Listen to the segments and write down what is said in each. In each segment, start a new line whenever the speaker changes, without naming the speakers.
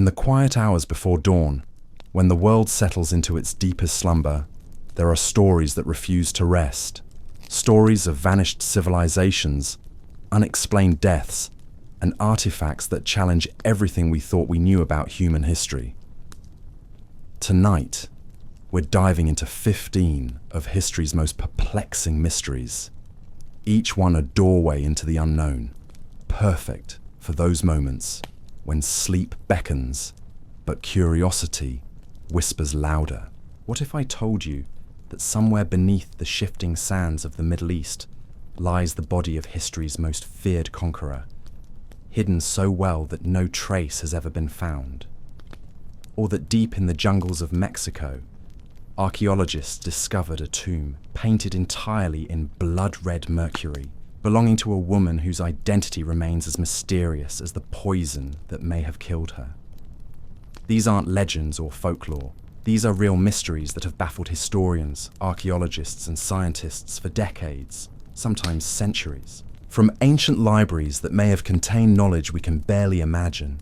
the quiet hours before dawn, when the world settles into its deepest slumber, there are stories that refuse to rest. Stories of vanished civilizations, unexplained deaths, and artifacts that challenge everything we thought we knew about human history. Tonight, we're diving into 15 of history's most perplexing mysteries, each one a doorway into the unknown, perfect for those moments when sleep beckons, but curiosity whispers louder. What if I told you that somewhere beneath the shifting sands of the Middle East lies the body of history's most feared conqueror, hidden so well that no trace has ever been found? Or that deep in the jungles of Mexico, archaeologists discovered a tomb painted entirely in blood-red mercury, belonging to a woman whose identity remains as mysterious as the poison that may have killed her. These aren't legends or folklore. These are real mysteries that have baffled historians, archaeologists, and scientists for decades, sometimes centuries. From ancient libraries that may have contained knowledge we can barely imagine,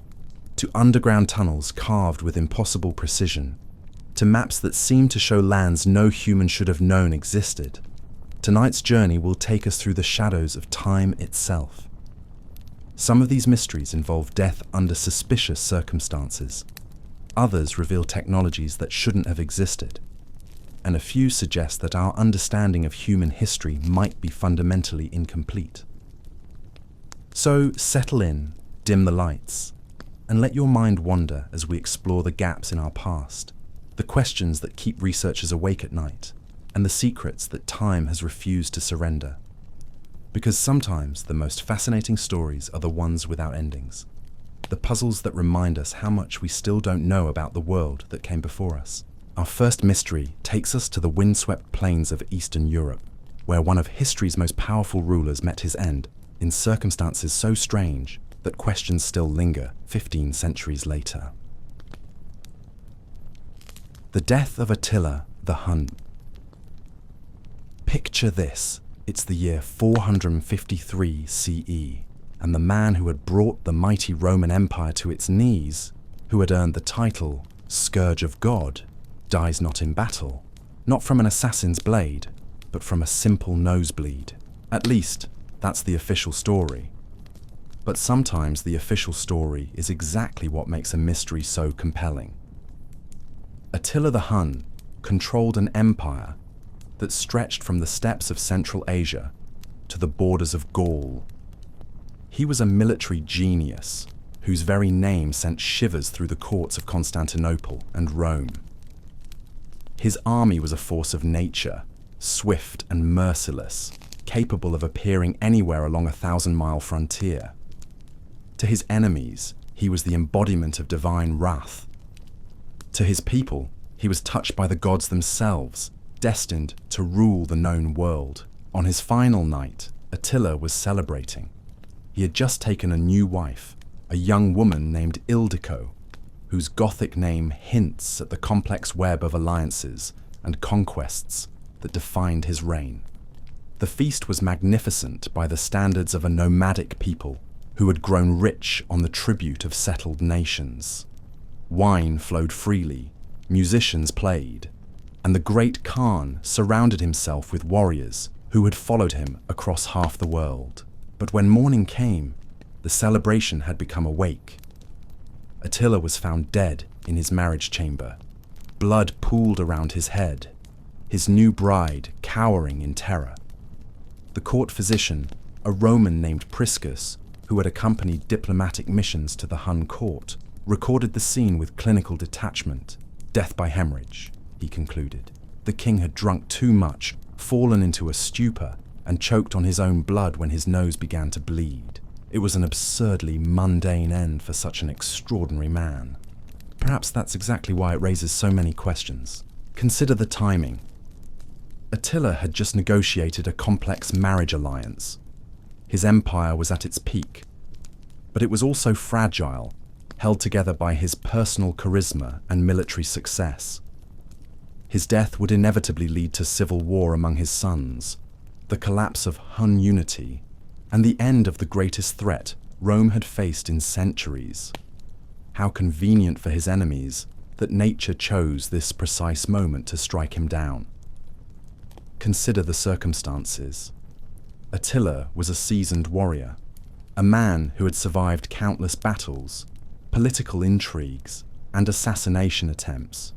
to underground tunnels carved with impossible precision, to maps that seem to show lands no human should have known existed, tonight's journey will take us through the shadows of time itself. Some of these mysteries involve death under suspicious circumstances. Others reveal technologies that shouldn't have existed. And a few suggest that our understanding of human history might be fundamentally incomplete. So settle in, dim the lights, and let your mind wander as we explore the gaps in our past, the questions that keep researchers awake at night, and the secrets that time has refused to surrender. Because sometimes the most fascinating stories are the ones without endings, the puzzles that remind us how much we still don't know about the world that came before us. Our first mystery takes us to the windswept plains of Eastern Europe, where one of history's most powerful rulers met his end in circumstances so strange that questions still linger 15 centuries later. The death of Attila the Hun. Picture this. It's the year 453 CE, and the man who had brought the mighty Roman Empire to its knees, who had earned the title Scourge of God, dies not in battle, not from an assassin's blade, but from a simple nosebleed. At least, that's the official story. But sometimes the official story is exactly what makes a mystery so compelling. Attila the Hun controlled an empire that stretched from the steppes of Central Asia to the borders of Gaul. He was a military genius whose very name sent shivers through the courts of Constantinople and Rome. His army was a force of nature, swift and merciless, capable of appearing anywhere along a 1,000-mile frontier. To his enemies, he was the embodiment of divine wrath. To his people, he was touched by the gods themselves, destined to rule the known world. On his final night, Attila was celebrating. He had just taken a new wife, a young woman named Ildiko, whose Gothic name hints at the complex web of alliances and conquests that defined his reign. The feast was magnificent by the standards of a nomadic people who had grown rich on the tribute of settled nations. Wine flowed freely, musicians played, and the great Khan surrounded himself with warriors who had followed him across half the world. But when morning came, the celebration had become a wake. Attila was found dead in his marriage chamber. Blood pooled around his head, his new bride cowering in terror. The court physician, a Roman named Priscus, who had accompanied diplomatic missions to the Hun court, recorded the scene with clinical detachment. Death by hemorrhage, he concluded. The king had drunk too much, fallen into a stupor, and choked on his own blood when his nose began to bleed. It was an absurdly mundane end for such an extraordinary man. Perhaps that's exactly why it raises so many questions. Consider the timing. Attila had just negotiated a complex marriage alliance. His empire was at its peak, but it was also fragile, held together by his personal charisma and military success. His death would inevitably lead to civil war among his sons, the collapse of Hun unity, and the end of the greatest threat Rome had faced in centuries. How convenient for his enemies that nature chose this precise moment to strike him down. Consider the circumstances. Attila was a seasoned warrior, a man who had survived countless battles, political intrigues, and assassination attempts.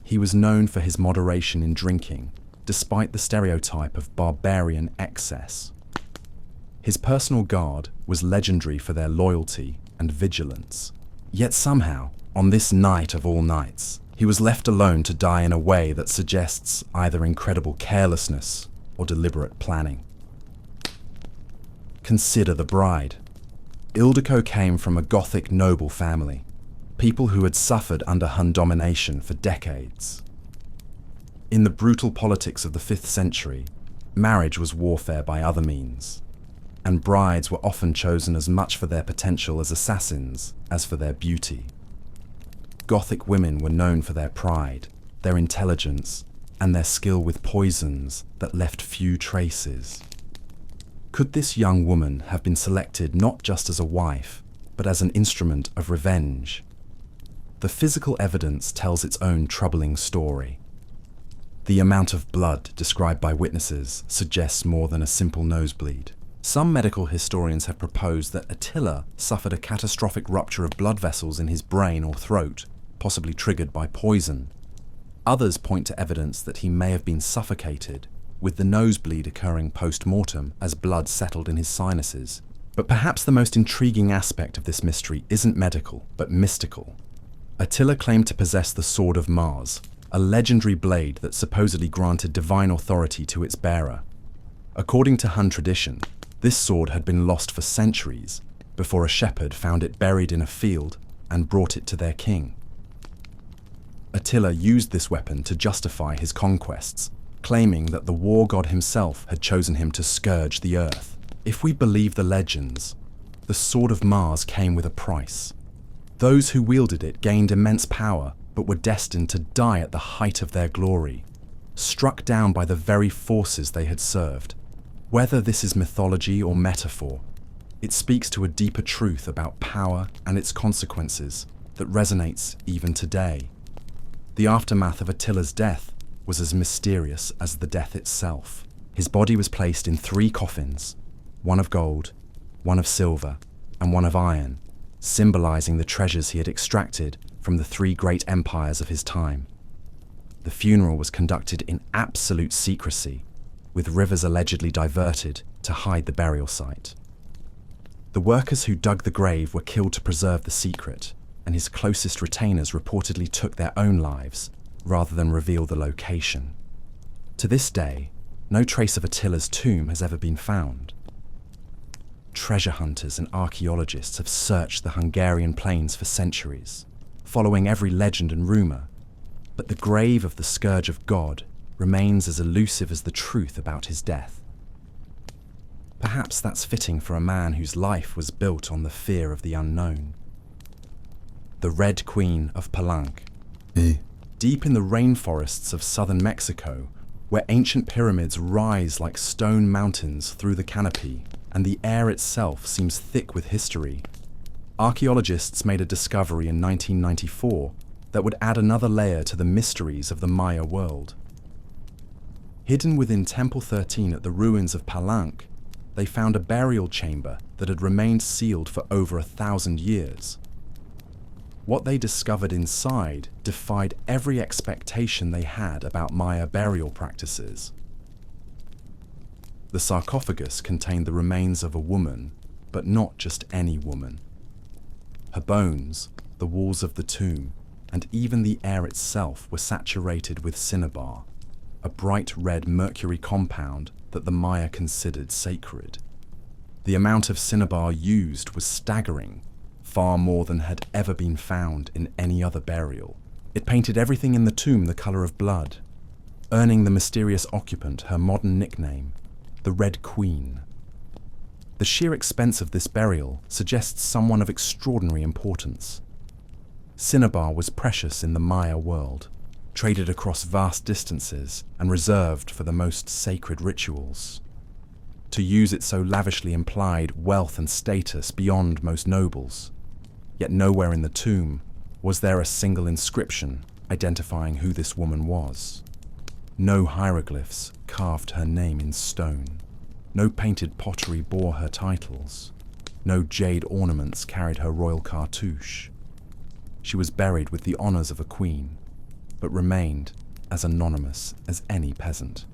He was known for his moderation in drinking, despite the stereotype of barbarian excess. His personal guard was legendary for their loyalty and vigilance. Yet somehow, on this night of all nights, he was left alone to die in a way that suggests either incredible carelessness or deliberate planning. Consider the bride. Ildiko came from a Gothic noble family, people who had suffered under Hun domination for decades. In the brutal politics of the 5th century, marriage was warfare by other means, and brides were often chosen as much for their potential as assassins as for their beauty. Gothic women were known for their pride, their intelligence, and their skill with poisons that left few traces. Could this young woman have been selected not just as a wife, but as an instrument of revenge? The physical evidence tells its own troubling story. The amount of blood described by witnesses suggests more than a simple nosebleed. Some medical historians have proposed that Attila suffered a catastrophic rupture of blood vessels in his brain or throat, possibly triggered by poison. Others point to evidence that he may have been suffocated, with the nosebleed occurring post-mortem as blood settled in his sinuses. But perhaps the most intriguing aspect of this mystery isn't medical, but mystical. Attila claimed to possess the Sword of Mars, a legendary blade that supposedly granted divine authority to its bearer. According to Hun tradition, this sword had been lost for centuries before a shepherd found it buried in a field and brought it to their king. Attila used this weapon to justify his conquests, claiming that the war god himself had chosen him to scourge the earth. If we believe the legends, the Sword of Mars came with a price. Those who wielded it gained immense power, but were destined to die at the height of their glory, struck down by the very forces they had served. Whether this is mythology or metaphor, it speaks to a deeper truth about power and its consequences that resonates even today. The aftermath of Attila's death was as mysterious as the death itself. His body was placed in 3 coffins, one of gold, one of silver, and one of iron, symbolizing the treasures he had extracted from the 3 great empires of his time. The funeral was conducted in absolute secrecy, with rivers allegedly diverted to hide the burial site. The workers who dug the grave were killed to preserve the secret, and his closest retainers reportedly took their own lives rather than reveal the location. To this day, no trace of Attila's tomb has ever been found. Treasure hunters and archaeologists have searched the Hungarian plains for centuries, following every legend and rumor, but the grave of the Scourge of God remains as elusive as the truth about his death. Perhaps that's fitting for a man whose life was built on the fear of the unknown. The Red Queen of Palenque. Deep in the rainforests of southern Mexico, where ancient pyramids rise like stone mountains through the canopy, and the air itself seems thick with history, archaeologists made a discovery in 1994 that would add another layer to the mysteries of the Maya world. Hidden within Temple 13 at the ruins of Palenque, they found a burial chamber that had remained sealed for over 1,000 years. What they discovered inside defied every expectation they had about Maya burial practices. The sarcophagus contained the remains of a woman, but not just any woman. Her bones, the walls of the tomb, and even the air itself were saturated with cinnabar, a bright red mercury compound that the Maya considered sacred. The amount of cinnabar used was staggering, far more than had ever been found in any other burial. It painted everything in the tomb the color of blood, earning the mysterious occupant her modern nickname, the Red Queen. The sheer expense of this burial suggests someone of extraordinary importance. Cinnabar was precious in the Maya world, traded across vast distances and reserved for the most sacred rituals. To use it so lavishly implied wealth and status beyond most nobles. Yet nowhere in the tomb was there a single inscription identifying who this woman was. No hieroglyphs carved her name in stone. No painted pottery bore her titles. No jade ornaments carried her royal cartouche. She was buried with the honors of a queen, but remained as anonymous as any peasant.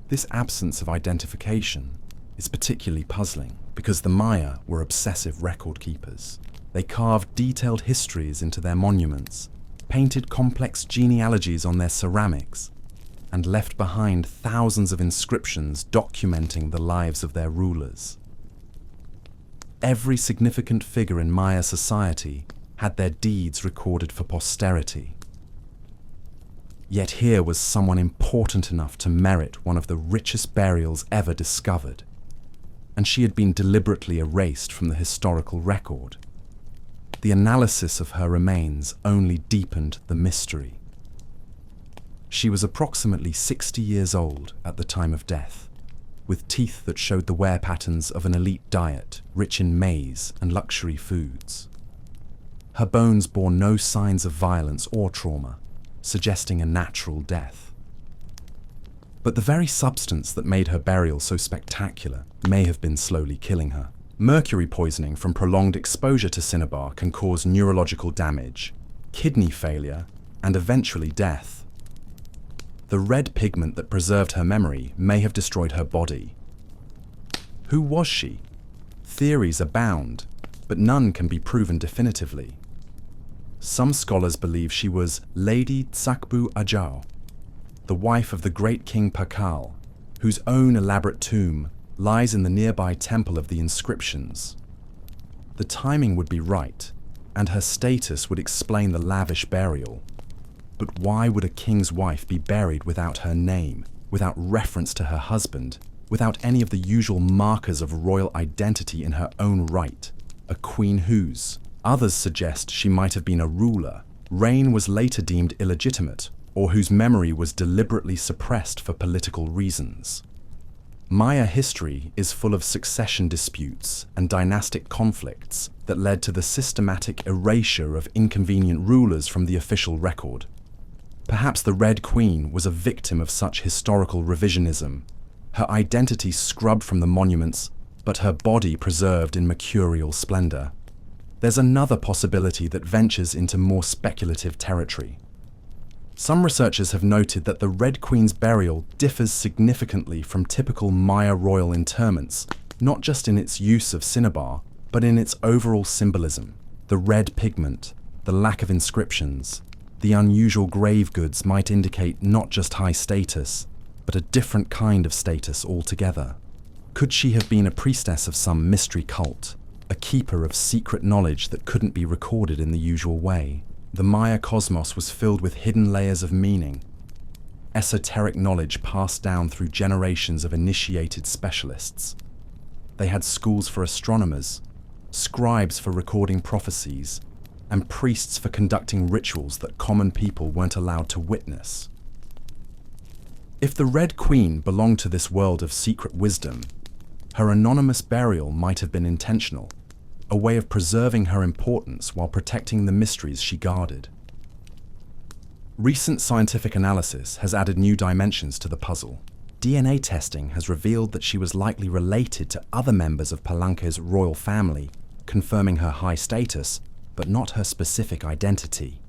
This absence of identification is particularly puzzling because the Maya were obsessive record keepers. They carved detailed histories into their monuments, painted complex genealogies on their ceramics, and left behind thousands of inscriptions documenting the lives of their rulers. Every significant figure in Maya society had their deeds recorded for posterity. Yet here was someone important enough to merit one of the richest burials ever discovered, and she had been deliberately erased from the historical record. The analysis of her remains only deepened the mystery. She was approximately 60 years old at the time of death, with teeth that showed the wear patterns of an elite diet rich in maize and luxury foods. Her bones bore no signs of violence or trauma, suggesting a natural death. But the very substance that made her burial so spectacular may have been slowly killing her. Mercury poisoning from prolonged exposure to cinnabar can cause neurological damage, kidney failure, and eventually death. The red pigment that preserved her memory may have destroyed her body. Who was she? Theories abound, but none can be proven definitively. Some scholars believe she was Lady Tsakbu Ajao, the wife of the great king Pakal, whose own elaborate tomb lies in the nearby Temple of the Inscriptions. The timing would be right, and her status would explain the lavish burial. But why would a king's wife be buried without her name, without reference to her husband, without any of the usual markers of royal identity in her own right? A queen whose? Others suggest she might have been a ruler, reign was later deemed illegitimate, or whose memory was deliberately suppressed for political reasons. Maya history is full of succession disputes and dynastic conflicts that led to the systematic erasure of inconvenient rulers from the official record. Perhaps the Red Queen was a victim of such historical revisionism, her identity scrubbed from the monuments, but her body preserved in mercurial splendor. There's another possibility that ventures into more speculative territory. Some researchers have noted that the Red Queen's burial differs significantly from typical Maya royal interments, not just in its use of cinnabar, but in its overall symbolism. The red pigment, the lack of inscriptions, the unusual grave goods might indicate not just high status, but a different kind of status altogether. Could she have been a priestess of some mystery cult, a keeper of secret knowledge that couldn't be recorded in the usual way? The Maya cosmos was filled with hidden layers of meaning, esoteric knowledge passed down through generations of initiated specialists. They had schools for astronomers, scribes for recording prophecies, and priests for conducting rituals that common people weren't allowed to witness. If the Red Queen belonged to this world of secret wisdom, her anonymous burial might have been intentional, a way of preserving her importance while protecting the mysteries she guarded. Recent scientific analysis has added new dimensions to the puzzle. DNA testing has revealed that she was likely related to other members of Palanque's royal family, confirming her high status, but not her specific identity.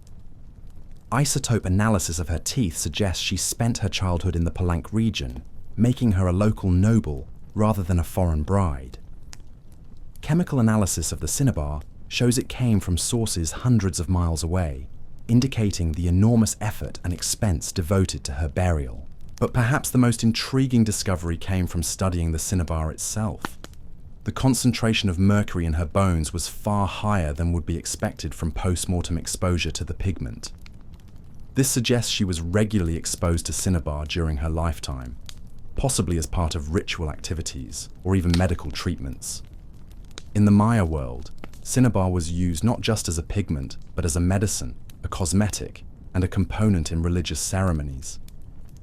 Isotope analysis of her teeth suggests she spent her childhood in the Palanque region, making her a local noble rather than a foreign bride. Chemical analysis of the cinnabar shows it came from sources hundreds of miles away, indicating the enormous effort and expense devoted to her burial. But perhaps the most intriguing discovery came from studying the cinnabar itself. The concentration of mercury in her bones was far higher than would be expected from post-mortem exposure to the pigment. This suggests she was regularly exposed to cinnabar during her lifetime, possibly as part of ritual activities or even medical treatments. In the Maya world, cinnabar was used not just as a pigment, but as a medicine, a cosmetic, and a component in religious ceremonies.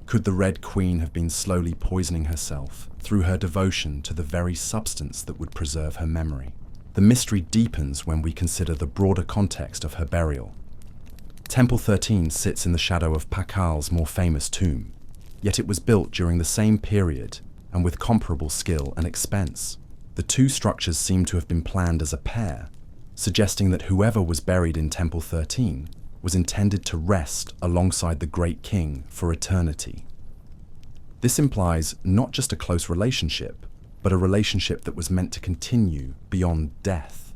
Could the Red Queen have been slowly poisoning herself through her devotion to the very substance that would preserve her memory? The mystery deepens when we consider the broader context of her burial. Temple 13 sits in the shadow of Pakal's more famous tomb, yet it was built during the same period and with comparable skill and expense. The two structures seem to have been planned as a pair, suggesting that whoever was buried in Temple 13 was intended to rest alongside the great king for eternity. This implies not just a close relationship, but a relationship that was meant to continue beyond death.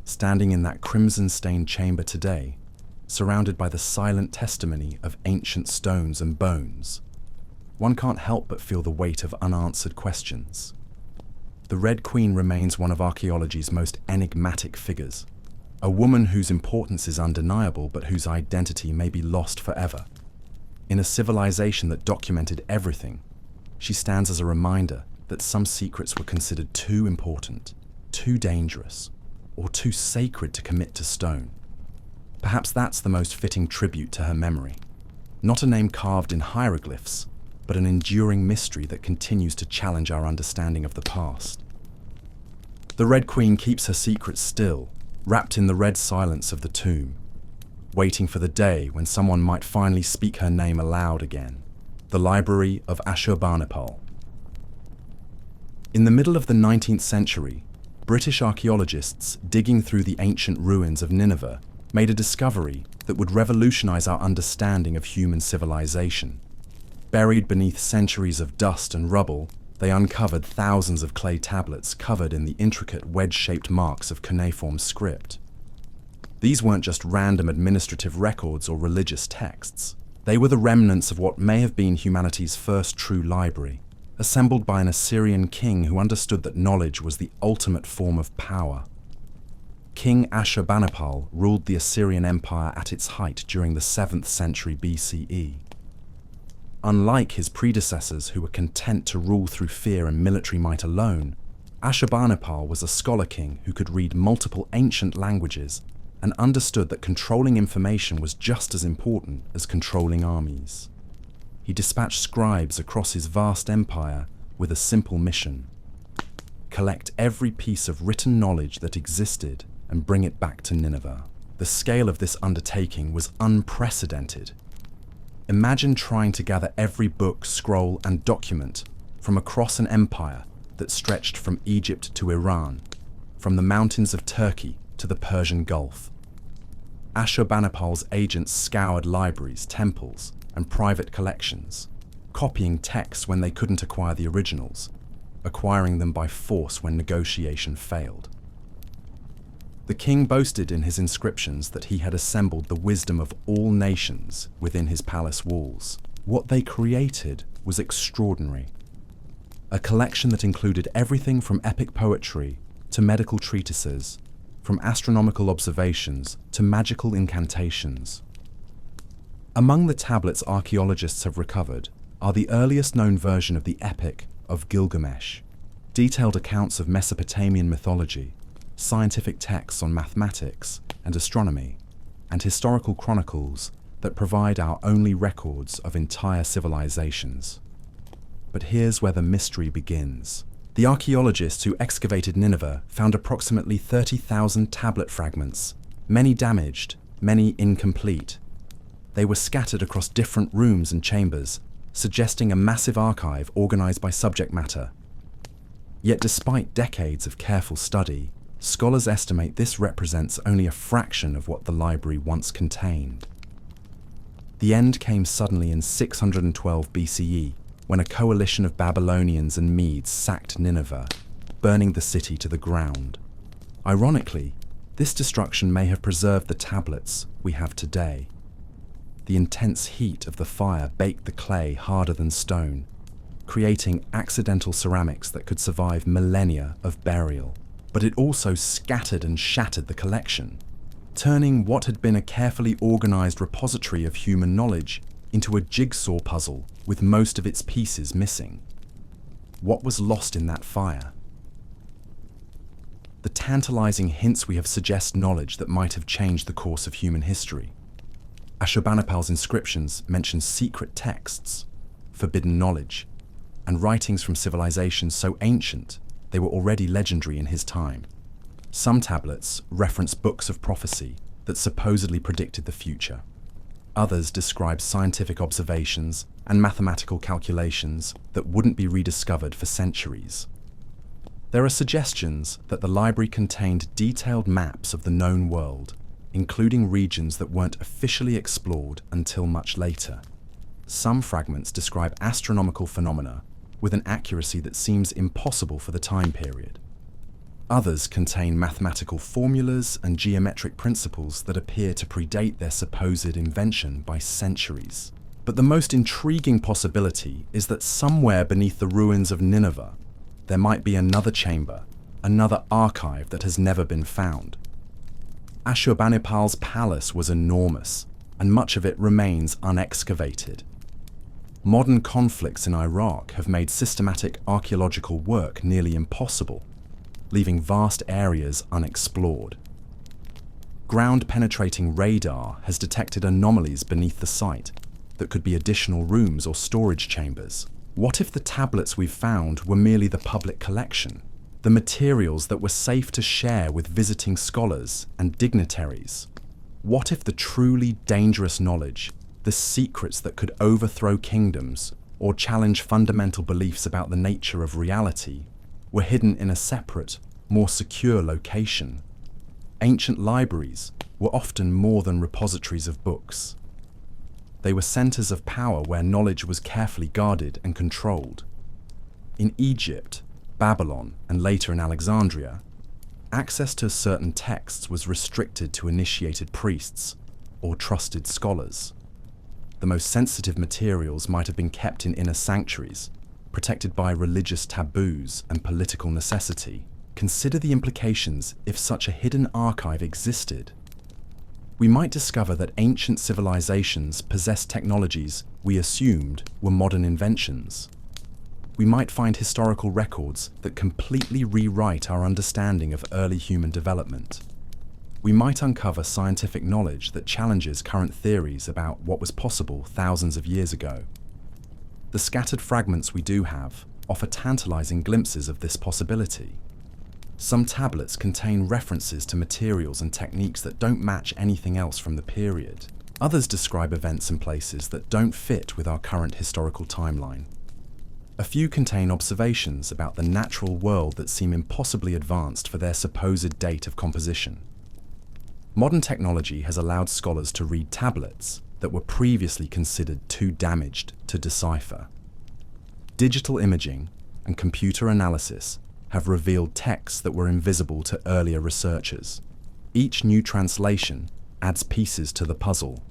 Standing in that crimson-stained chamber today, surrounded by the silent testimony of ancient stones and bones, one can't help but feel the weight of unanswered questions. The Red Queen remains one of archaeology's most enigmatic figures, a woman whose importance is undeniable but whose identity may be lost forever. In a civilization that documented everything, she stands as a reminder that some secrets were considered too important, too dangerous, or too sacred to commit to stone. Perhaps that's the most fitting tribute to her memory. Not a name carved in hieroglyphs, but an enduring mystery that continues to challenge our understanding of the past. The Red Queen keeps her secrets still, wrapped in the red silence of the tomb, waiting for the day when someone might finally speak her name aloud again. The Library of Ashurbanipal. In the middle of the 19th century, British archaeologists digging through the ancient ruins of Nineveh made a discovery that would revolutionize our understanding of human civilization. Buried beneath centuries of dust and rubble, they uncovered thousands of clay tablets covered in the intricate wedge-shaped marks of cuneiform script. These weren't just random administrative records or religious texts. They were the remnants of what may have been humanity's first true library, assembled by an Assyrian king who understood that knowledge was the ultimate form of power. King Ashurbanipal ruled the Assyrian Empire at its height during the 7th century BCE. Unlike his predecessors who were content to rule through fear and military might alone, Ashurbanipal was a scholar king who could read multiple ancient languages and understood that controlling information was just as important as controlling armies. He dispatched scribes across his vast empire with a simple mission: collect every piece of written knowledge that existed and bring it back to Nineveh. The scale of this undertaking was unprecedented. Imagine trying to gather every book, scroll, and document from across an empire that stretched from Egypt to Iran, from the mountains of Turkey to the Persian Gulf. Ashurbanipal's agents scoured libraries, temples, and private collections, copying texts when they couldn't acquire the originals, acquiring them by force when negotiation failed. The king boasted in his inscriptions that he had assembled the wisdom of all nations within his palace walls. What they created was extraordinary. A collection that included everything from epic poetry to medical treatises, from astronomical observations to magical incantations. Among the tablets archaeologists have recovered are the earliest known version of the Epic of Gilgamesh, detailed accounts of Mesopotamian mythology, scientific texts on mathematics and astronomy, and historical chronicles that provide our only records of entire civilizations. But here's where the mystery begins. The archaeologists who excavated Nineveh found approximately 30,000 tablet fragments, many damaged, many incomplete. They were scattered across different rooms and chambers, suggesting a massive archive organized by subject matter. Yet despite decades of careful study, scholars estimate this represents only a fraction of what the library once contained. The end came suddenly in 612 BCE, when a coalition of Babylonians and Medes sacked Nineveh, burning the city to the ground. Ironically, this destruction may have preserved the tablets we have today. The intense heat of the fire baked the clay harder than stone, creating accidental ceramics that could survive millennia of burial. But it also scattered and shattered the collection, turning what had been a carefully organized repository of human knowledge into a jigsaw puzzle with most of its pieces missing. What was lost in that fire? The tantalizing hints we have suggest knowledge that might have changed the course of human history. Ashurbanipal's inscriptions mention secret texts, forbidden knowledge, and writings from civilizations so ancient they were already legendary in his time. Some tablets reference books of prophecy that supposedly predicted the future. Others describe scientific observations and mathematical calculations that wouldn't be rediscovered for centuries. There are suggestions that the library contained detailed maps of the known world, including regions that weren't officially explored until much later. Some fragments describe astronomical phenomena with an accuracy that seems impossible for the time period. Others contain mathematical formulas and geometric principles that appear to predate their supposed invention by centuries. But the most intriguing possibility is that somewhere beneath the ruins of Nineveh, there might be another chamber, another archive that has never been found. Ashurbanipal's palace was enormous, and much of it remains unexcavated. Modern conflicts in Iraq have made systematic archaeological work nearly impossible, leaving vast areas unexplored. Ground-penetrating radar has detected anomalies beneath the site that could be additional rooms or storage chambers. What if the tablets we've found were merely the public collection, the materials that were safe to share with visiting scholars and dignitaries? What if the truly dangerous knowledge, the secrets that could overthrow kingdoms or challenge fundamental beliefs about the nature of reality, were hidden in a separate, more secure location? Ancient libraries were often more than repositories of books. They were centers of power where knowledge was carefully guarded and controlled. In Egypt, Babylon, and later in Alexandria, access to certain texts was restricted to initiated priests or trusted scholars. The most sensitive materials might have been kept in inner sanctuaries, protected by religious taboos and political necessity. Consider the implications if such a hidden archive existed. We might discover that ancient civilizations possessed technologies we assumed were modern inventions. We might find historical records that completely rewrite our understanding of early human development. We might uncover scientific knowledge that challenges current theories about what was possible thousands of years ago. The scattered fragments we do have offer tantalizing glimpses of this possibility. Some tablets contain references to materials and techniques that don't match anything else from the period. Others describe events and places that don't fit with our current historical timeline. A few contain observations about the natural world that seem impossibly advanced for their supposed date of composition. Modern technology has allowed scholars to read tablets that were previously considered too damaged to decipher. Digital imaging and computer analysis have revealed texts that were invisible to earlier researchers. Each new translation adds pieces to the puzzle,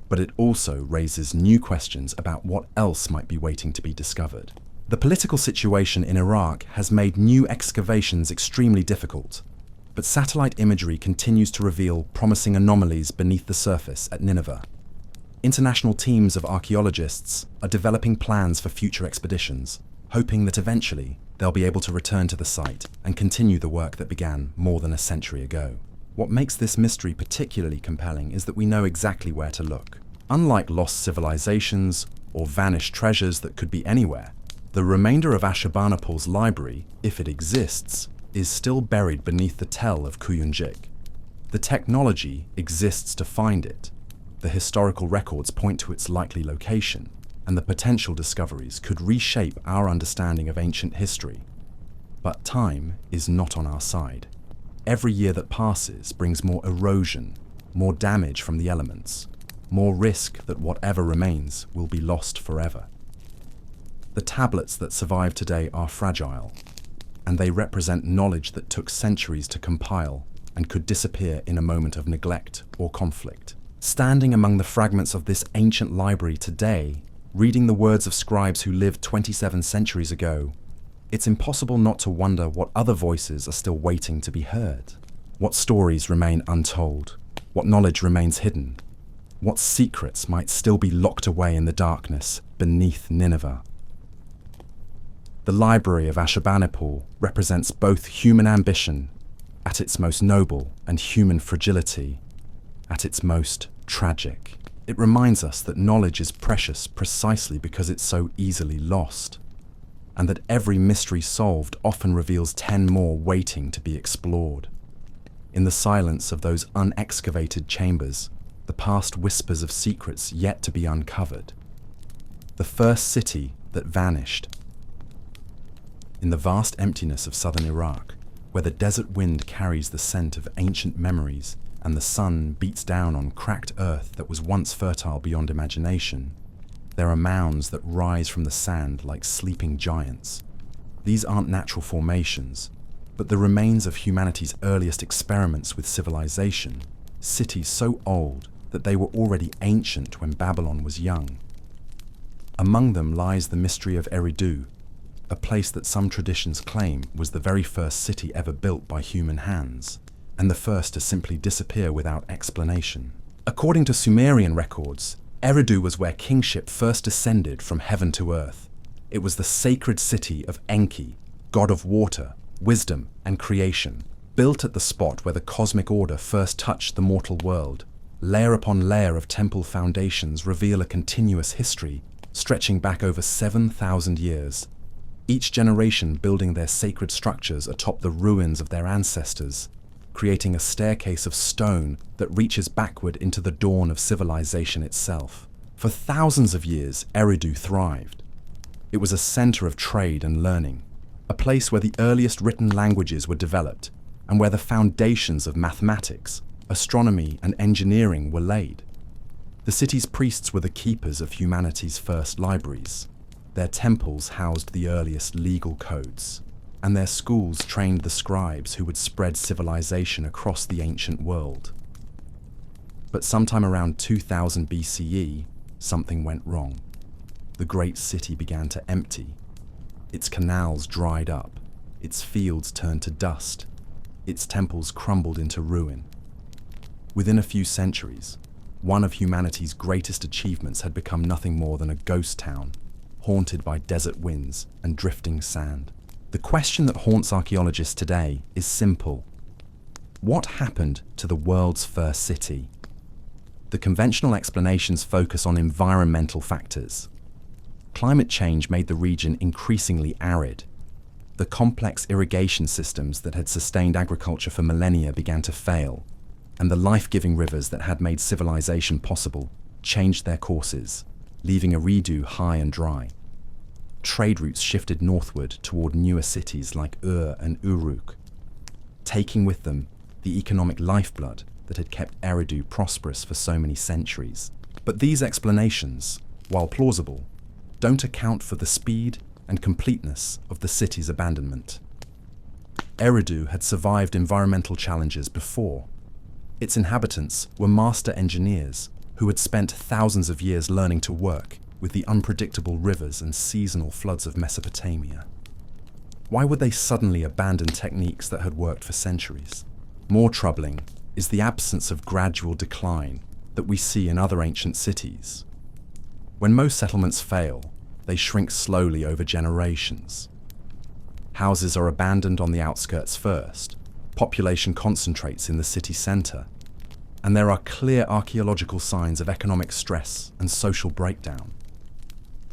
but it also raises new questions about what else might be waiting to be discovered. The political situation in Iraq has made new excavations extremely difficult, but satellite imagery continues to reveal promising anomalies beneath the surface at Nineveh. International teams of archaeologists are developing plans for future expeditions, hoping that eventually they'll be able to return to the site and continue the work that began more than a century ago. What makes this mystery particularly compelling is that we know exactly where to look. Unlike lost civilizations or vanished treasures that could be anywhere, the remainder of Ashurbanipal's library, if it exists, is still buried beneath the tell of Kuyunjik. The technology exists to find it. The historical records point to its likely location, and the potential discoveries could reshape our understanding of ancient history. But time is not on our side. Every year that passes brings more erosion, more damage from the elements, more risk that whatever remains will be lost forever. The tablets that survive today are fragile, and they represent knowledge that took centuries to compile and could disappear in a moment of neglect or conflict. Standing among the fragments of this ancient library today, reading the words of scribes who lived 27 centuries ago, it's impossible not to wonder what other voices are still waiting to be heard. What stories remain untold? What knowledge remains hidden? What secrets might still be locked away in the darkness beneath Nineveh? The library of Ashurbanipal represents both human ambition at its most noble and human fragility at its most tragic. It reminds us that knowledge is precious precisely because it's so easily lost, and that every mystery solved often reveals 10 more waiting to be explored. In the silence of those unexcavated chambers, the past whispers of secrets yet to be uncovered. The first city that vanished. In the vast emptiness of southern Iraq, where the desert wind carries the scent of ancient memories and the sun beats down on cracked earth that was once fertile beyond imagination, there are mounds that rise from the sand like sleeping giants. These aren't natural formations, but the remains of humanity's earliest experiments with civilization, cities so old that they were already ancient when Babylon was young. Among them lies the mystery of Eridu, a place that some traditions claim was the very first city ever built by human hands, and the first to simply disappear without explanation. According to Sumerian records, Eridu was where kingship first descended from heaven to earth. It was the sacred city of Enki, god of water, wisdom, and creation, built at the spot where the cosmic order first touched the mortal world. Layer upon layer of temple foundations reveal a continuous history stretching back over 7,000 years, each generation building their sacred structures atop the ruins of their ancestors, creating a staircase of stone that reaches backward into the dawn of civilization itself. For thousands of years, Eridu thrived. It was a center of trade and learning, a place where the earliest written languages were developed, and where the foundations of mathematics, astronomy, and engineering were laid. The city's priests were the keepers of humanity's first libraries. Their temples housed the earliest legal codes, and their schools trained the scribes who would spread civilization across the ancient world. But sometime around 2000 BCE, something went wrong. The great city began to empty. Its canals dried up, its fields turned to dust, its temples crumbled into ruin. Within a few centuries, one of humanity's greatest achievements had become nothing more than a ghost town, haunted by desert winds and drifting sand. The question that haunts archaeologists today is simple. What happened to the world's first city? The conventional explanations focus on environmental factors. Climate change made the region increasingly arid. The complex irrigation systems that had sustained agriculture for millennia began to fail, and the life-giving rivers that had made civilization possible changed their courses, leaving Eridu high and dry. Trade routes shifted northward toward newer cities like Ur and Uruk, taking with them the economic lifeblood that had kept Eridu prosperous for so many centuries. But these explanations, while plausible, don't account for the speed and completeness of the city's abandonment. Eridu had survived environmental challenges before. Its inhabitants were master engineers who had spent thousands of years learning to work with the unpredictable rivers and seasonal floods of Mesopotamia. Why would they suddenly abandon techniques that had worked for centuries? More troubling is the absence of gradual decline that we see in other ancient cities. When most settlements fail, they shrink slowly over generations. Houses are abandoned on the outskirts first, population concentrates in the city centre, and there are clear archaeological signs of economic stress and social breakdown.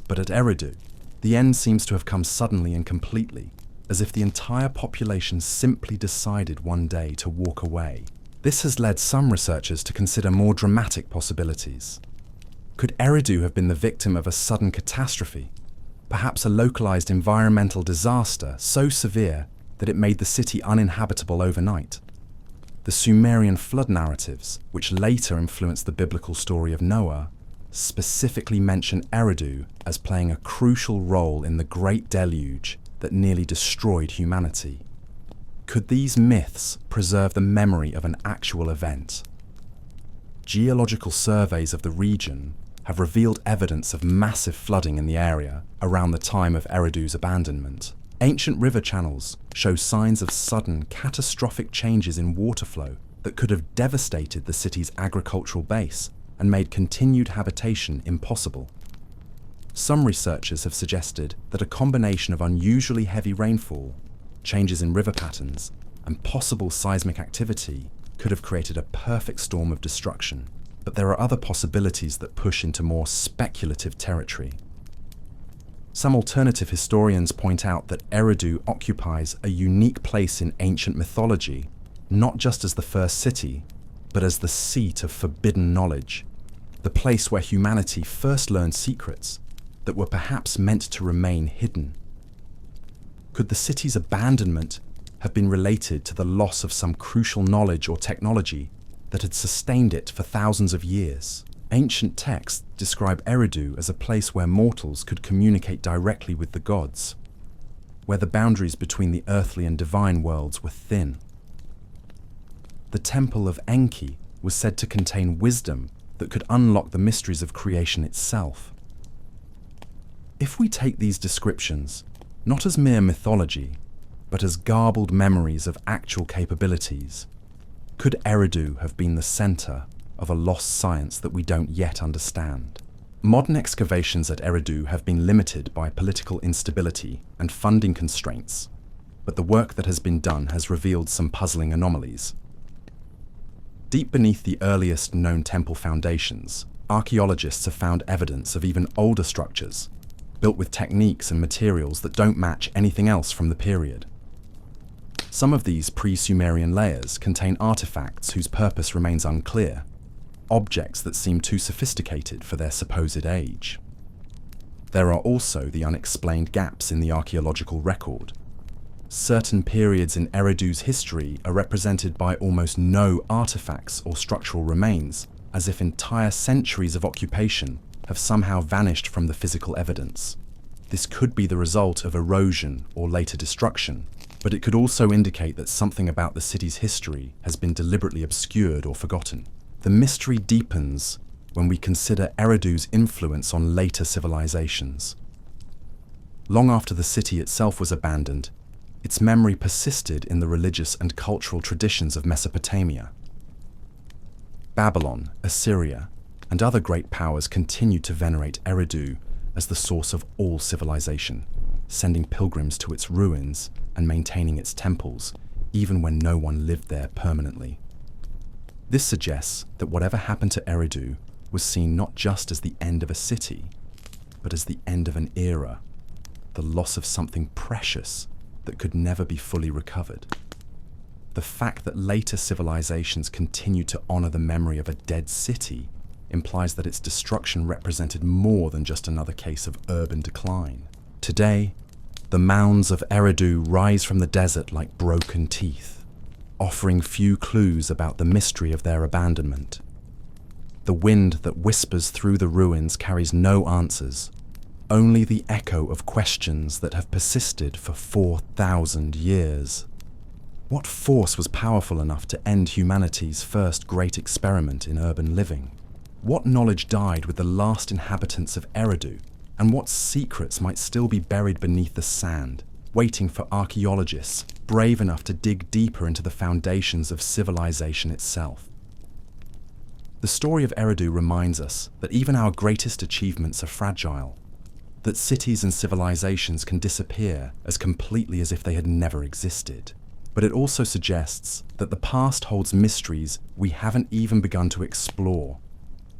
But at Eridu, the end seems to have come suddenly and completely, as if the entire population simply decided one day to walk away. This has led some researchers to consider more dramatic possibilities. Could Eridu have been the victim of a sudden catastrophe, perhaps a localized environmental disaster so severe that it made the city uninhabitable overnight? The Sumerian flood narratives, which later influenced the biblical story of Noah, specifically mention Eridu as playing a crucial role in the Great Deluge that nearly destroyed humanity. Could these myths preserve the memory of an actual event? Geological surveys of the region have revealed evidence of massive flooding in the area around the time of Eridu's abandonment. Ancient river channels show signs of sudden, catastrophic changes in water flow that could have devastated the city's agricultural base and made continued habitation impossible. Some researchers have suggested that a combination of unusually heavy rainfall, changes in river patterns, and possible seismic activity could have created a perfect storm of destruction. But there are other possibilities that push into more speculative territory. Some alternative historians point out that Eridu occupies a unique place in ancient mythology, not just as the first city, but as the seat of forbidden knowledge, the place where humanity first learned secrets that were perhaps meant to remain hidden. Could the city's abandonment have been related to the loss of some crucial knowledge or technology that had sustained it for thousands of years? Ancient texts describe Eridu as a place where mortals could communicate directly with the gods, where the boundaries between the earthly and divine worlds were thin. The temple of Enki was said to contain wisdom that could unlock the mysteries of creation itself. If we take these descriptions not as mere mythology, but as garbled memories of actual capabilities, could Eridu have been the center of a lost science that we don't yet understand? Modern excavations at Eridu have been limited by political instability and funding constraints, but the work that has been done has revealed some puzzling anomalies. Deep beneath the earliest known temple foundations, archaeologists have found evidence of even older structures, built with techniques and materials that don't match anything else from the period. Some of these pre-Sumerian layers contain artifacts whose purpose remains unclear, objects that seem too sophisticated for their supposed age. There are also the unexplained gaps in the archaeological record. Certain periods in Eridu's history are represented by almost no artifacts or structural remains, as if entire centuries of occupation have somehow vanished from the physical evidence. This could be the result of erosion or later destruction, but it could also indicate that something about the city's history has been deliberately obscured or forgotten. The mystery deepens when we consider Eridu's influence on later civilizations. Long after the city itself was abandoned, its memory persisted in the religious and cultural traditions of Mesopotamia. Babylon, Assyria, and other great powers continued to venerate Eridu as the source of all civilization, sending pilgrims to its ruins and maintaining its temples, even when no one lived there permanently. This suggests that whatever happened to Eridu was seen not just as the end of a city, but as the end of an era, the loss of something precious that could never be fully recovered. The fact that later civilizations continued to honor the memory of a dead city implies that its destruction represented more than just another case of urban decline. Today, the mounds of Eridu rise from the desert like broken teeth, offering few clues about the mystery of their abandonment. The wind that whispers through the ruins carries no answers, only the echo of questions that have persisted for 4,000 years. What force was powerful enough to end humanity's first great experiment in urban living? What knowledge died with the last inhabitants of Eridu, and what secrets might still be buried beneath the sand, waiting for archaeologists brave enough to dig deeper into the foundations of civilization itself? The story of Eridu reminds us that even our greatest achievements are fragile, that cities and civilizations can disappear as completely as if they had never existed. But it also suggests that the past holds mysteries we haven't even begun to explore,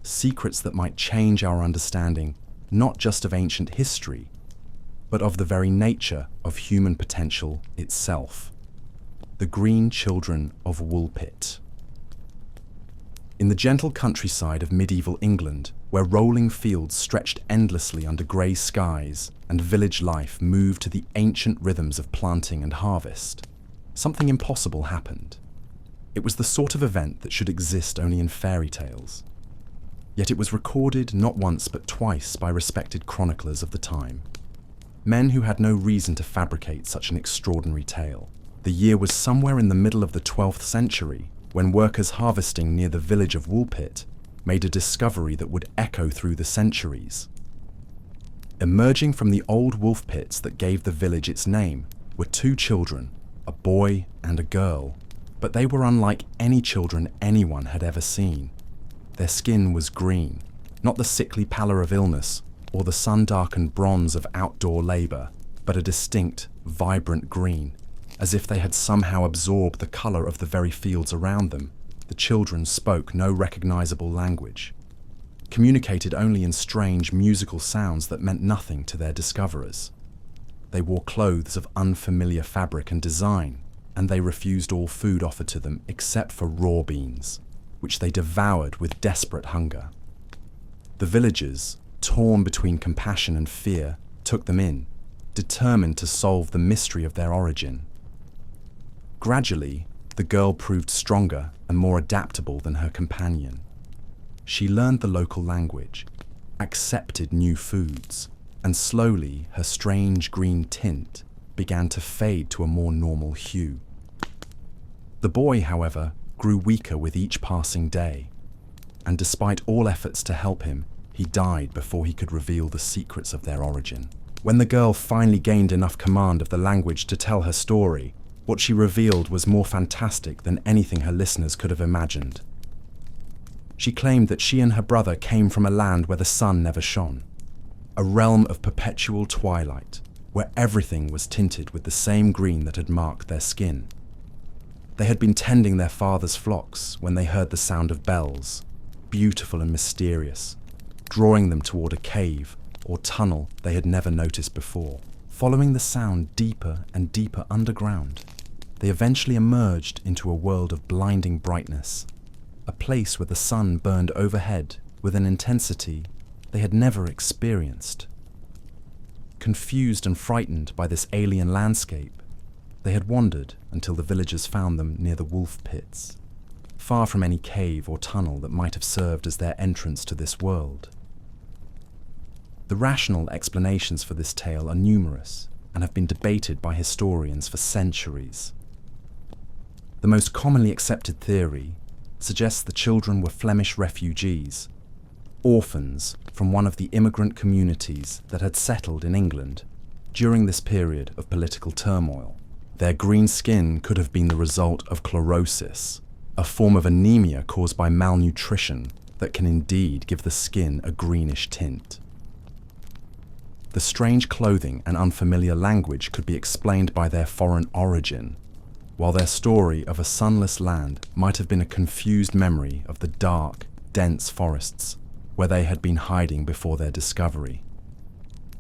secrets that might change our understanding not just of ancient history, but of the very nature of human potential itself. The Green Children of Woolpit. In the gentle countryside of medieval England, where rolling fields stretched endlessly under grey skies and village life moved to the ancient rhythms of planting and harvest, something impossible happened. It was the sort of event that should exist only in fairy tales. Yet it was recorded not once but twice by respected chroniclers of the time. Men who had no reason to fabricate such an extraordinary tale. The year was somewhere in the middle of the 12th century, when workers harvesting near the village of Woolpit made a discovery that would echo through the centuries. Emerging from the old wolf pits that gave the village its name were two children, a boy and a girl, but they were unlike any children anyone had ever seen. Their skin was green, not the sickly pallor of illness or the sun-darkened bronze of outdoor labor, but a distinct, vibrant green, as if they had somehow absorbed the color of the very fields around them. The children spoke no recognizable language, communicated only in strange musical sounds that meant nothing to their discoverers. They wore clothes of unfamiliar fabric and design, and they refused all food offered to them except for raw beans, which they devoured with desperate hunger. The villagers, torn between compassion and fear, took them in, determined to solve the mystery of their origin. Gradually, the girl proved stronger and more adaptable than her companion. She learned the local language, accepted new foods, and slowly her strange green tint began to fade to a more normal hue. The boy, however, grew weaker with each passing day, and despite all efforts to help him, he died before he could reveal the secrets of their origin. When the girl finally gained enough command of the language to tell her story, what she revealed was more fantastic than anything her listeners could have imagined. She claimed that she and her brother came from a land where the sun never shone, a realm of perpetual twilight, where everything was tinted with the same green that had marked their skin. They had been tending their father's flocks when they heard the sound of bells, beautiful and mysterious, drawing them toward a cave or tunnel they had never noticed before. Following the sound deeper and deeper underground, they eventually emerged into a world of blinding brightness, a place where the sun burned overhead with an intensity they had never experienced. Confused and frightened by this alien landscape, they had wandered until the villagers found them near the wolf pits, far from any cave or tunnel that might have served as their entrance to this world. The rational explanations for this tale are numerous and have been debated by historians for centuries. The most commonly accepted theory suggests the children were Flemish refugees, orphans from one of the immigrant communities that had settled in England during this period of political turmoil. Their green skin could have been the result of chlorosis, a form of anemia caused by malnutrition that can indeed give the skin a greenish tint. The strange clothing and unfamiliar language could be explained by their foreign origin, while their story of a sunless land might have been a confused memory of the dark, dense forests where they had been hiding before their discovery.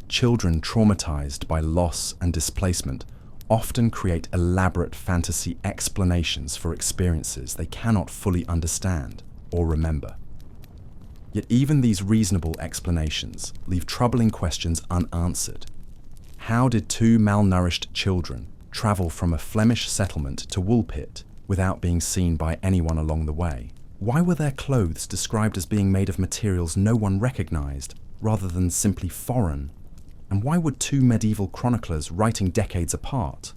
Children traumatized by loss and displacement often create elaborate fantasy explanations for experiences they cannot fully understand or remember. Yet even these reasonable explanations leave troubling questions unanswered. How did two malnourished children travel from a Flemish settlement to Woolpit without being seen by anyone along the way? Why were their clothes described as being made of materials no one recognized rather than simply foreign? And why would two medieval chroniclers writing decades apart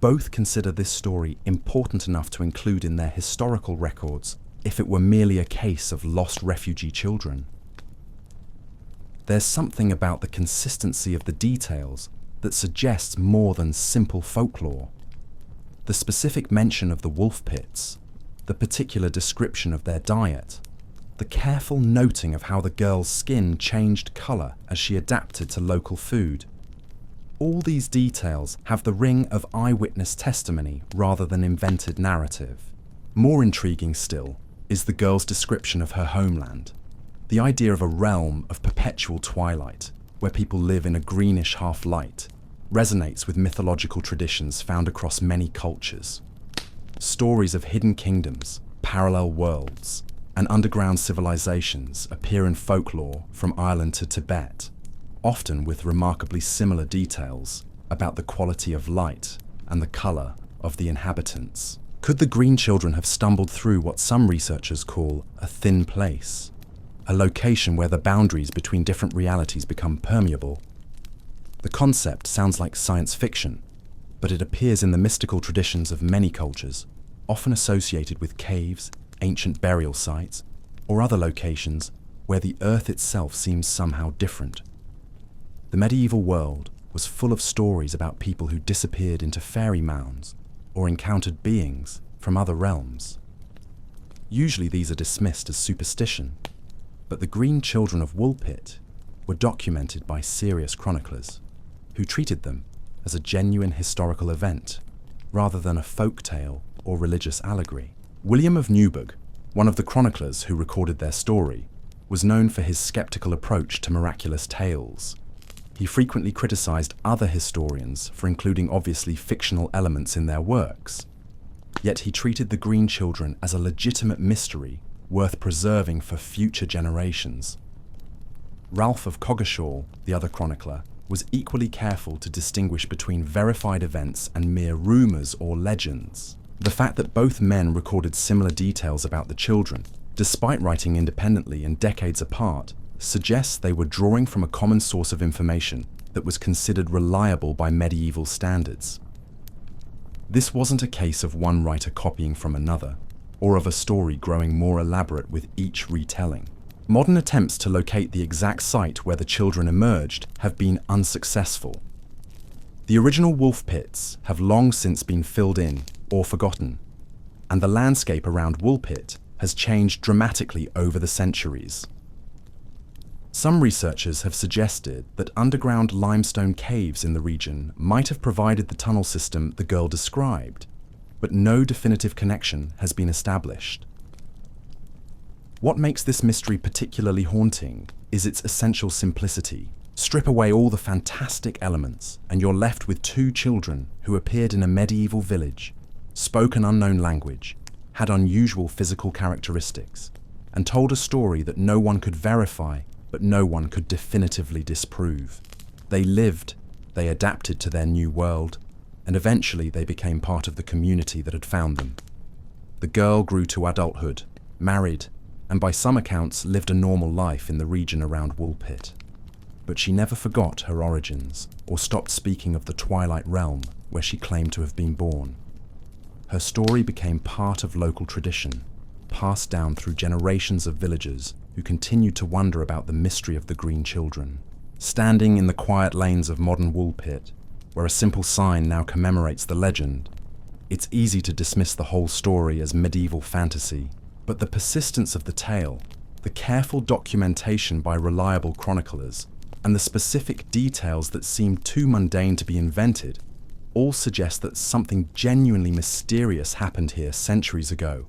both consider this story important enough to include in their historical records if it were merely a case of lost refugee children? There's something about the consistency of the details that suggests more than simple folklore. The specific mention of the wolf pits, the particular description of their diet, the careful noting of how the girl's skin changed colour as she adapted to local food. All these details have the ring of eyewitness testimony rather than invented narrative. More intriguing still is the girl's description of her homeland, the idea of a realm of perpetual twilight where people live in a greenish half-light resonates with mythological traditions found across many cultures. Stories of hidden kingdoms, parallel worlds, and underground civilizations appear in folklore from Ireland to Tibet, often with remarkably similar details about the quality of light and the colour of the inhabitants. Could the green children have stumbled through what some researchers call a thin place, a location where the boundaries between different realities become permeable? The concept sounds like science fiction, but it appears in the mystical traditions of many cultures, often associated with caves, ancient burial sites, or other locations where the earth itself seems somehow different. The medieval world was full of stories about people who disappeared into fairy mounds or encountered beings from other realms. Usually these are dismissed as superstition, but the green children of Woolpit were documented by serious chroniclers who treated them as a genuine historical event rather than a folk tale or religious allegory. William of Newburgh, one of the chroniclers who recorded their story, was known for his skeptical approach to miraculous tales. He frequently criticized other historians for including obviously fictional elements in their works, Yet he treated the Green Children as a legitimate mystery worth preserving for future generations. Ralph of Coggeshall, the other chronicler, was equally careful to distinguish between verified events and mere rumours or legends. The fact that both men recorded similar details about the children, despite writing independently and decades apart, suggests they were drawing from a common source of information that was considered reliable by medieval standards. This wasn't a case of one writer copying from another, or of a story growing more elaborate with each retelling. Modern attempts to locate the exact site where the children emerged have been unsuccessful. The original wolf pits have long since been filled in or forgotten, and the landscape around Woolpit has changed dramatically over the centuries. Some researchers have suggested that underground limestone caves in the region might have provided the tunnel system the girl described, but no definitive connection has been established. What makes this mystery particularly haunting is its essential simplicity. Strip away all the fantastic elements, and you're left with two children who appeared in a medieval village, spoke an unknown language, had unusual physical characteristics, and told a story that no one could verify, but no one could definitively disprove. They lived, they adapted to their new world, and eventually they became part of the community that had found them. The girl grew to adulthood, married, and by some accounts lived a normal life in the region around Woolpit. But she never forgot her origins, or stopped speaking of the Twilight Realm where she claimed to have been born. Her story became part of local tradition, passed down through generations of villagers who continued to wonder about the mystery of the Green Children. Standing in the quiet lanes of modern Woolpit, where a simple sign now commemorates the legend, it's easy to dismiss the whole story as medieval fantasy, but the persistence of the tale, the careful documentation by reliable chroniclers, and the specific details that seem too mundane to be invented all suggest that something genuinely mysterious happened here centuries ago.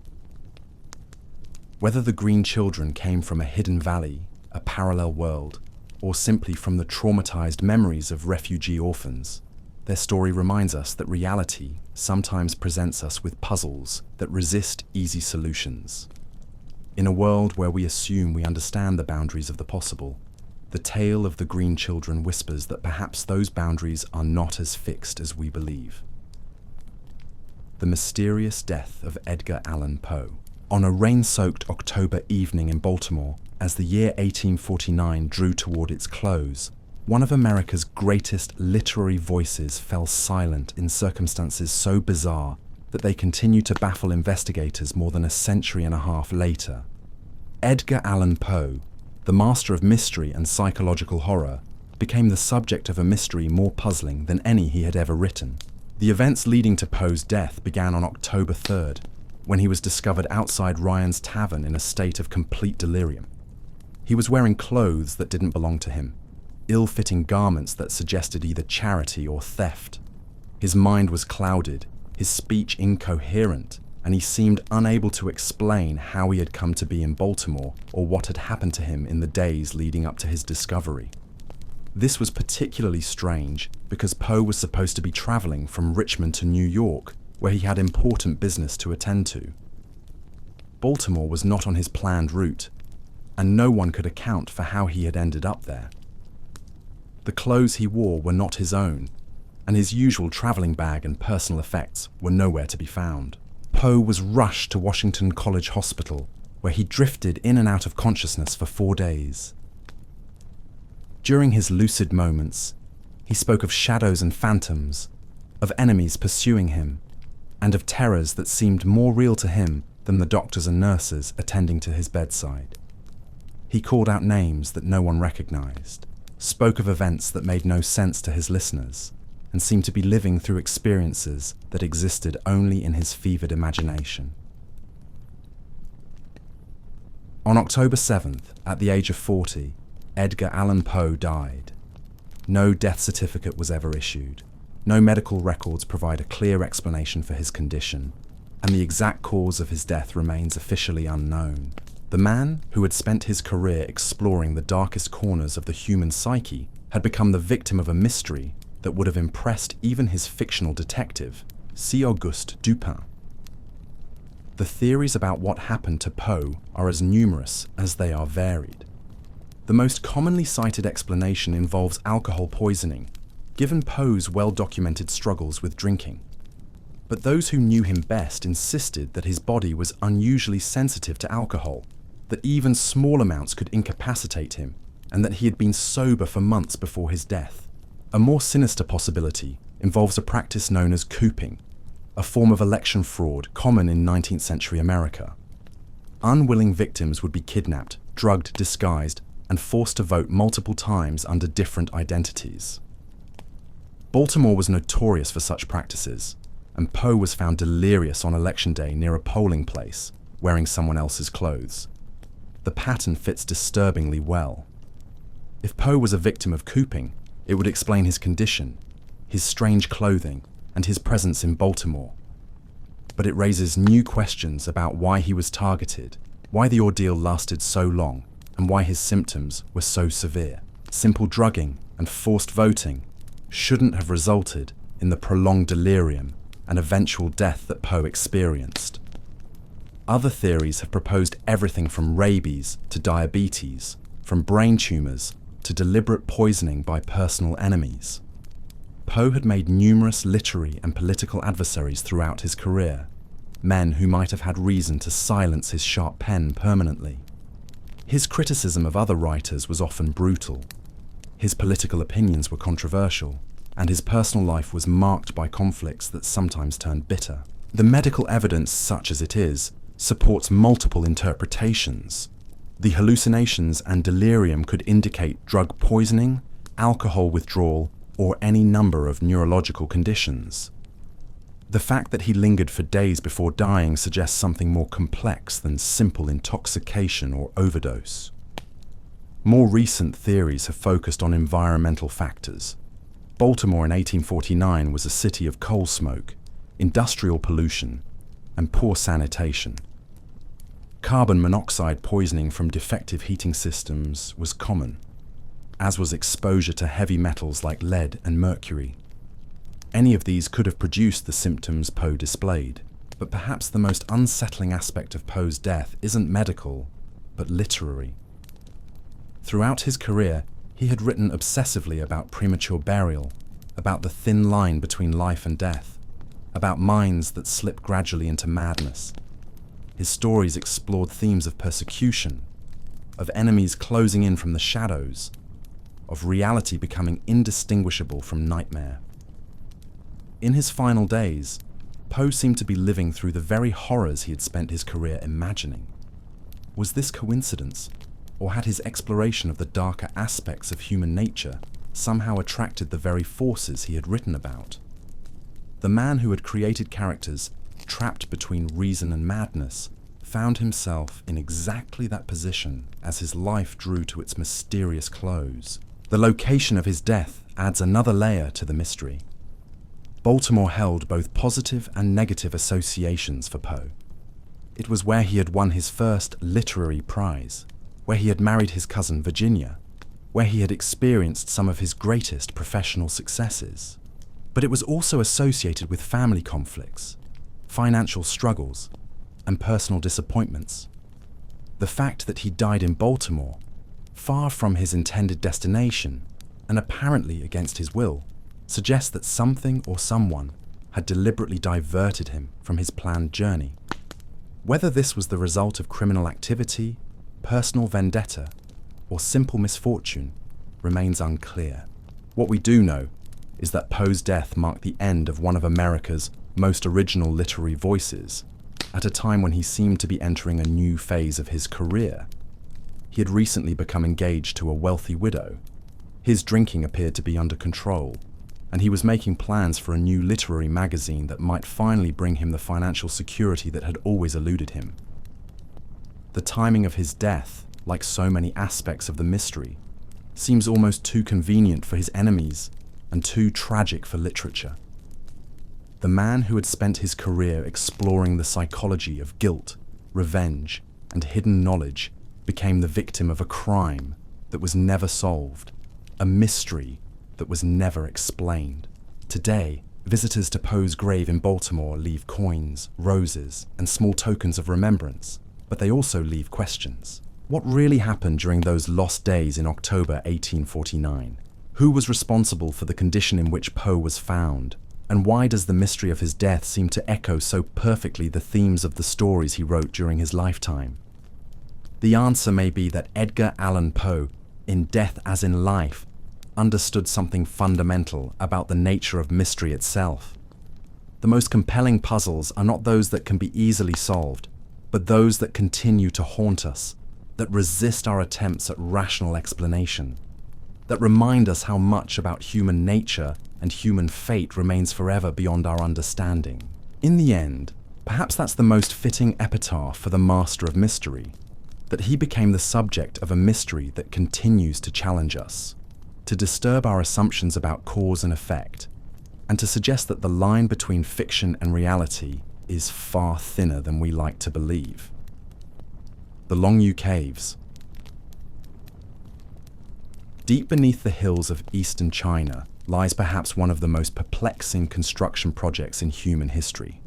Whether the Green Children came from a hidden valley, a parallel world, or simply from the traumatized memories of refugee orphans, their story reminds us that reality sometimes presents us with puzzles that resist easy solutions. In a world where we assume we understand the boundaries of the possible, the tale of the Green Children whispers that perhaps those boundaries are not as fixed as we believe. The mysterious death of Edgar Allan Poe. On a rain-soaked October evening in Baltimore, as the year 1849 drew toward its close, one of America's greatest literary voices fell silent in circumstances so bizarre that they continue to baffle investigators more than a century and a half later. Edgar Allan Poe, the master of mystery and psychological horror, became the subject of a mystery more puzzling than any he had ever written. The events leading to Poe's death began on October 3rd, when he was discovered outside Ryan's Tavern in a state of complete delirium. He was wearing clothes that didn't belong to him, ill-fitting garments that suggested either charity or theft. His mind was clouded, his speech incoherent, and he seemed unable to explain how he had come to be in Baltimore or what had happened to him in the days leading up to his discovery. This was particularly strange because Poe was supposed to be traveling from Richmond to New York, where he had important business to attend to. Baltimore was not on his planned route, and no one could account for how he had ended up there. The clothes he wore were not his own, and his usual traveling bag and personal effects were nowhere to be found. Poe was rushed to Washington College Hospital, where he drifted in and out of consciousness for 4 days. During his lucid moments, he spoke of shadows and phantoms, of enemies pursuing him, and of terrors that seemed more real to him than the doctors and nurses attending to his bedside. He called out names that no one recognized, spoke of events that made no sense to his listeners, and seemed to be living through experiences that existed only in his fevered imagination. On October 7th, at the age of 40, Edgar Allan Poe died. No death certificate was ever issued. No medical records provide a clear explanation for his condition, and the exact cause of his death remains officially unknown. The man, who had spent his career exploring the darkest corners of the human psyche, had become the victim of a mystery that would have impressed even his fictional detective, C. Auguste Dupin. The theories about what happened to Poe are as numerous as they are varied. The most commonly cited explanation involves alcohol poisoning, given Poe's well-documented struggles with drinking. But those who knew him best insisted that his body was unusually sensitive to alcohol, that even small amounts could incapacitate him, and that he had been sober for months before his death. A more sinister possibility involves a practice known as cooping, a form of election fraud common in 19th century America. Unwilling victims would be kidnapped, drugged, disguised, and forced to vote multiple times under different identities. Baltimore was notorious for such practices, and Poe was found delirious on election day near a polling place, wearing someone else's clothes. The pattern fits disturbingly well. If Poe was a victim of cooping, it would explain his condition, his strange clothing, and his presence in Baltimore. But it raises new questions about why he was targeted, why the ordeal lasted so long, and why his symptoms were so severe. Simple drugging and forced voting shouldn't have resulted in the prolonged delirium and eventual death that Poe experienced. Other theories have proposed everything from rabies to diabetes, from brain tumours to deliberate poisoning by personal enemies. Poe had made numerous literary and political adversaries throughout his career, men who might have had reason to silence his sharp pen permanently. His criticism of other writers was often brutal. His political opinions were controversial, and his personal life was marked by conflicts that sometimes turned bitter. The medical evidence, such as it is, supports multiple interpretations. The hallucinations and delirium could indicate drug poisoning, alcohol withdrawal, or any number of neurological conditions. The fact that he lingered for days before dying suggests something more complex than simple intoxication or overdose. More recent theories have focused on environmental factors. Baltimore in 1849 was a city of coal smoke, industrial pollution, and poor sanitation. Carbon monoxide poisoning from defective heating systems was common, as was exposure to heavy metals like lead and mercury. Any of these could have produced the symptoms Poe displayed, but perhaps the most unsettling aspect of Poe's death isn't medical, but literary. Throughout his career, he had written obsessively about premature burial, about the thin line between life and death, about minds that slip gradually into madness. His stories explored themes of persecution, of enemies closing in from the shadows, of reality becoming indistinguishable from nightmare. In his final days, Poe seemed to be living through the very horrors he had spent his career imagining. Was this coincidence, or had his exploration of the darker aspects of human nature somehow attracted the very forces he had written about? The man who had created characters trapped between reason and madness found himself in exactly that position as his life drew to its mysterious close. The location of his death adds another layer to the mystery. Baltimore held both positive and negative associations for Poe. It was where he had won his first literary prize, where he had married his cousin Virginia, where he had experienced some of his greatest professional successes. But it was also associated with family conflicts, financial struggles, and personal disappointments. The fact that he died in Baltimore, far from his intended destination, and apparently against his will, suggests that something or someone had deliberately diverted him from his planned journey. Whether this was the result of criminal activity, personal vendetta, or simple misfortune remains unclear. What we do know is that Poe's death marked the end of one of America's most original literary voices, at a time when he seemed to be entering a new phase of his career. He had recently become engaged to a wealthy widow. His drinking appeared to be under control, and he was making plans for a new literary magazine that might finally bring him the financial security that had always eluded him. The timing of his death, like so many aspects of the mystery, seems almost too convenient for his enemies and too tragic for literature. The man who had spent his career exploring the psychology of guilt, revenge, and hidden knowledge became the victim of a crime that was never solved, a mystery that was never explained. Today, Visitors to Poe's grave in Baltimore leave coins, roses, and small tokens of remembrance, but they also leave questions. What really happened during those lost days in October 1849? Who was responsible for the condition in which Poe was found? And why does the mystery of his death seem to echo so perfectly the themes of the stories he wrote during his lifetime? The answer may be that Edgar Allan Poe, in Death as in Life, understood something fundamental about the nature of mystery itself. The most compelling puzzles are not those that can be easily solved, but those that continue to haunt us, that resist our attempts at rational explanation, that remind us how much about human nature and human fate remains forever beyond our understanding. In the end, perhaps that's the most fitting epitaph for the master of mystery, that he became the subject of a mystery that continues to challenge us, to disturb our assumptions about cause and effect, and to suggest that the line between fiction and reality is far thinner than we like to believe. The Longyu Caves. Deep beneath the hills of eastern China lies perhaps one of the most perplexing construction projects in human history.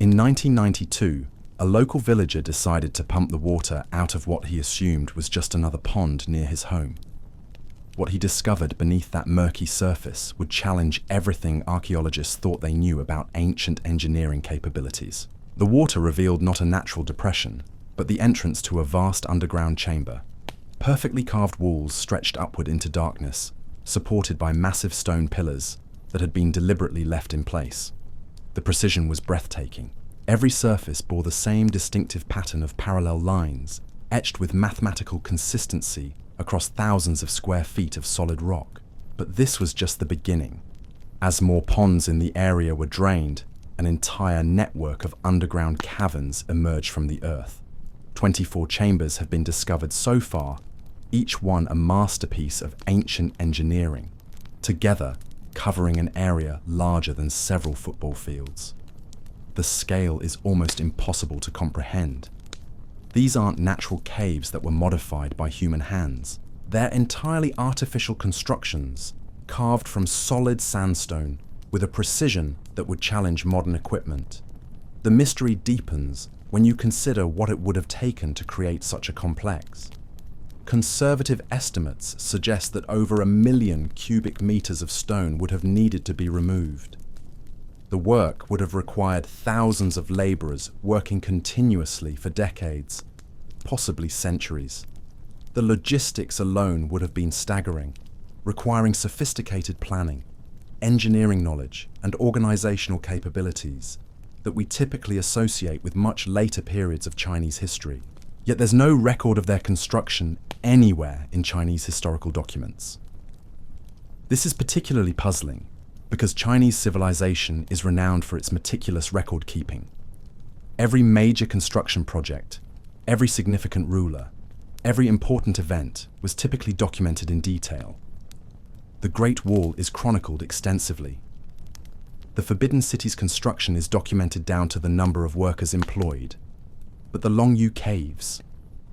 In 1992, a local villager decided to pump the water out of what he assumed was just another pond near his home. What he discovered beneath that murky surface would challenge everything archaeologists thought they knew about ancient engineering capabilities. The water revealed not a natural depression, but the entrance to a vast underground chamber. Perfectly carved walls stretched upward into darkness, supported by massive stone pillars that had been deliberately left in place. The precision was breathtaking. Every surface bore the same distinctive pattern of parallel lines, etched with mathematical consistency across thousands of square feet of solid rock. But this was just the beginning. As more ponds in the area were drained, an entire network of underground caverns emerged from the earth. 24 chambers have been discovered so far, each one a masterpiece of ancient engineering, together covering an area larger than several football fields. The scale is almost impossible to comprehend. These aren't natural caves that were modified by human hands. They're entirely artificial constructions, carved from solid sandstone with a precision that would challenge modern equipment. The mystery deepens when you consider what it would have taken to create such a complex. Conservative estimates suggest that over 1 million cubic meters of stone would have needed to be removed. The work would have required thousands of laborers working continuously for decades, possibly centuries. The logistics alone would have been staggering, requiring sophisticated planning, engineering knowledge, and organizational capabilities that we typically associate with much later periods of Chinese history. Yet there's no record of their construction anywhere in Chinese historical documents. This is particularly puzzling because Chinese civilization is renowned for its meticulous record keeping. Every major construction project, every significant ruler, every important event was typically documented in detail. The Great Wall is chronicled extensively. The Forbidden City's construction is documented down to the number of workers employed. But the Longyu Caves,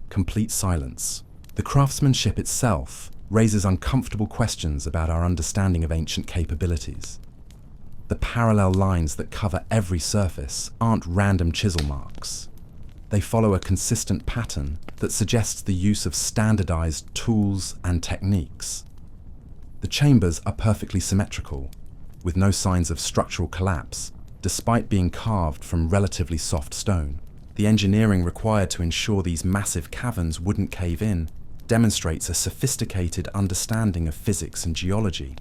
complete silence. The craftsmanship itself raises uncomfortable questions about our understanding of ancient capabilities. The parallel lines that cover every surface aren't random chisel marks. They follow a consistent pattern that suggests the use of standardized tools and techniques. The chambers are perfectly symmetrical, with no signs of structural collapse, despite being carved from relatively soft stone. The engineering required to ensure these massive caverns wouldn't cave in demonstrates a sophisticated understanding of physics and geology.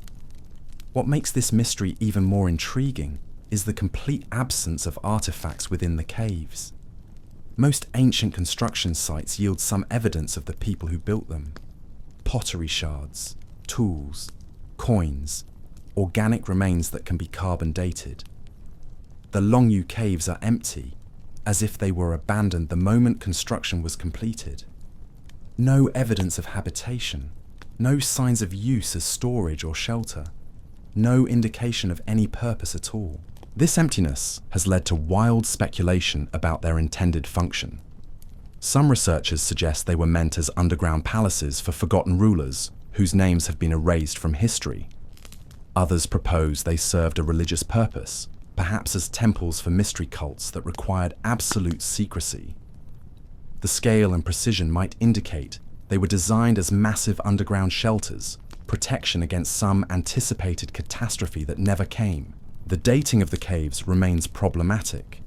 What makes this mystery even more intriguing is the complete absence of artifacts within the caves. Most ancient construction sites yield some evidence of the people who built them. Pottery shards, tools, coins, organic remains that can be carbon dated. The Longyu Caves are empty, as if they were abandoned the moment construction was completed. No evidence of habitation, no signs of use as storage or shelter, no indication of any purpose at all. This emptiness has led to wild speculation about their intended function. Some researchers suggest they were meant as underground palaces for forgotten rulers whose names have been erased from history. Others propose they served a religious purpose, perhaps as temples for mystery cults that required absolute secrecy. The scale and precision might indicate they were designed as massive underground shelters, protection against some anticipated catastrophe that never came. The dating of the caves remains problematic.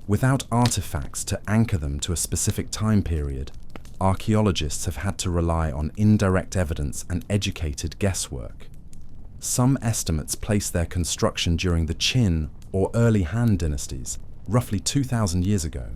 Without artifacts to anchor them to a specific time period, archaeologists have had to rely on indirect evidence and educated guesswork. Some estimates place their construction during the Qin or early Han dynasties, roughly 2,000 years ago.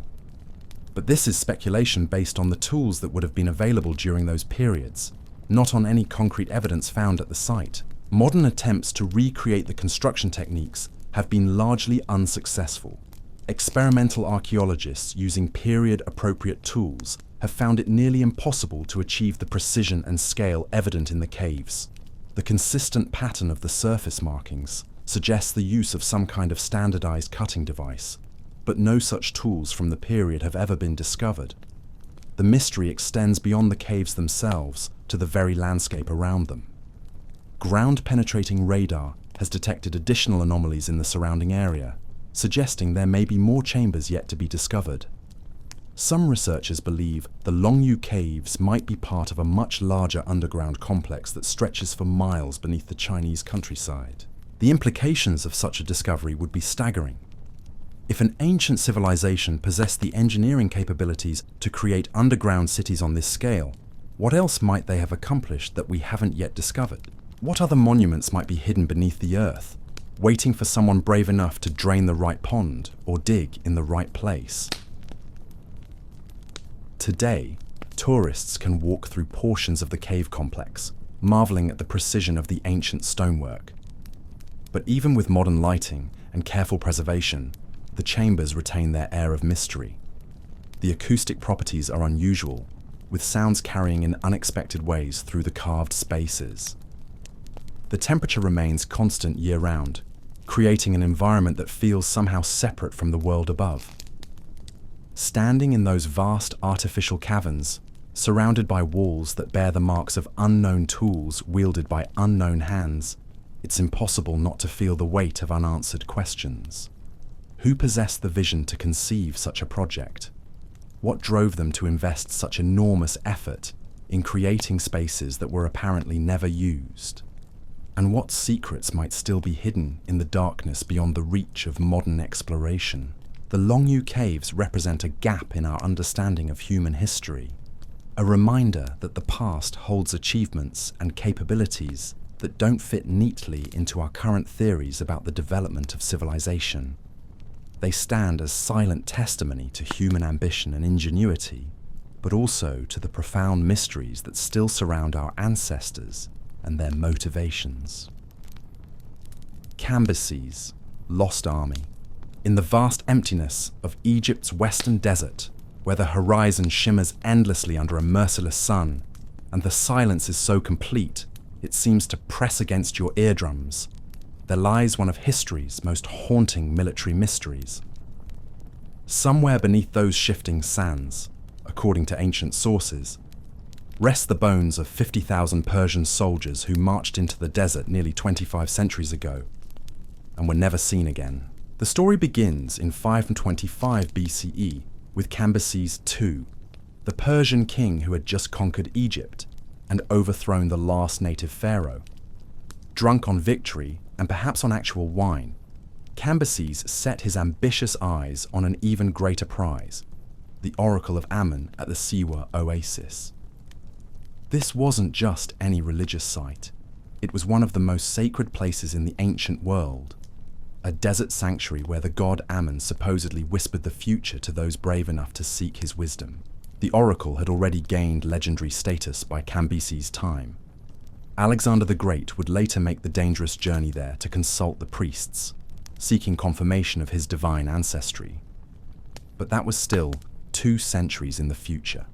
But this is speculation based on the tools that would have been available during those periods, not on any concrete evidence found at the site. Modern attempts to recreate the construction techniques have been largely unsuccessful. Experimental archaeologists using period-appropriate tools have found it nearly impossible to achieve the precision and scale evident in the caves. The consistent pattern of the surface markings suggests the use of some kind of standardized cutting device, but no such tools from the period have ever been discovered. The mystery extends beyond the caves themselves to the very landscape around them. Ground-penetrating radar has detected additional anomalies in the surrounding area, suggesting there may be more chambers yet to be discovered. Some researchers believe the Longyu Caves might be part of a much larger underground complex that stretches for miles beneath the Chinese countryside. The implications of such a discovery would be staggering. If an ancient civilization possessed the engineering capabilities to create underground cities on this scale, what else might they have accomplished that we haven't yet discovered? What other monuments might be hidden beneath the earth, waiting for someone brave enough to drain the right pond or dig in the right place? Today, tourists can walk through portions of the cave complex, marveling at the precision of the ancient stonework. But even with modern lighting and careful preservation, the chambers retain their air of mystery. The acoustic properties are unusual, with sounds carrying in unexpected ways through the carved spaces. The temperature remains constant year-round, creating an environment that feels somehow separate from the world above. Standing in those vast artificial caverns, surrounded by walls that bear the marks of unknown tools wielded by unknown hands, it's impossible not to feel the weight of unanswered questions. Who possessed the vision to conceive such a project? What drove them to invest such enormous effort in creating spaces that were apparently never used? And what secrets might still be hidden in the darkness beyond the reach of modern exploration? The Longyu Caves represent a gap in our understanding of human history, a reminder that the past holds achievements and capabilities that don't fit neatly into our current theories about the development of civilization. They stand as silent testimony to human ambition and ingenuity, but also to the profound mysteries that still surround our ancestors and their motivations. Cambyses, lost army. In the vast emptiness of Egypt's western desert, where the horizon shimmers endlessly under a merciless sun, and the silence is so complete it seems to press against your eardrums, there lies one of history's most haunting military mysteries. Somewhere beneath those shifting sands, according to ancient sources, rest the bones of 50,000 Persian soldiers who marched into the desert nearly 25 centuries ago and were never seen again. The story begins in 525 BCE with Cambyses II, the Persian king who had just conquered Egypt and overthrown the last native pharaoh. Drunk on victory, and perhaps on actual wine, Cambyses set his ambitious eyes on an even greater prize, the Oracle of Ammon at the Siwa oasis. This wasn't just any religious site. It was one of the most sacred places in the ancient world, a desert sanctuary where the god Ammon supposedly whispered the future to those brave enough to seek his wisdom. The oracle had already gained legendary status by Cambyses' time. Alexander the Great would later make the dangerous journey there to consult the priests, seeking confirmation of his divine ancestry. But that was still 2 centuries in the future.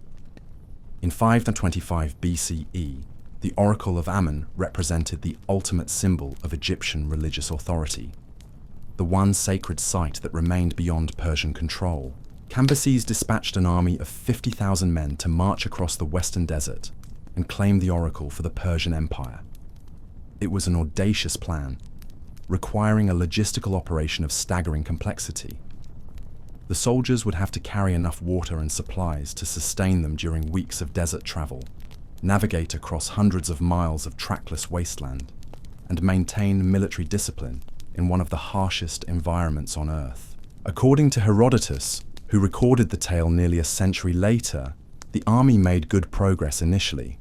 In 525 BCE, the Oracle of Ammon represented the ultimate symbol of Egyptian religious authority, the one sacred site that remained beyond Persian control. Cambyses dispatched an army of 50,000 men to march across the western desert and claim the oracle for the Persian Empire. It was an audacious plan, requiring a logistical operation of staggering complexity. The soldiers would have to carry enough water and supplies to sustain them during weeks of desert travel, navigate across hundreds of miles of trackless wasteland, and maintain military discipline in one of the harshest environments on Earth. According to Herodotus, who recorded the tale nearly a century later, the army made good progress initially.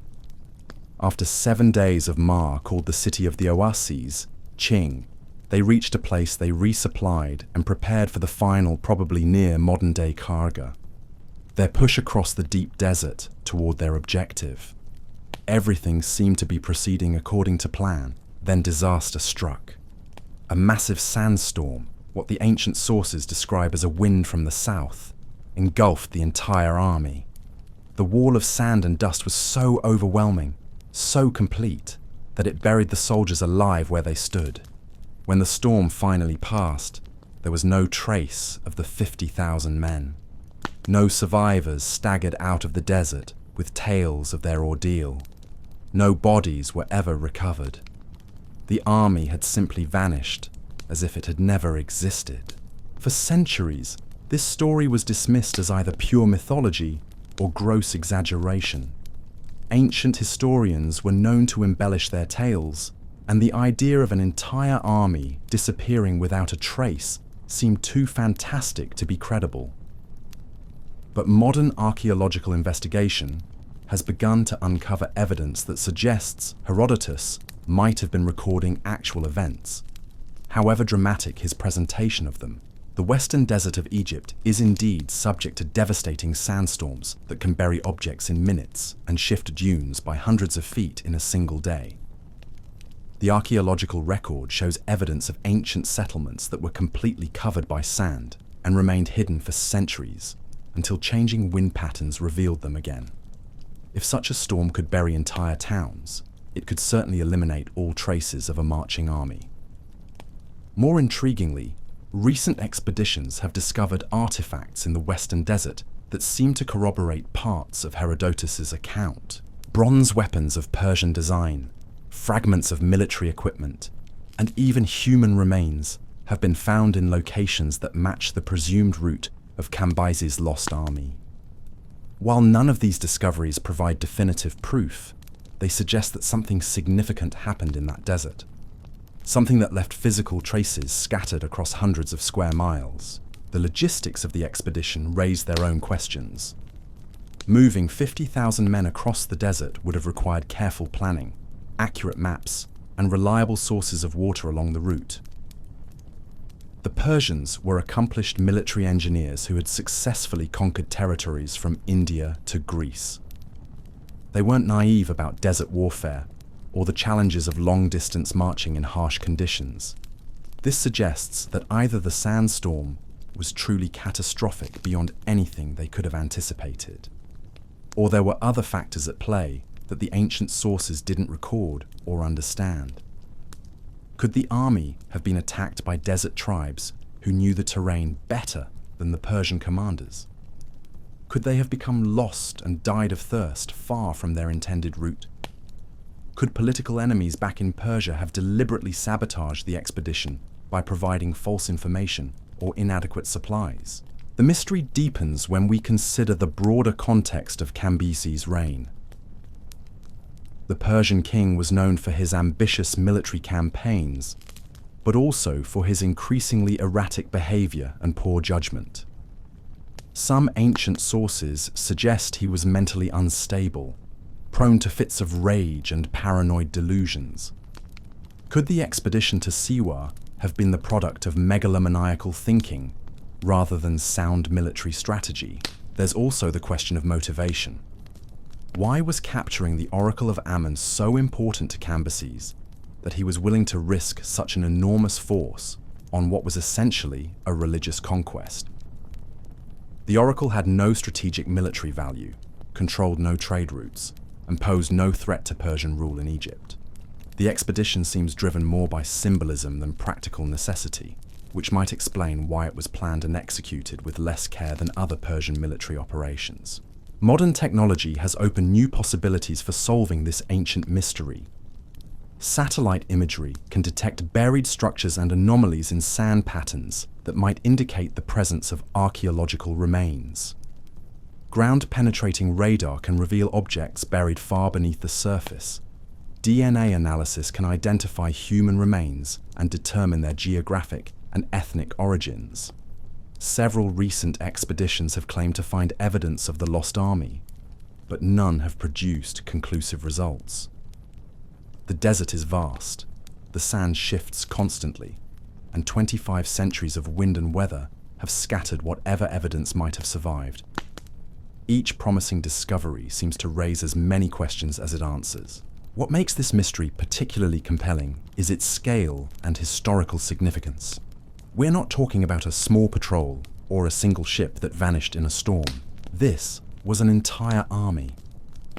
After 7 days of Mar called the City of the Oases, Qing, they reached a place they resupplied and prepared for the final, probably near modern-day Karga. Their push across the deep desert toward their objective. Everything seemed to be proceeding according to plan, then disaster struck. A massive sandstorm, what the ancient sources describe as a wind from the south, engulfed the entire army. The wall of sand and dust was so overwhelming, so complete, that it buried the soldiers alive where they stood. When the storm finally passed, there was no trace of the 50,000 men. No survivors staggered out of the desert with tales of their ordeal. No bodies were ever recovered. The army had simply vanished, as if it had never existed. For centuries, this story was dismissed as either pure mythology or gross exaggeration. Ancient historians were known to embellish their tales, and the idea of an entire army disappearing without a trace seemed too fantastic to be credible. But modern archaeological investigation has begun to uncover evidence that suggests Herodotus might have been recording actual events. However dramatic his presentation of them, the western desert of Egypt is indeed subject to devastating sandstorms that can bury objects in minutes and shift dunes by hundreds of feet in a single day. The archaeological record shows evidence of ancient settlements that were completely covered by sand and remained hidden for centuries until changing wind patterns revealed them again. If such a storm could bury entire towns, it could certainly eliminate all traces of a marching army. More intriguingly, recent expeditions have discovered artifacts in the western desert that seem to corroborate parts of Herodotus's account. Bronze weapons of Persian design, fragments of military equipment, and even human remains have been found in locations that match the presumed route of Cambyses' lost army. While none of these discoveries provide definitive proof, they suggest that something significant happened in that desert. Something that left physical traces scattered across hundreds of square miles. The logistics of the expedition raised their own questions. Moving 50,000 men across the desert would have required careful planning, accurate maps, and reliable sources of water along the route. The Persians were accomplished military engineers who had successfully conquered territories from India to Greece. They weren't naive about desert warfare or the challenges of long-distance marching in harsh conditions. This suggests that either the sandstorm was truly catastrophic beyond anything they could have anticipated, or there were other factors at play that the ancient sources didn't record or understand. Could the army have been attacked by desert tribes who knew the terrain better than the Persian commanders? Could they have become lost and died of thirst far from their intended route? Could political enemies back in Persia have deliberately sabotaged the expedition by providing false information or inadequate supplies? The mystery deepens when we consider the broader context of Cambyses' reign. The Persian king was known for his ambitious military campaigns, but also for his increasingly erratic behavior and poor judgment. Some ancient sources suggest he was mentally unstable, prone to fits of rage and paranoid delusions. Could the expedition to Siwa have been the product of megalomaniacal thinking rather than sound military strategy? There's also the question of motivation. Why was capturing the Oracle of Ammon so important to Cambyses that he was willing to risk such an enormous force on what was essentially a religious conquest? The Oracle had no strategic military value, controlled no trade routes, and posed no threat to Persian rule in Egypt. The expedition seems driven more by symbolism than practical necessity, which might explain why it was planned and executed with less care than other Persian military operations. Modern technology has opened new possibilities for solving this ancient mystery. Satellite imagery can detect buried structures and anomalies in sand patterns that might indicate the presence of archaeological remains. Ground-penetrating radar can reveal objects buried far beneath the surface. DNA analysis can identify human remains and determine their geographic and ethnic origins. Several recent expeditions have claimed to find evidence of the lost army, but none have produced conclusive results. The desert is vast, the sand shifts constantly, and 25 centuries of wind and weather have scattered whatever evidence might have survived. Each promising discovery seems to raise as many questions as it answers. What makes this mystery particularly compelling is its scale and historical significance. We're not talking about a small patrol or a single ship that vanished in a storm. This was an entire army,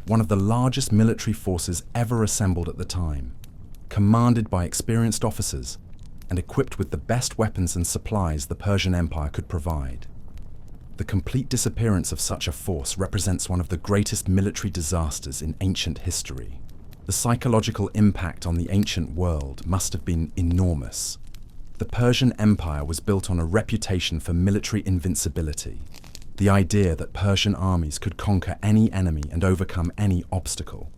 one of the largest military forces ever assembled at the time, commanded by experienced officers and equipped with the best weapons and supplies the Persian Empire could provide. The complete disappearance of such a force represents one of the greatest military disasters in ancient history. The psychological impact on the ancient world must have been enormous. The Persian Empire was built on a reputation for military invincibility. The idea that Persian armies could conquer any enemy and overcome any obstacle.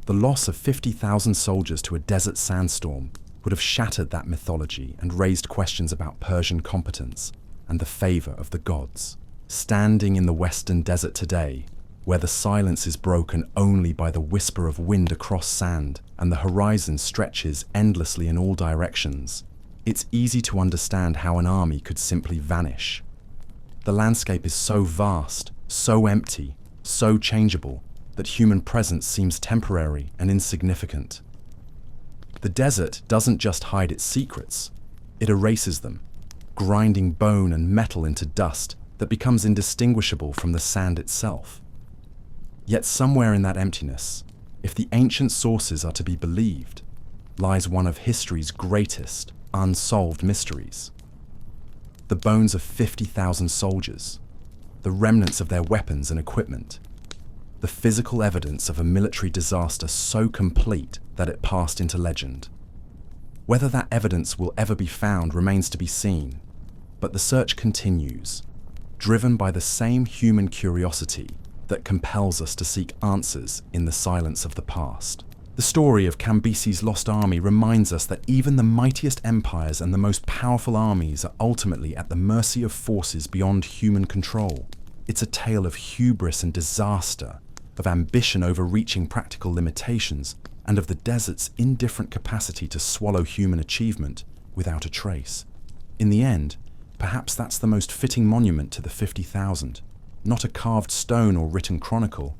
The loss of 50,000 soldiers to a desert sandstorm would have shattered that mythology and raised questions about Persian competence and the favor of the gods. Standing in the western desert today, where the silence is broken only by the whisper of wind across sand and the horizon stretches endlessly in all directions, it's easy to understand how an army could simply vanish. The landscape is so vast, so empty, so changeable, that human presence seems temporary and insignificant. The desert doesn't just hide its secrets, it erases them, grinding bone and metal into dust that becomes indistinguishable from the sand itself. Yet somewhere in that emptiness, if the ancient sources are to be believed, lies one of history's greatest unsolved mysteries. The bones of 50,000 soldiers, the remnants of their weapons and equipment, the physical evidence of a military disaster so complete that it passed into legend. Whether that evidence will ever be found remains to be seen, but the search continues, driven by the same human curiosity that compels us to seek answers in the silence of the past. The story of Cambyses' lost army reminds us that even the mightiest empires and the most powerful armies are ultimately at the mercy of forces beyond human control. It's a tale of hubris and disaster, of ambition overreaching practical limitations, and of the desert's indifferent capacity to swallow human achievement without a trace. In the end, perhaps that's the most fitting monument to the 50,000, not a carved stone or written chronicle,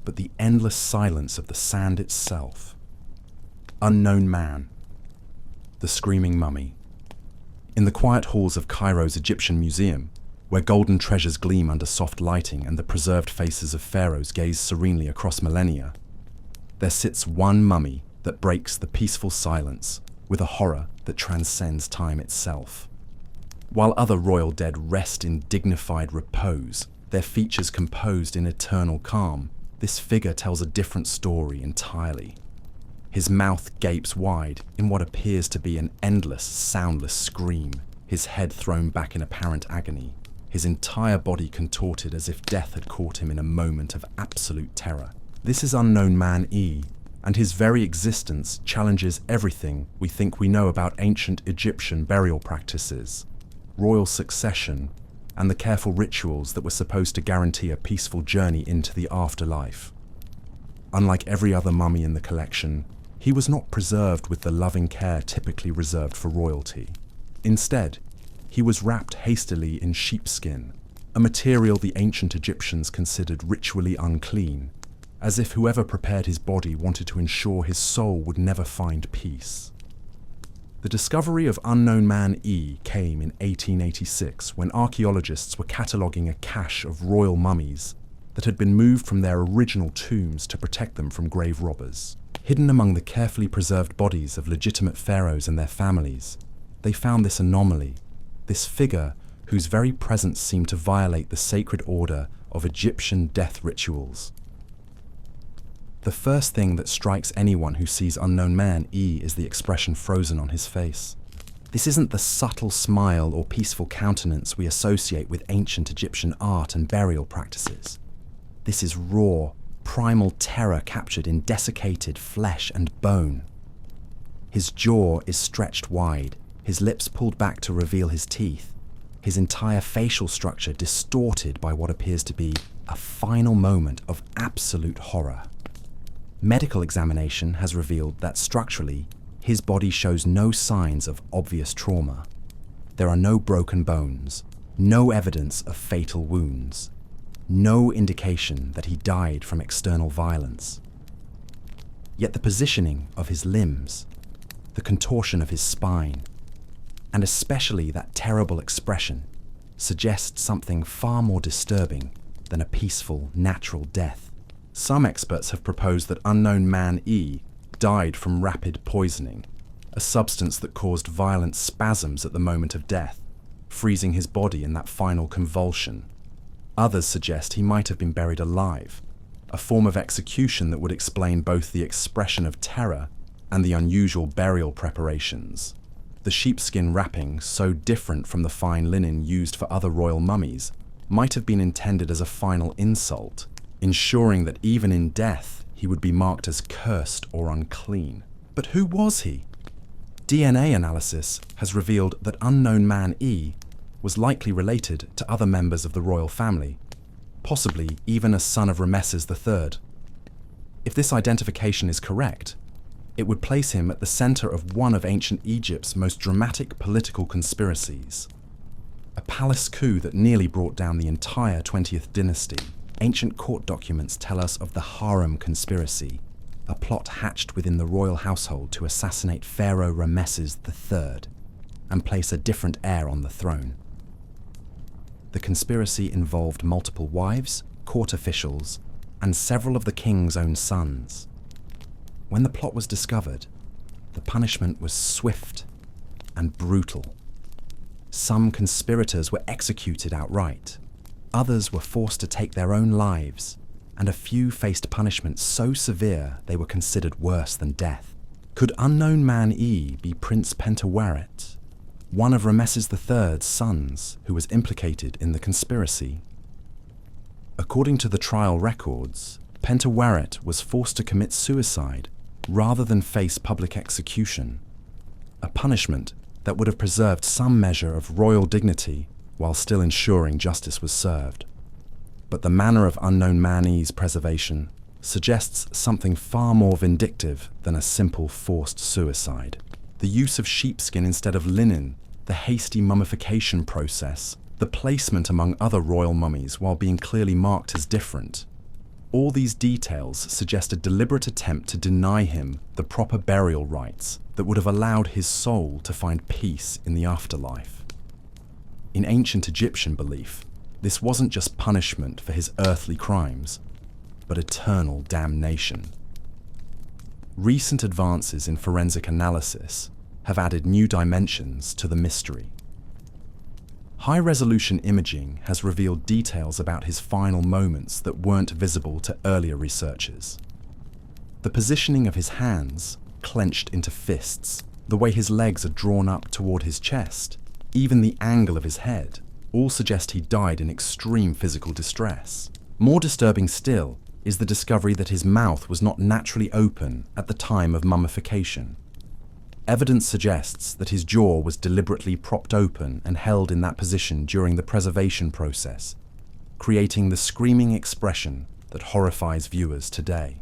but the endless silence of the sand itself. Unknown Man. The Screaming Mummy. In the quiet halls of Cairo's Egyptian Museum, where golden treasures gleam under soft lighting and the preserved faces of pharaohs gaze serenely across millennia, there sits one mummy that breaks the peaceful silence with a horror that transcends time itself. While other royal dead rest in dignified repose, their features composed in eternal calm, this figure tells a different story entirely. His mouth gapes wide in what appears to be an endless, soundless scream, his head thrown back in apparent agony, his entire body contorted as if death had caught him in a moment of absolute terror. This is Unknown Man E, and his very existence challenges everything we think we know about ancient Egyptian burial practices, royal succession, and the careful rituals that were supposed to guarantee a peaceful journey into the afterlife. Unlike every other mummy in the collection, he was not preserved with the loving care typically reserved for royalty. Instead, he was wrapped hastily in sheepskin, a material the ancient Egyptians considered ritually unclean, as if whoever prepared his body wanted to ensure his soul would never find peace. The discovery of Unknown Man E came in 1886 when archaeologists were cataloguing a cache of royal mummies that had been moved from their original tombs to protect them from grave robbers. Hidden among the carefully preserved bodies of legitimate pharaohs and their families, they found this anomaly, this figure whose very presence seemed to violate the sacred order of Egyptian death rituals. The first thing that strikes anyone who sees Unknown Man E is the expression frozen on his face. This isn't the subtle smile or peaceful countenance we associate with ancient Egyptian art and burial practices. This is raw, primal terror captured in desiccated flesh and bone. His jaw is stretched wide, his lips pulled back to reveal his teeth, his entire facial structure distorted by what appears to be a final moment of absolute horror. Medical examination has revealed that structurally, his body shows no signs of obvious trauma. There are no broken bones, no evidence of fatal wounds, no indication that he died from external violence. Yet the positioning of his limbs, the contortion of his spine, and especially that terrible expression, suggests something far more disturbing than a peaceful, natural death. Some experts have proposed that Unknown Man E died from rapid poisoning, a substance that caused violent spasms at the moment of death, freezing his body in that final convulsion. Others suggest he might have been buried alive, a form of execution that would explain both the expression of terror and the unusual burial preparations. The sheepskin wrapping, so different from the fine linen used for other royal mummies, might have been intended as a final insult, ensuring that even in death he would be marked as cursed or unclean. But who was he? DNA analysis has revealed that Unknown Man E was likely related to other members of the royal family, possibly even a son of Ramesses III. If this identification is correct, it would place him at the center of one of ancient Egypt's most dramatic political conspiracies. A palace coup that nearly brought down the entire 20th dynasty. Ancient court documents tell us of the Harem conspiracy, a plot hatched within the royal household to assassinate Pharaoh Ramesses III and place a different heir on the throne. The conspiracy involved multiple wives, court officials, and several of the king's own sons. When the plot was discovered, the punishment was swift and brutal. Some conspirators were executed outright. Others were forced to take their own lives, and a few faced punishment so severe they were considered worse than death. Could Unknown Man E be Prince Pentaweret, one of Ramesses III's sons who was implicated in the conspiracy? According to the trial records, Pentaweret was forced to commit suicide rather than face public execution, a punishment that would have preserved some measure of royal dignity while still ensuring justice was served. But the manner of Unknown Man E's preservation suggests something far more vindictive than a simple forced suicide. The use of sheepskin instead of linen, the hasty mummification process, the placement among other royal mummies while being clearly marked as different. All these details suggest a deliberate attempt to deny him the proper burial rites that would have allowed his soul to find peace in the afterlife. In ancient Egyptian belief, this wasn't just punishment for his earthly crimes, but eternal damnation. Recent advances in forensic analysis have added new dimensions to the mystery. High-resolution imaging has revealed details about his final moments that weren't visible to earlier researchers. The positioning of his hands, clenched into fists, the way his legs are drawn up toward his chest, even the angle of his head, all suggest he died in extreme physical distress. More disturbing still is the discovery that his mouth was not naturally open at the time of mummification. Evidence suggests that his jaw was deliberately propped open and held in that position during the preservation process, creating the screaming expression that horrifies viewers today.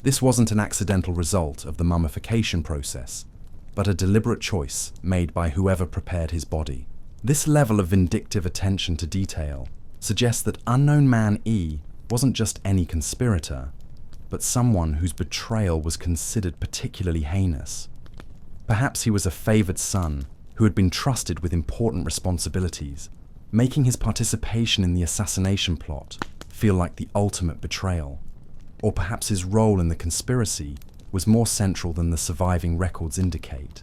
This wasn't an accidental result of the mummification process, but a deliberate choice made by whoever prepared his body. This level of vindictive attention to detail suggests that Unknown Man E wasn't just any conspirator, but someone whose betrayal was considered particularly heinous. Perhaps he was a favored son who had been trusted with important responsibilities, making his participation in the assassination plot feel like the ultimate betrayal. Or perhaps his role in the conspiracy was more central than the surviving records indicate,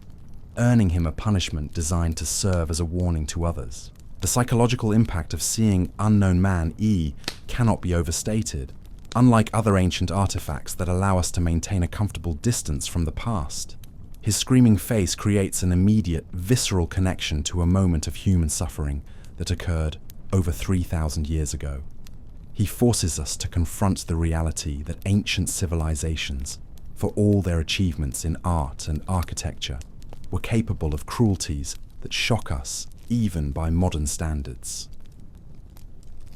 earning him a punishment designed to serve as a warning to others. The psychological impact of seeing Unknown Man E cannot be overstated. unlike other ancient artifacts that allow us to maintain a comfortable distance from the past. His screaming face creates an immediate, visceral connection to a moment of human suffering that occurred over 3,000 years ago. He forces us to confront the reality that ancient civilizations, for all their achievements in art and architecture, were capable of cruelties that shock us even by modern standards.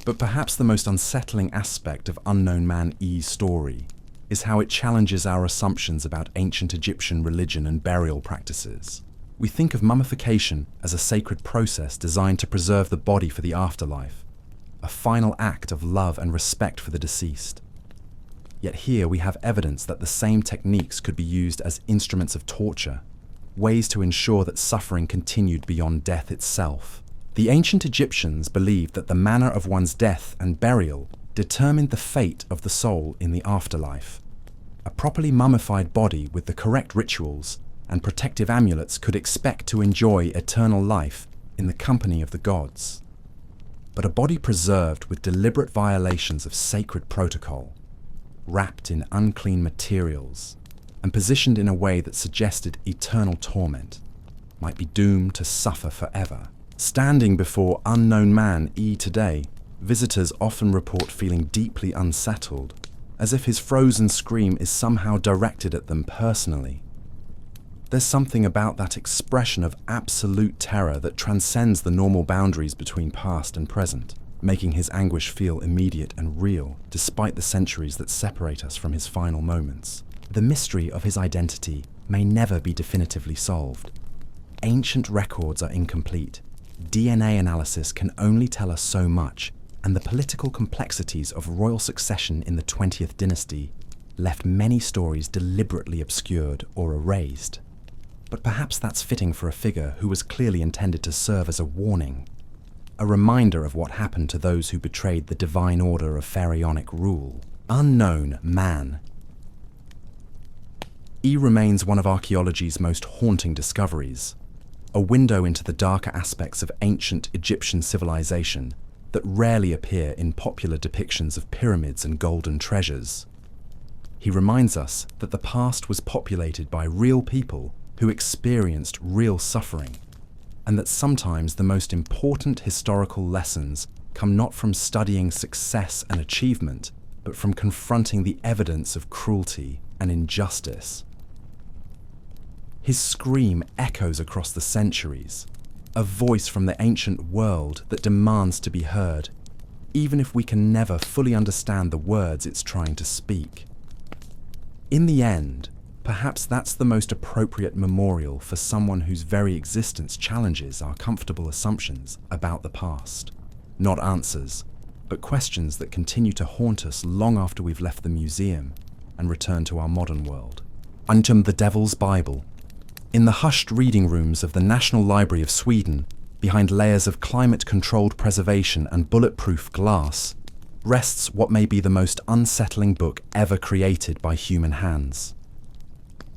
But perhaps the most unsettling aspect of Unknown Man E's story is how it challenges our assumptions about ancient Egyptian religion and burial practices. We think of mummification as a sacred process designed to preserve the body for the afterlife, a final act of love and respect for the deceased. Yet here we have evidence that the same techniques could be used as instruments of torture, ways to ensure that suffering continued beyond death itself. The ancient Egyptians believed that the manner of one's death and burial determined the fate of the soul in the afterlife. A properly mummified body with the correct rituals and protective amulets could expect to enjoy eternal life in the company of the gods. But a body preserved with deliberate violations of sacred protocol, wrapped in unclean materials, and positioned in a way that suggested eternal torment, might be doomed to suffer forever. Standing before Unknown Man E today, visitors often report feeling deeply unsettled, as if his frozen scream is somehow directed at them personally. There's something about that expression of absolute terror that transcends the normal boundaries between past and present, making his anguish feel immediate and real, despite the centuries that separate us from his final moments. The mystery of his identity may never be definitively solved. Ancient records are incomplete. DNA analysis can only tell us so much, and the political complexities of royal succession in the 20th dynasty left many stories deliberately obscured or erased. But perhaps that's fitting for a figure who was clearly intended to serve as a warning, a reminder of what happened to those who betrayed the divine order of pharaonic rule. Unknown Man E remains one of archaeology's most haunting discoveries, a window into the darker aspects of ancient Egyptian civilization that rarely appear in popular depictions of pyramids and golden treasures. He reminds us that the past was populated by real people who experienced real suffering, and that sometimes the most important historical lessons come not from studying success and achievement, but from confronting the evidence of cruelty and injustice. His scream echoes across the centuries, a voice from the ancient world that demands to be heard, even if we can never fully understand the words it's trying to speak. In the end, perhaps that's the most appropriate memorial for someone whose very existence challenges our comfortable assumptions about the past. Not answers, but questions that continue to haunt us long after we've left the museum and returned to our modern world. The Devil's Bible. In the hushed reading rooms of the National Library of Sweden, behind layers of climate-controlled preservation and bulletproof glass, rests what may be the most unsettling book ever created by human hands.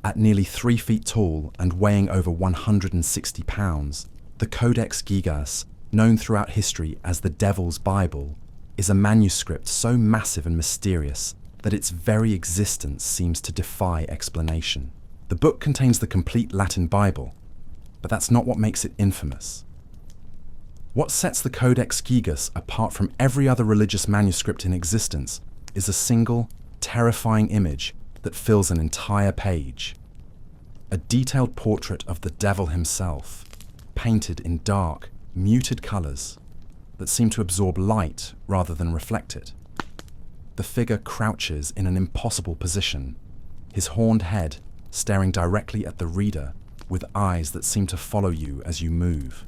At nearly 3 feet tall and weighing over 160 pounds, the Codex Gigas, known throughout history as the Devil's Bible, is a manuscript so massive and mysterious that its very existence seems to defy explanation. The book contains the complete Latin Bible, but that's not what makes it infamous. What sets the Codex Gigas apart from every other religious manuscript in existence is a single, terrifying image that fills an entire page. A detailed portrait of the devil himself, painted in dark, muted colors that seem to absorb light rather than reflect it. The figure crouches in an impossible position, his horned head staring directly at the reader with eyes that seem to follow you as you move.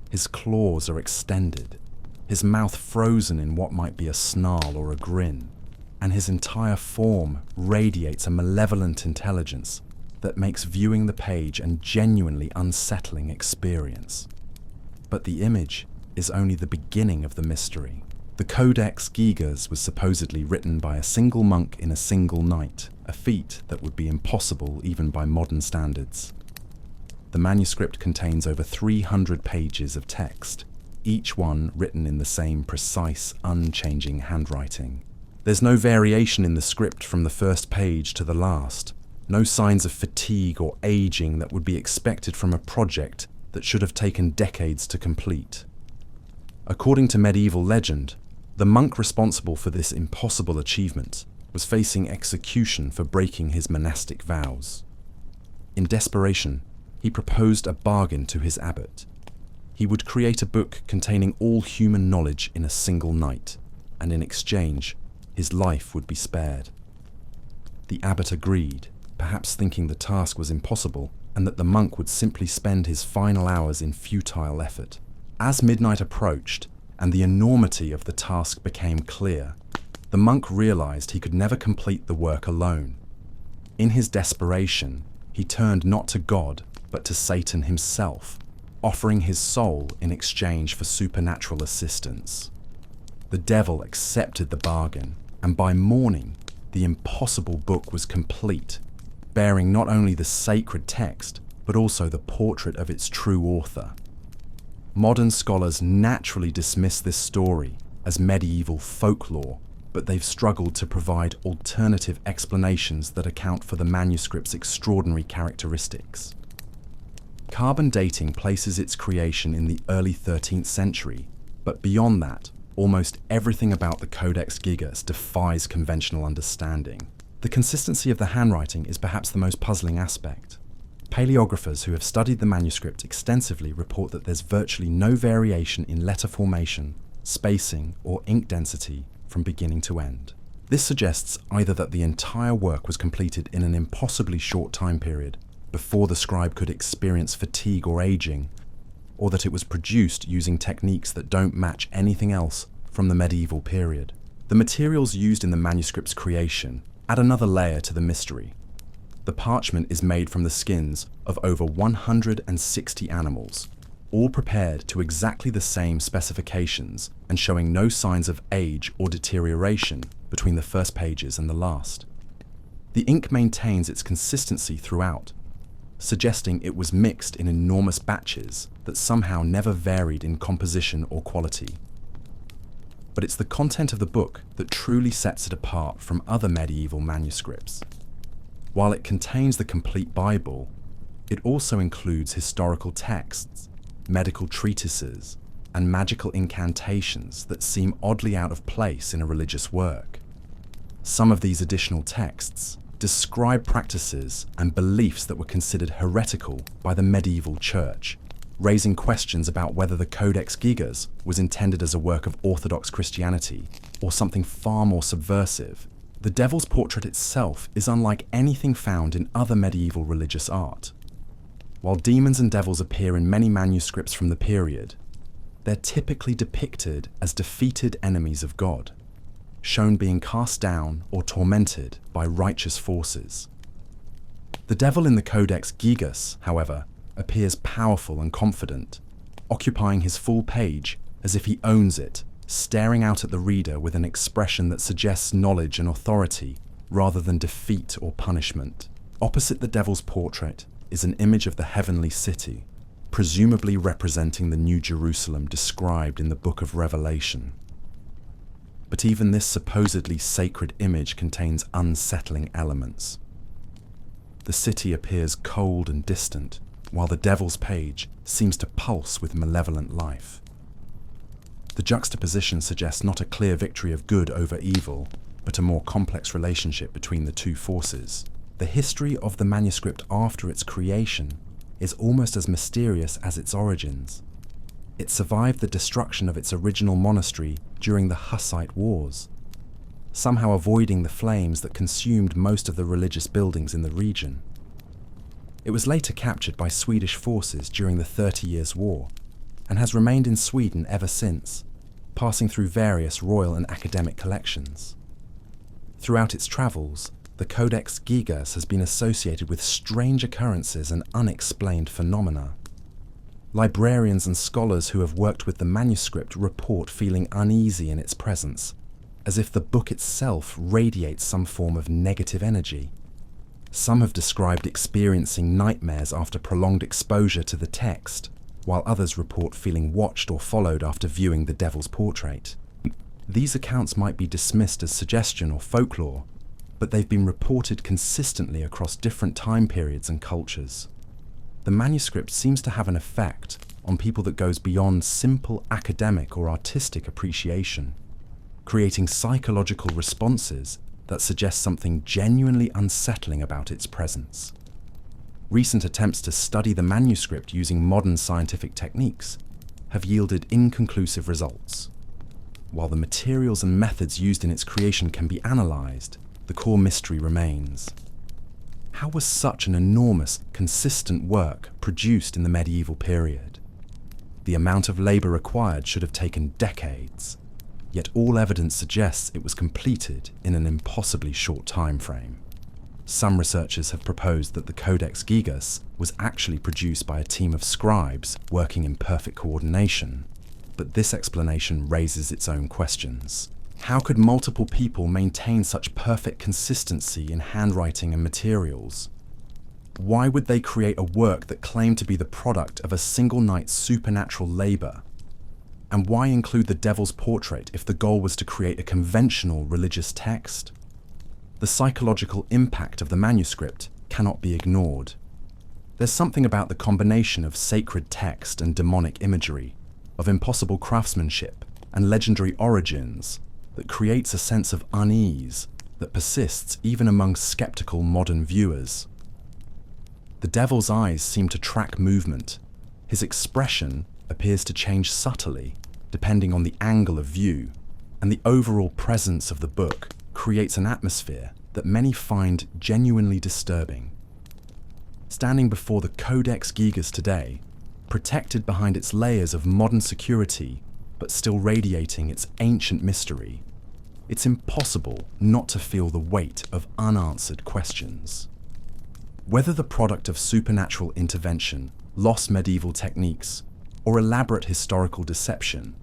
His claws are extended, his mouth frozen in what might be a snarl or a grin, and his entire form radiates a malevolent intelligence that makes viewing the page a genuinely unsettling experience. But the image is only the beginning of the mystery. The Codex Gigas was supposedly written by a single monk in a single night, a feat that would be impossible even by modern standards. The manuscript contains over 300 pages of text, each one written in the same precise, unchanging handwriting. There's no variation in the script from the first page to the last, no signs of fatigue or aging that would be expected from a project that should have taken decades to complete. According to medieval legend, the monk responsible for this impossible achievement was facing execution for breaking his monastic vows. In desperation, he proposed a bargain to his abbot. He would create a book containing all human knowledge in a single night, and in exchange, his life would be spared. The abbot agreed, perhaps thinking the task was impossible, and that the monk would simply spend his final hours in futile effort. As midnight approached, and the enormity of the task became clear, the monk realized he could never complete the work alone. In his desperation, he turned not to God, but to Satan himself, offering his soul in exchange for supernatural assistance. The devil accepted the bargain, and by morning, the impossible book was complete, bearing not only the sacred text, but also the portrait of its true author. Modern scholars naturally dismiss this story as medieval folklore, but they've struggled to provide alternative explanations that account for the manuscript's extraordinary characteristics. Carbon dating places its creation in the early 13th century, but beyond that, almost everything about the Codex Gigas defies conventional understanding. The consistency of the handwriting is perhaps the most puzzling aspect. Paleographers who have studied the manuscript extensively report that there's virtually no variation in letter formation, spacing, or ink density from beginning to end. This suggests either that the entire work was completed in an impossibly short time period, before the scribe could experience fatigue or aging, or that it was produced using techniques that don't match anything else from the medieval period. The materials used in the manuscript's creation add another layer to the mystery. The parchment is made from the skins of over 160 animals, all prepared to exactly the same specifications and showing no signs of age or deterioration between the first pages and the last. The ink maintains its consistency throughout, suggesting it was mixed in enormous batches that somehow never varied in composition or quality. But it's the content of the book that truly sets it apart from other medieval manuscripts. While it contains the complete Bible, it also includes historical texts, medical treatises, and magical incantations that seem oddly out of place in a religious work. Some of these additional texts describe practices and beliefs that were considered heretical by the medieval church, raising questions about whether the Codex Gigas was intended as a work of Orthodox Christianity or something far more subversive. The devil's portrait itself is unlike anything found in other medieval religious art. While demons and devils appear in many manuscripts from the period, they're typically depicted as defeated enemies of God, shown being cast down or tormented by righteous forces. The devil in the Codex Gigas, however, appears powerful and confident, occupying his full page as if he owns it, staring out at the reader with an expression that suggests knowledge and authority rather than defeat or punishment. Opposite the devil's portrait is an image of the heavenly city, presumably representing the New Jerusalem described in the Book of Revelation. But even this supposedly sacred image contains unsettling elements. The city appears cold and distant, while the devil's page seems to pulse with malevolent life. The juxtaposition suggests not a clear victory of good over evil, but a more complex relationship between the two forces. The history of the manuscript after its creation is almost as mysterious as its origins. It survived the destruction of its original monastery during the Hussite Wars, somehow avoiding the flames that consumed most of the religious buildings in the region. It was later captured by Swedish forces during the 30 Years' War, and has remained in Sweden ever since, passing through various royal and academic collections. Throughout its travels, the Codex Gigas has been associated with strange occurrences and unexplained phenomena. Librarians and scholars who have worked with the manuscript report feeling uneasy in its presence, as if the book itself radiates some form of negative energy. Some have described experiencing nightmares after prolonged exposure to the text, while others report feeling watched or followed after viewing the devil's portrait. These accounts might be dismissed as suggestion or folklore, but they've been reported consistently across different time periods and cultures. The manuscript seems to have an effect on people that goes beyond simple academic or artistic appreciation, creating psychological responses that suggest something genuinely unsettling about its presence. Recent attempts to study the manuscript using modern scientific techniques have yielded inconclusive results. While the materials and methods used in its creation can be analysed, the core mystery remains. How was such an enormous, consistent work produced in the medieval period? The amount of labour required should have taken decades, yet all evidence suggests it was completed in an impossibly short time frame. Some researchers have proposed that the Codex Gigas was actually produced by a team of scribes working in perfect coordination, but this explanation raises its own questions. How could multiple people maintain such perfect consistency in handwriting and materials? Why would they create a work that claimed to be the product of a single night's supernatural labour? And why include the devil's portrait if the goal was to create a conventional religious text? The psychological impact of the manuscript cannot be ignored. There's something about the combination of sacred text and demonic imagery, of impossible craftsmanship and legendary origins, that creates a sense of unease that persists even among skeptical modern viewers. The devil's eyes seem to track movement. His expression appears to change subtly, depending on the angle of view, and the overall presence of the book creates an atmosphere that many find genuinely disturbing. Standing before the Codex Gigas today, protected behind its layers of modern security, but still radiating its ancient mystery, it's impossible not to feel the weight of unanswered questions. Whether the product of supernatural intervention, lost medieval techniques, or elaborate historical deception,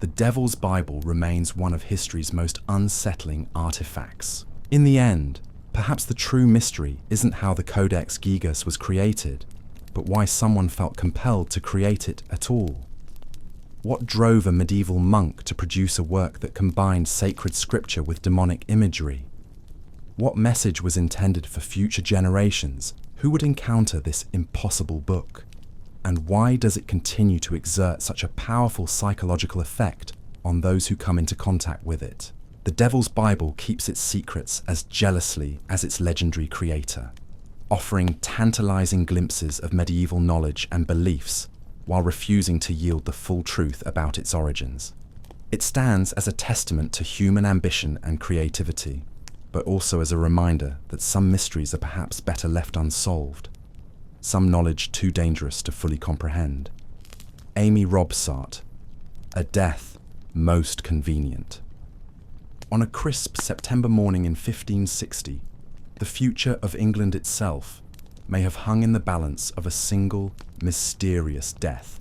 the Devil's Bible remains one of history's most unsettling artifacts. In the end, perhaps the true mystery isn't how the Codex Gigas was created, but why someone felt compelled to create it at all. What drove a medieval monk to produce a work that combined sacred scripture with demonic imagery? What message was intended for future generations who would encounter this impossible book? And why does it continue to exert such a powerful psychological effect on those who come into contact with it? The Devil's Bible keeps its secrets as jealously as its legendary creator, offering tantalizing glimpses of medieval knowledge and beliefs while refusing to yield the full truth about its origins. It stands as a testament to human ambition and creativity, but also as a reminder that some mysteries are perhaps better left unsolved, some knowledge too dangerous to fully comprehend. Amy Robsart, a death most convenient. On a crisp September morning in 1560, the future of England itself may have hung in the balance of a single, mysterious death.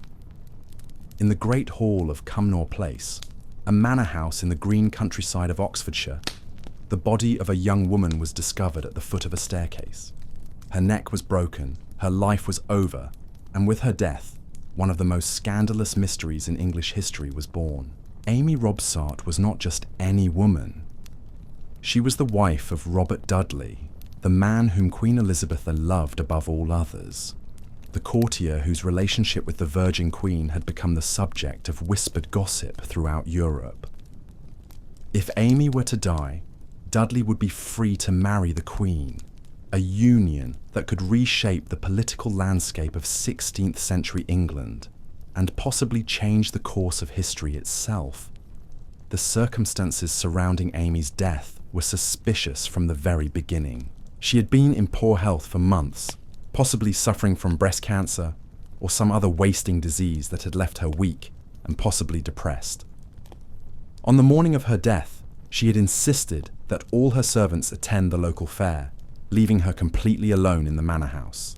In the Great Hall of Cumnor Place, a manor house in the green countryside of Oxfordshire, the body of a young woman was discovered at the foot of a staircase. Her neck was broken, her life was over, and with her death, one of the most scandalous mysteries in English history was born. Amy Robsart was not just any woman. She was the wife of Robert Dudley, the man whom Queen Elizabeth loved above all others, the courtier whose relationship with the Virgin Queen had become the subject of whispered gossip throughout Europe. If Amy were to die, Dudley would be free to marry the Queen, a union that could reshape the political landscape of 16th century England and possibly change the course of history itself. The circumstances surrounding Amy's death were suspicious from the very beginning. She had been in poor health for months, possibly suffering from breast cancer or some other wasting disease that had left her weak and possibly depressed. On the morning of her death, she had insisted that all her servants attend the local fair, leaving her completely alone in the manor house.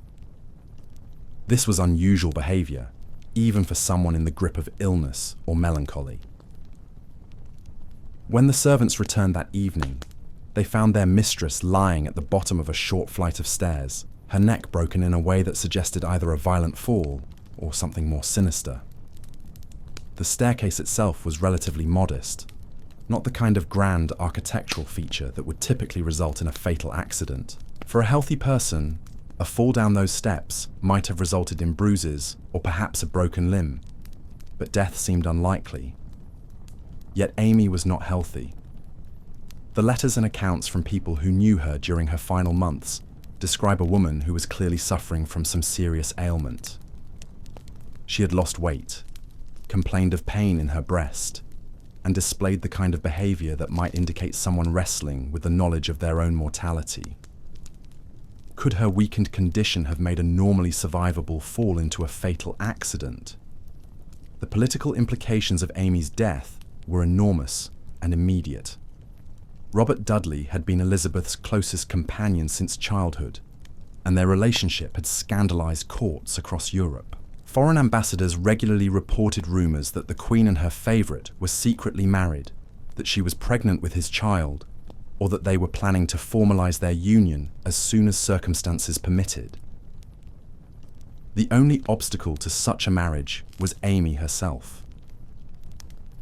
This was unusual behaviour, even for someone in the grip of illness or melancholy. When the servants returned that evening, they found their mistress lying at the bottom of a short flight of stairs, her neck broken in a way that suggested either a violent fall or something more sinister. The staircase itself was relatively modest, not the kind of grand architectural feature that would typically result in a fatal accident. For a healthy person, a fall down those steps might have resulted in bruises or perhaps a broken limb, but death seemed unlikely. Yet Amy was not healthy. The letters and accounts from people who knew her during her final months describe a woman who was clearly suffering from some serious ailment. She had lost weight, complained of pain in her breast, and displayed the kind of behavior that might indicate someone wrestling with the knowledge of their own mortality. Could her weakened condition have made a normally survivable fall into a fatal accident? The political implications of Amy's death were enormous and immediate. Robert Dudley had been Elizabeth's closest companion since childhood, and their relationship had scandalized courts across Europe. Foreign ambassadors regularly reported rumors that the Queen and her favorite were secretly married, that she was pregnant with his child, or that they were planning to formalize their union as soon as circumstances permitted. The only obstacle to such a marriage was Amy herself.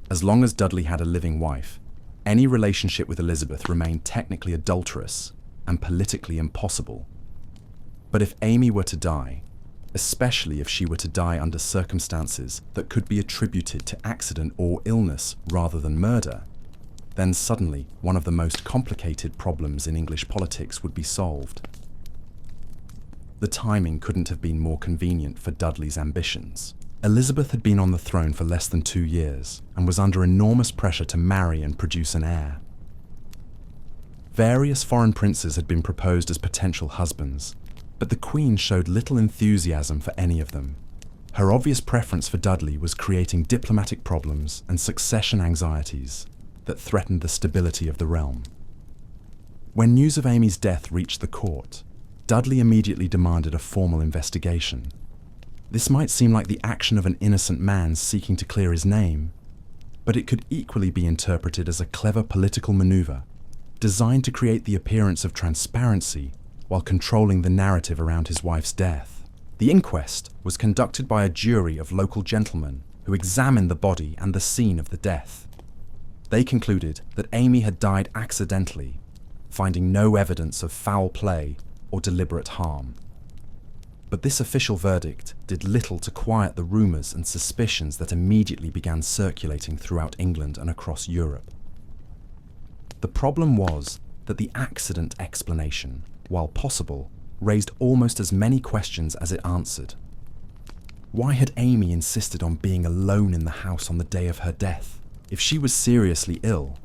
As long as Dudley had a living wife, any relationship with Elizabeth remained technically adulterous and politically impossible. But if Amy were to die, especially if she were to die under circumstances that could be attributed to accident or illness rather than murder, then suddenly one of the most complicated problems in English politics would be solved. The timing couldn't have been more convenient for Dudley's ambitions. Elizabeth had been on the throne for less than 2 years and was under enormous pressure to marry and produce an heir. Various foreign princes had been proposed as potential husbands, but the Queen showed little enthusiasm for any of them. Her obvious preference for Dudley was creating diplomatic problems and succession anxieties that threatened the stability of the realm. When news of Amy's death reached the court, Dudley immediately demanded a formal investigation. This might seem like the action of an innocent man seeking to clear his name, but it could equally be interpreted as a clever political maneuver designed to create the appearance of transparency while controlling the narrative around his wife's death. The inquest was conducted by a jury of local gentlemen who examined the body and the scene of the death. They concluded that Amy had died accidentally, finding no evidence of foul play or deliberate harm. But this official verdict did little to quiet the rumours and suspicions that immediately began circulating throughout England and across Europe. The problem was that the accident explanation, while possible, raised almost as many questions as it answered. Why had Amy insisted on being alone in the house on the day of her death? If she was seriously ill,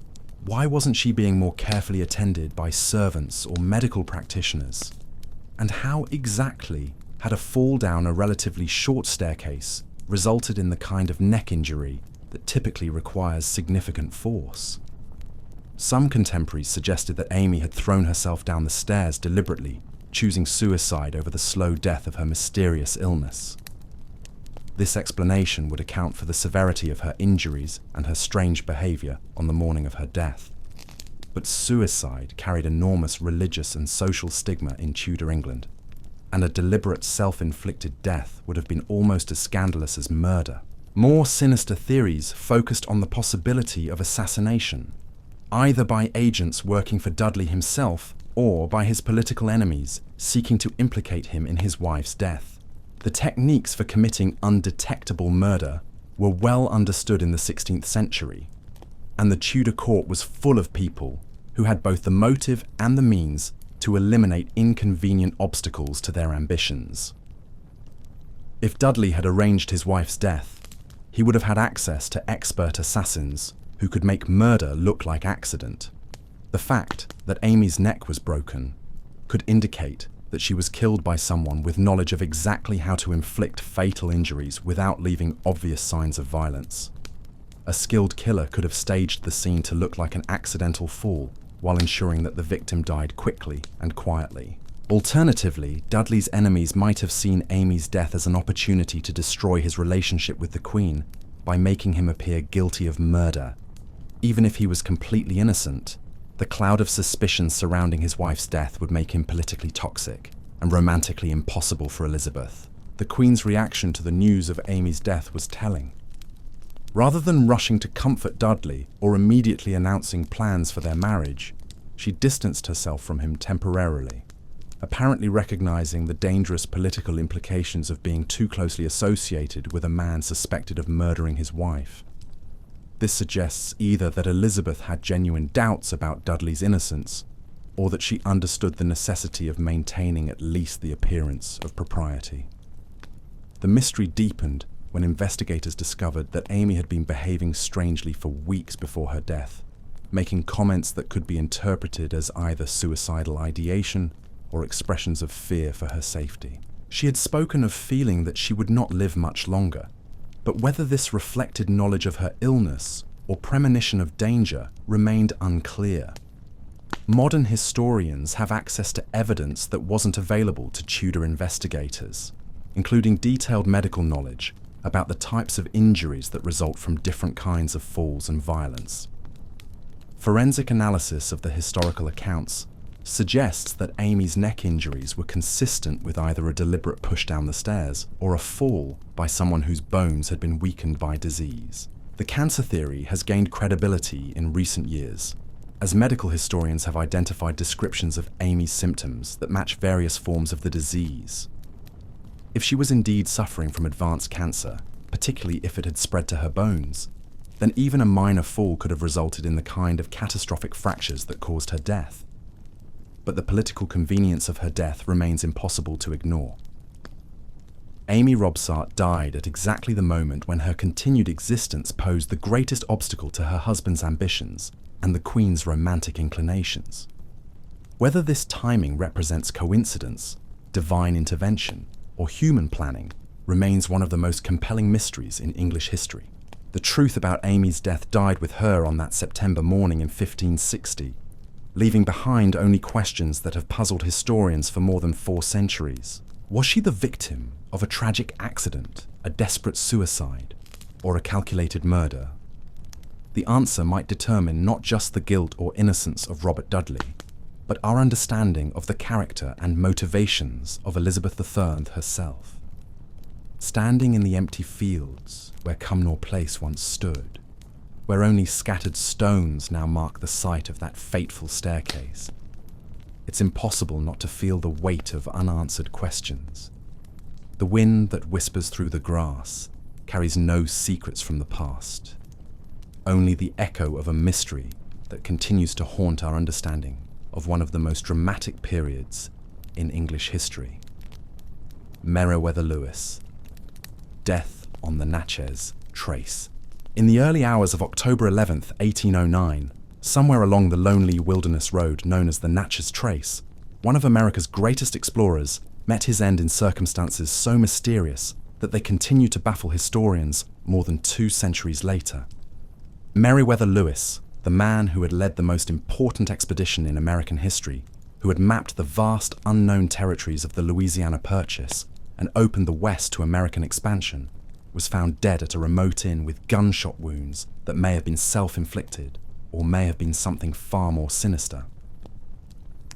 why wasn't she being more carefully attended by servants or medical practitioners? And how exactly had a fall down a relatively short staircase resulted in the kind of neck injury that typically requires significant force? Some contemporaries suggested that Amy had thrown herself down the stairs deliberately, choosing suicide over the slow death of her mysterious illness. This explanation would account for the severity of her injuries and her strange behaviour on the morning of her death. But suicide carried enormous religious and social stigma in Tudor England, and a deliberate self-inflicted death would have been almost as scandalous as murder. More sinister theories focused on the possibility of assassination, either by agents working for Dudley himself or by his political enemies seeking to implicate him in his wife's death. The techniques for committing undetectable murder were well understood in the 16th century, and the Tudor court was full of people who had both the motive and the means to eliminate inconvenient obstacles to their ambitions. If Dudley had arranged his wife's death, he would have had access to expert assassins who could make murder look like accident. The fact that Amy's neck was broken could indicate that she was killed by someone with knowledge of exactly how to inflict fatal injuries without leaving obvious signs of violence. A skilled killer could have staged the scene to look like an accidental fall while ensuring that the victim died quickly and quietly. Alternatively, Dudley's enemies might have seen Amy's death as an opportunity to destroy his relationship with the Queen by making him appear guilty of murder. Even if he was completely innocent, the cloud of suspicion surrounding his wife's death would make him politically toxic and romantically impossible for Elizabeth. The Queen's reaction to the news of Amy's death was telling. Rather than rushing to comfort Dudley or immediately announcing plans for their marriage, she distanced herself from him temporarily, apparently recognizing the dangerous political implications of being too closely associated with a man suspected of murdering his wife. This suggests either that Elizabeth had genuine doubts about Dudley's innocence, or that she understood the necessity of maintaining at least the appearance of propriety. The mystery deepened when investigators discovered that Amy had been behaving strangely for weeks before her death, making comments that could be interpreted as either suicidal ideation or expressions of fear for her safety. She had spoken of feeling that she would not live much longer, but whether this reflected knowledge of her illness or premonition of danger remained unclear. Modern historians have access to evidence that wasn't available to Tudor investigators, including detailed medical knowledge about the types of injuries that result from different kinds of falls and violence. Forensic analysis of the historical accounts suggests that Amy's neck injuries were consistent with either a deliberate push down the stairs or a fall by someone whose bones had been weakened by disease. The cancer theory has gained credibility in recent years, as medical historians have identified descriptions of Amy's symptoms that match various forms of the disease. If she was indeed suffering from advanced cancer, particularly if it had spread to her bones, then even a minor fall could have resulted in the kind of catastrophic fractures that caused her death. But the political convenience of her death remains impossible to ignore. Amy Robsart died at exactly the moment when her continued existence posed the greatest obstacle to her husband's ambitions and the Queen's romantic inclinations. Whether this timing represents coincidence, divine intervention, or human planning remains one of the most compelling mysteries in English history. The truth about Amy's death died with her on that September morning in 1560, leaving behind only questions that have puzzled historians for more than 4 centuries. Was she the victim of a tragic accident, a desperate suicide, or a calculated murder? The answer might determine not just the guilt or innocence of Robert Dudley, but our understanding of the character and motivations of Elizabeth III herself. Standing in the empty fields where Cumnor Place once stood, where only scattered stones now mark the site of that fateful staircase, it's impossible not to feel the weight of unanswered questions. The wind that whispers through the grass carries no secrets from the past, only the echo of a mystery that continues to haunt our understanding of one of the most dramatic periods in English history. Meriwether Lewis, Death on the Natchez Trace. In the early hours of October 11th, 1809, somewhere along the lonely wilderness road known as the Natchez Trace, one of America's greatest explorers met his end in circumstances so mysterious that they continue to baffle historians more than 2 centuries later. Meriwether Lewis, the man who had led the most important expedition in American history, who had mapped the vast unknown territories of the Louisiana Purchase and opened the West to American expansion, was found dead at a remote inn with gunshot wounds that may have been self-inflicted or may have been something far more sinister.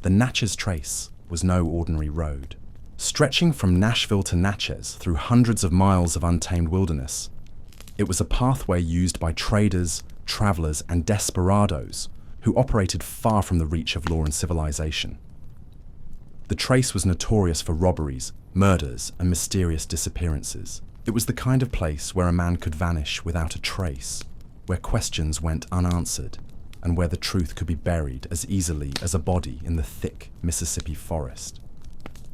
The Natchez Trace was no ordinary road. Stretching from Nashville to Natchez through hundreds of miles of untamed wilderness, it was a pathway used by traders, travelers, and desperados who operated far from the reach of law and civilization. The trace was notorious for robberies, murders, and mysterious disappearances. It was the kind of place where a man could vanish without a trace, where questions went unanswered, and where the truth could be buried as easily as a body in the thick Mississippi forest.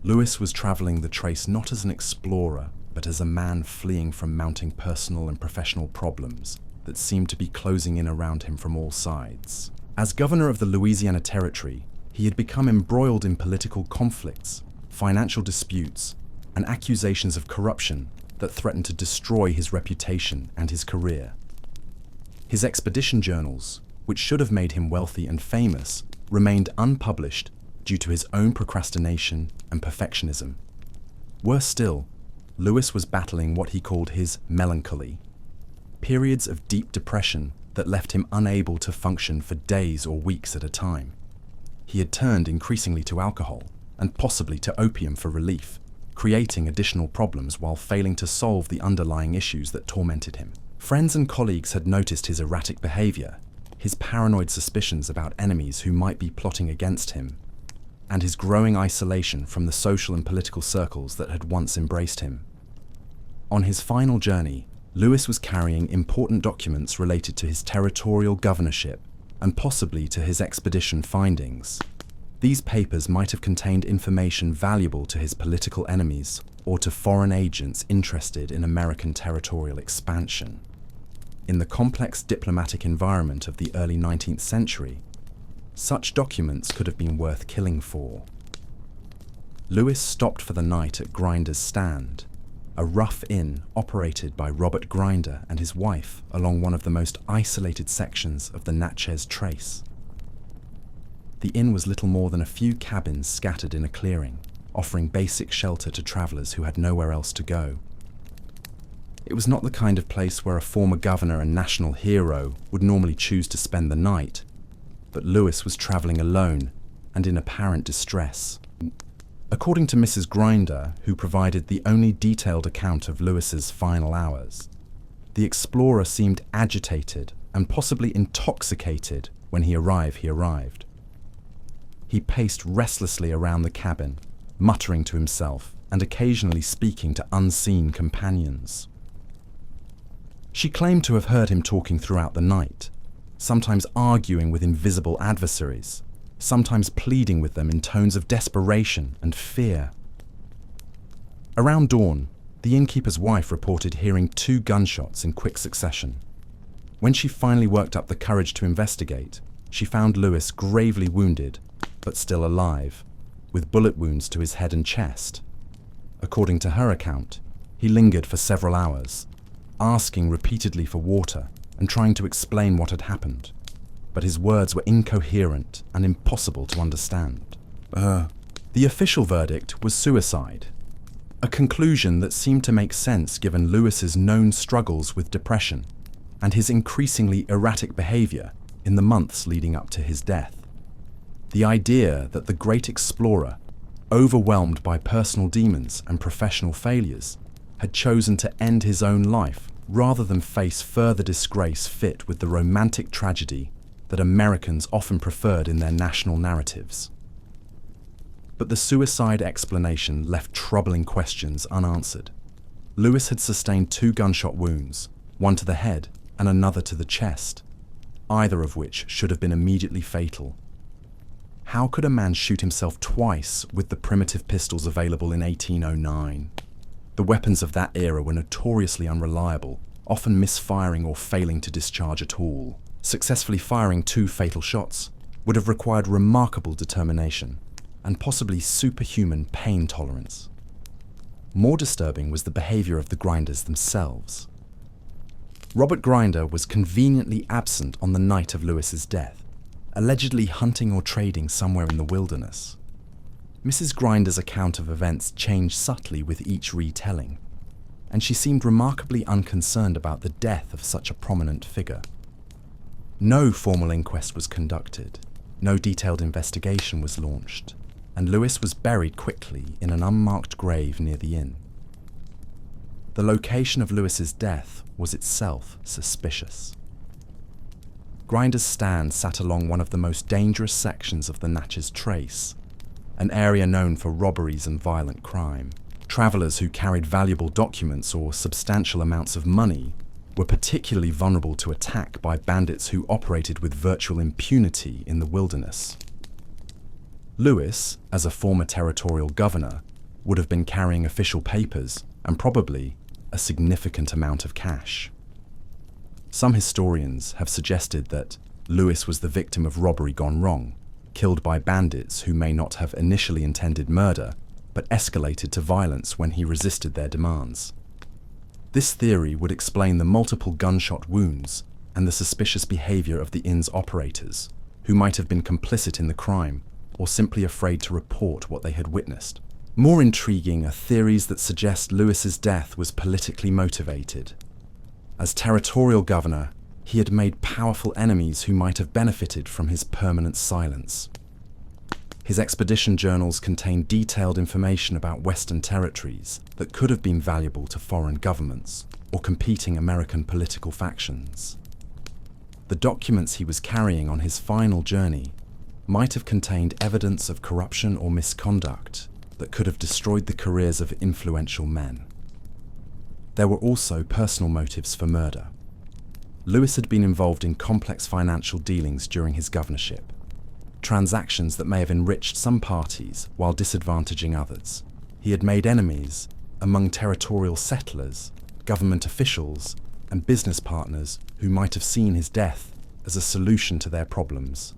Lewis was traveling the trace not as an explorer, but as a man fleeing from mounting personal and professional problems that seemed to be closing in around him from all sides. As governor of the Louisiana Territory, he had become embroiled in political conflicts, financial disputes, and accusations of corruption that threatened to destroy his reputation and his career. His expedition journals, which should have made him wealthy and famous, remained unpublished due to his own procrastination and perfectionism. Worse still, Lewis was battling what he called his melancholy, periods of deep depression that left him unable to function for days or weeks at a time. He had turned increasingly to alcohol and possibly to opium for relief, creating additional problems while failing to solve the underlying issues that tormented him. Friends and colleagues had noticed his erratic behavior, his paranoid suspicions about enemies who might be plotting against him, and his growing isolation from the social and political circles that had once embraced him. On his final journey, Lewis was carrying important documents related to his territorial governorship and possibly to his expedition findings. These papers might have contained information valuable to his political enemies or to foreign agents interested in American territorial expansion. In the complex diplomatic environment of the early 19th century, such documents could have been worth killing for. Lewis stopped for the night at Grinder's Stand, a rough inn operated by Robert Grinder and his wife along one of the most isolated sections of the Natchez Trace. The inn was little more than a few cabins scattered in a clearing, offering basic shelter to travelers who had nowhere else to go. It was not the kind of place where a former governor and national hero would normally choose to spend the night, but Lewis was traveling alone and in apparent distress. According to Mrs. Grinder, who provided the only detailed account of Lewis's final hours, the explorer seemed agitated and possibly intoxicated when he arrived. He paced restlessly around the cabin, muttering to himself and occasionally speaking to unseen companions. She claimed to have heard him talking throughout the night, sometimes arguing with invisible adversaries, sometimes pleading with them in tones of desperation and fear. Around dawn, the innkeeper's wife reported hearing 2 gunshots in quick succession. When she finally worked up the courage to investigate, she found Lewis gravely wounded, but still alive, with bullet wounds to his head and chest. According to her account, he lingered for several hours, asking repeatedly for water and trying to explain what had happened, but his words were incoherent and impossible to understand. The official verdict was suicide, a conclusion that seemed to make sense given Lewis's known struggles with depression and his increasingly erratic behavior in the months leading up to his death. The idea that the great explorer, overwhelmed by personal demons and professional failures, had chosen to end his own life rather than face further disgrace fit with the romantic tragedy that Americans often preferred in their national narratives. But the suicide explanation left troubling questions unanswered. Lewis had sustained 2 gunshot wounds, one to the head and another to the chest, either of which should have been immediately fatal. How could a man shoot himself twice with the primitive pistols available in 1809? The weapons of that era were notoriously unreliable, often misfiring or failing to discharge at all. Successfully firing 2 fatal shots would have required remarkable determination and possibly superhuman pain tolerance. More disturbing was the behavior of the Grinders themselves. Robert Grinder was conveniently absent on the night of Lewis's death, allegedly hunting or trading somewhere in the wilderness. Mrs. Grinder's account of events changed subtly with each retelling, and she seemed remarkably unconcerned about the death of such a prominent figure. No formal inquest was conducted, no detailed investigation was launched, and Lewis was buried quickly in an unmarked grave near the inn. The location of Lewis's death was itself suspicious. Grinder's Stand sat along one of the most dangerous sections of the Natchez Trace, an area known for robberies and violent crime. Travelers who carried valuable documents or substantial amounts of money were particularly vulnerable to attack by bandits who operated with virtual impunity in the wilderness. Lewis, as a former territorial governor, would have been carrying official papers and probably a significant amount of cash. Some historians have suggested that Lewis was the victim of robbery gone wrong, killed by bandits who may not have initially intended murder, but escalated to violence when he resisted their demands. This theory would explain the multiple gunshot wounds and the suspicious behavior of the inn's operators, who might have been complicit in the crime or simply afraid to report what they had witnessed. More intriguing are theories that suggest Lewis's death was politically motivated. As territorial governor, he had made powerful enemies who might have benefited from his permanent silence. His expedition journals contain detailed information about Western territories that could have been valuable to foreign governments. or competing American political factions. The documents he was carrying on his final journey might have contained evidence of corruption or misconduct that could have destroyed the careers of influential men. There were also personal motives for murder. Lewis had been involved in complex financial dealings during his governorship, transactions that may have enriched some parties while disadvantaging others. He had made enemies among territorial settlers, government officials, and business partners who might have seen his death as a solution to their problems.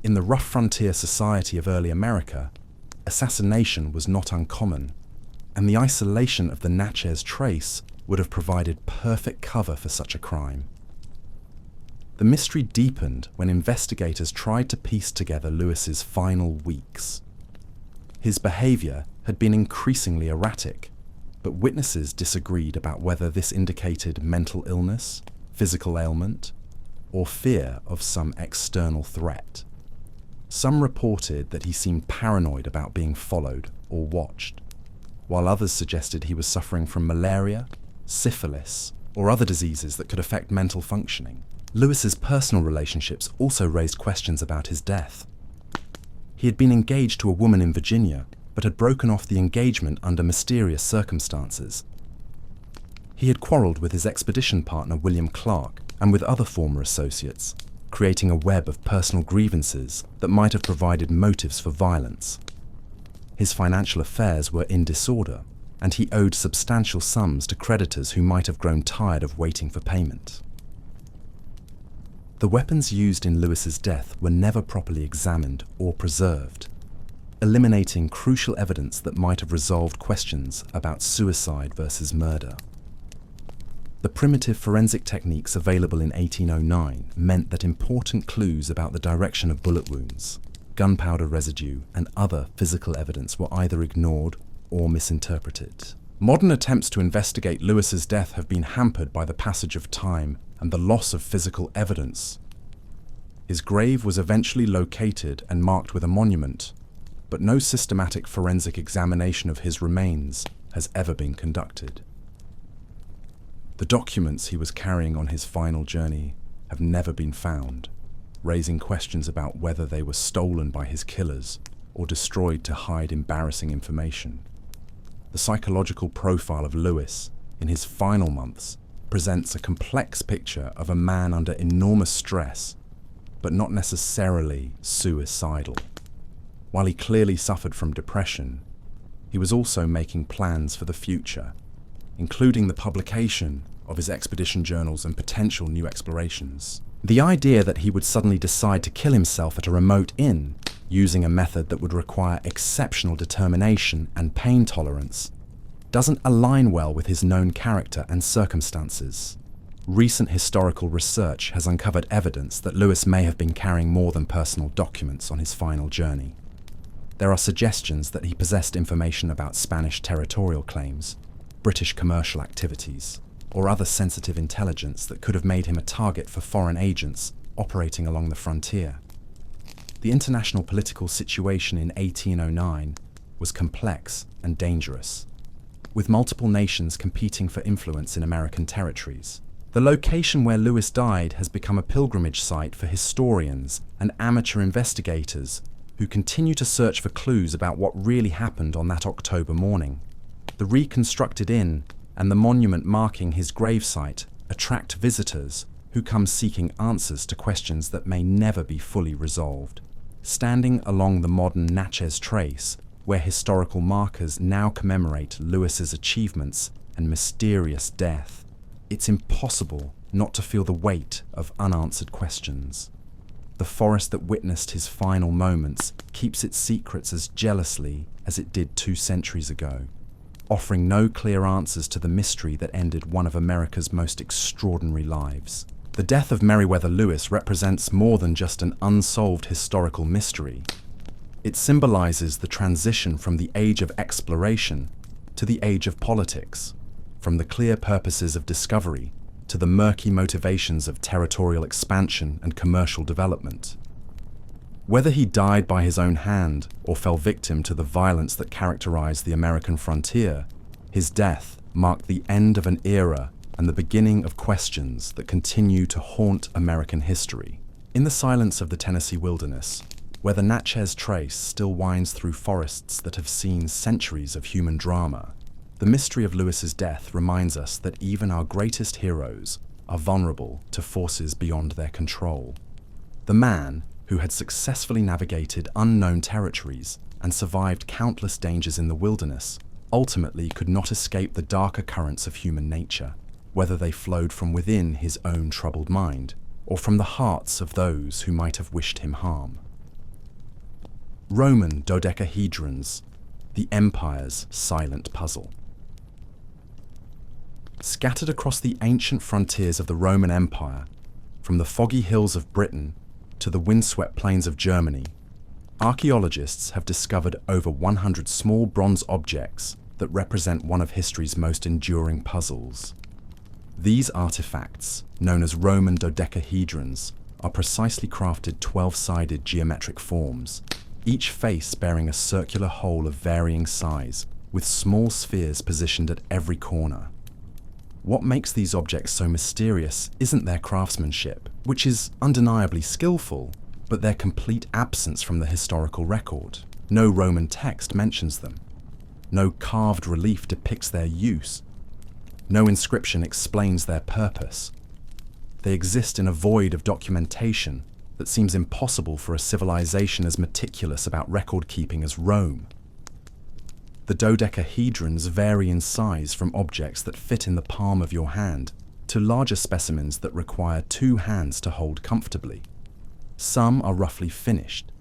In the rough frontier society of early America, assassination was not uncommon, and the isolation of the Natchez Trace would have provided perfect cover for such a crime. The mystery deepened when investigators tried to piece together Lewis's final weeks. His behavior had been increasingly erratic, but witnesses disagreed about whether this indicated mental illness, physical ailment, or fear of some external threat. Some reported that he seemed paranoid about being followed or watched, while others suggested he was suffering from malaria, syphilis, or other diseases that could affect mental functioning. Lewis's personal relationships also raised questions about his death. He had been engaged to a woman in Virginia, but had broken off the engagement under mysterious circumstances. He had quarreled with his expedition partner William Clark and with other former associates, creating a web of personal grievances that might have provided motives for violence. His financial affairs were in disorder, and he owed substantial sums to creditors who might have grown tired of waiting for payment. The weapons used in Lewis's death were never properly examined or preserved, eliminating crucial evidence that might have resolved questions about suicide versus murder. The primitive forensic techniques available in 1809 meant that important clues about the direction of bullet wounds, gunpowder residue, and other physical evidence were either ignored or misinterpreted. Modern attempts to investigate Lewis's death have been hampered by the passage of time and the loss of physical evidence. His grave was eventually located and marked with a monument, but no systematic forensic examination of his remains has ever been conducted. The documents he was carrying on his final journey have never been found, raising questions about whether they were stolen by his killers or destroyed to hide embarrassing information. The psychological profile of Lewis in his final months presents a complex picture of a man under enormous stress, but not necessarily suicidal. While he clearly suffered from depression, he was also making plans for the future, including the publication of his expedition journals and potential new explorations. The idea that he would suddenly decide to kill himself at a remote inn, using a method that would require exceptional determination and pain tolerance, doesn't align well with his known character and circumstances. Recent historical research has uncovered evidence that Lewis may have been carrying more than personal documents on his final journey. There are suggestions that he possessed information about Spanish territorial claims, British commercial activities, or other sensitive intelligence that could have made him a target for foreign agents operating along the frontier. The international political situation in 1809 was complex and dangerous, with multiple nations competing for influence in American territories. The location where Lewis died has become a pilgrimage site for historians and amateur investigators who continue to search for clues about what really happened on that October morning. The reconstructed inn and the monument marking his gravesite attract visitors who come seeking answers to questions that may never be fully resolved. Standing along the modern Natchez Trace, where historical markers now commemorate Lewis's achievements and mysterious death, it's impossible not to feel the weight of unanswered questions. The forest that witnessed his final moments keeps its secrets as jealously as it did 2 centuries ago, offering no clear answers to the mystery that ended one of America's most extraordinary lives. The death of Meriwether Lewis represents more than just an unsolved historical mystery. It symbolizes the transition from the age of exploration to the age of politics, from the clear purposes of discovery to the murky motivations of territorial expansion and commercial development. Whether he died by his own hand or fell victim to the violence that characterized the American frontier, his death marked the end of an era and the beginning of questions that continue to haunt American history. In the silence of the Tennessee wilderness, where the Natchez Trace still winds through forests that have seen centuries of human drama, the mystery of Lewis's death reminds us that even our greatest heroes are vulnerable to forces beyond their control. The man, who had successfully navigated unknown territories and survived countless dangers in the wilderness, ultimately could not escape the darker currents of human nature, whether they flowed from within his own troubled mind or from the hearts of those who might have wished him harm. Roman dodecahedrons, the empire's silent puzzle. Scattered across the ancient frontiers of the Roman Empire, from the foggy hills of Britain to the windswept plains of Germany, archaeologists have discovered over 100 small bronze objects that represent one of history's most enduring puzzles. These artifacts, known as Roman dodecahedrons, are precisely crafted 12-sided geometric forms, each face bearing a circular hole of varying size, with small spheres positioned at every corner. What makes these objects so mysterious isn't their craftsmanship, which is undeniably skillful, but their complete absence from the historical record. No Roman text mentions them. No carved relief depicts their use. No inscription explains their purpose. They exist in a void of documentation that seems impossible for a civilization as meticulous about record-keeping as Rome. The dodecahedrons vary in size from objects that fit in the palm of your hand to larger specimens that require 2 hands to hold comfortably. Some are roughly finished,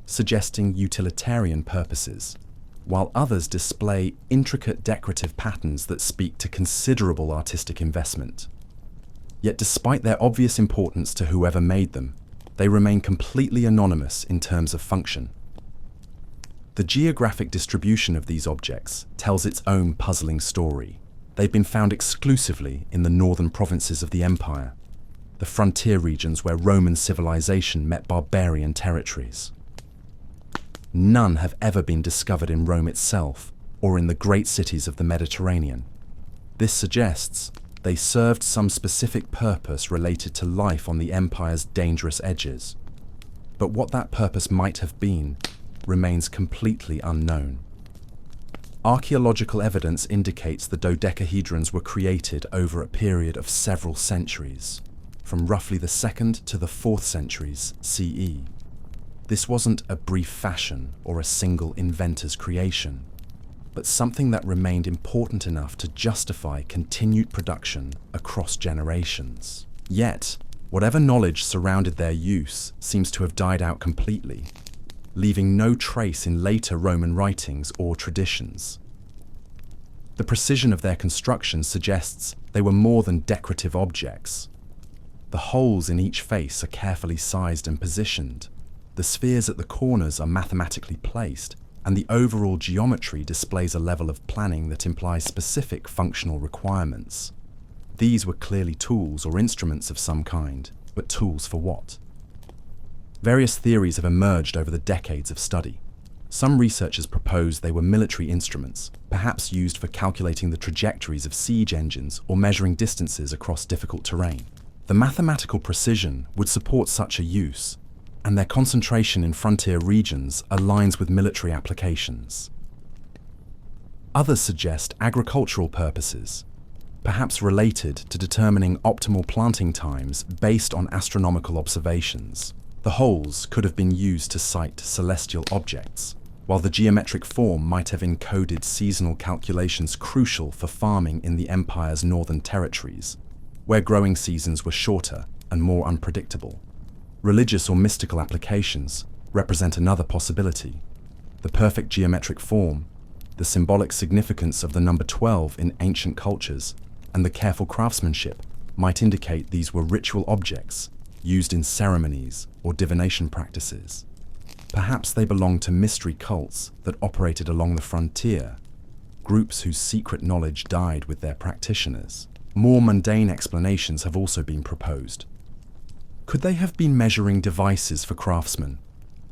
suggesting utilitarian purposes, while others display intricate decorative patterns that speak to considerable artistic investment. Yet despite their obvious importance to whoever made them, they remain completely anonymous in terms of function. The geographic distribution of these objects tells its own puzzling story. They've been found exclusively in the northern provinces of the empire, the frontier regions where Roman civilization met barbarian territories. None have ever been discovered in Rome itself or in the great cities of the Mediterranean. This suggests they served some specific purpose related to life on the empire's dangerous edges. But what that purpose might have been remains completely unknown. Archaeological evidence indicates the dodecahedrons were created over a period of several centuries, from roughly the 2nd to the 4th centuries CE. This wasn't a brief fashion or a single inventor's creation, but something that remained important enough to justify continued production across generations. Yet, whatever knowledge surrounded their use seems to have died out completely, leaving no trace in later Roman writings or traditions. The precision of their construction suggests they were more than decorative objects. The holes in each face are carefully sized and positioned, the spheres at the corners are mathematically placed, and the overall geometry displays a level of planning that implies specific functional requirements. These were clearly tools or instruments of some kind, but tools for what? Various theories have emerged over the decades of study. Some researchers propose they were military instruments, perhaps used for calculating the trajectories of siege engines or measuring distances across difficult terrain. The mathematical precision would support such a use, and their concentration in frontier regions aligns with military applications. Others suggest agricultural purposes, perhaps related to determining optimal planting times based on astronomical observations. The holes could have been used to sight celestial objects, while the geometric form might have encoded seasonal calculations crucial for farming in the empire's northern territories, where growing seasons were shorter and more unpredictable. Religious or mystical applications represent another possibility. The perfect geometric form, the symbolic significance of the number 12 in ancient cultures, and the careful craftsmanship might indicate these were ritual objects used in ceremonies or divination practices. Perhaps they belonged to mystery cults that operated along the frontier, groups whose secret knowledge died with their practitioners. More mundane explanations have also been proposed. Could they have been measuring devices for craftsmen,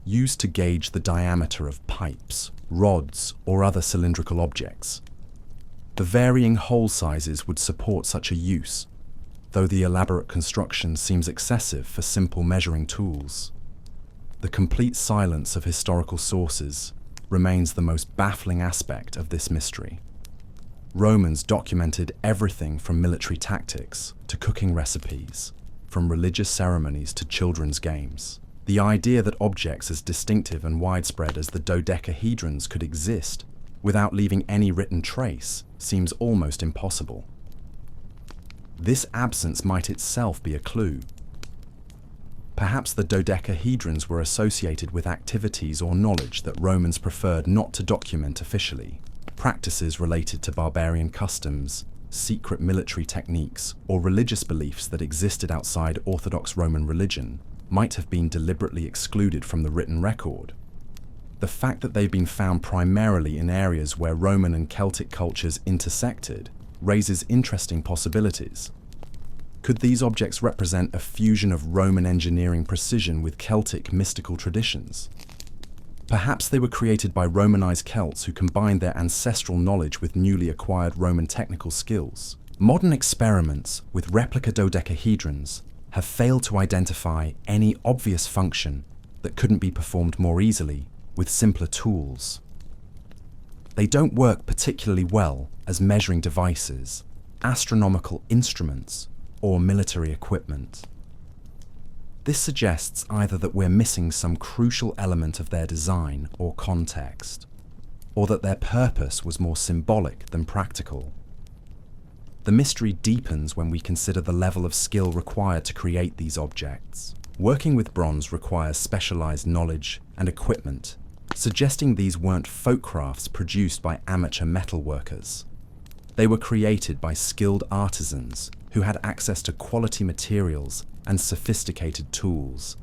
used to gauge the diameter of pipes, rods, or other cylindrical objects? The varying hole sizes would support such a use, though the elaborate construction seems excessive for simple measuring tools. The complete silence of historical sources remains the most baffling aspect of this mystery. Romans documented everything from military tactics to cooking recipes, from religious ceremonies to children's games. The idea that objects as distinctive and widespread as the dodecahedrons could exist without leaving any written trace seems almost impossible. This absence might itself be a clue. Perhaps the dodecahedrons were associated with activities or knowledge that Romans preferred not to document officially, practices related to barbarian customs, secret military techniques, or religious beliefs that existed outside Orthodox Roman religion might have been deliberately excluded from the written record. The fact that they've been found primarily in areas where Roman and Celtic cultures intersected raises interesting possibilities. Could these objects represent a fusion of Roman engineering precision with Celtic mystical traditions? Perhaps they were created by Romanized Celts who combined their ancestral knowledge with newly acquired Roman technical skills. Modern experiments with replica dodecahedrons have failed to identify any obvious function that couldn't be performed more easily with simpler tools. They don't work particularly well as measuring devices, astronomical instruments, or military equipment. This suggests either that we're missing some crucial element of their design or context, or that their purpose was more symbolic than practical. The mystery deepens when we consider the level of skill required to create these objects. Working with bronze requires specialized knowledge and equipment, suggesting these weren't folk crafts produced by amateur metalworkers. They were created by skilled artisans who had access to quality materials and sophisticated tools.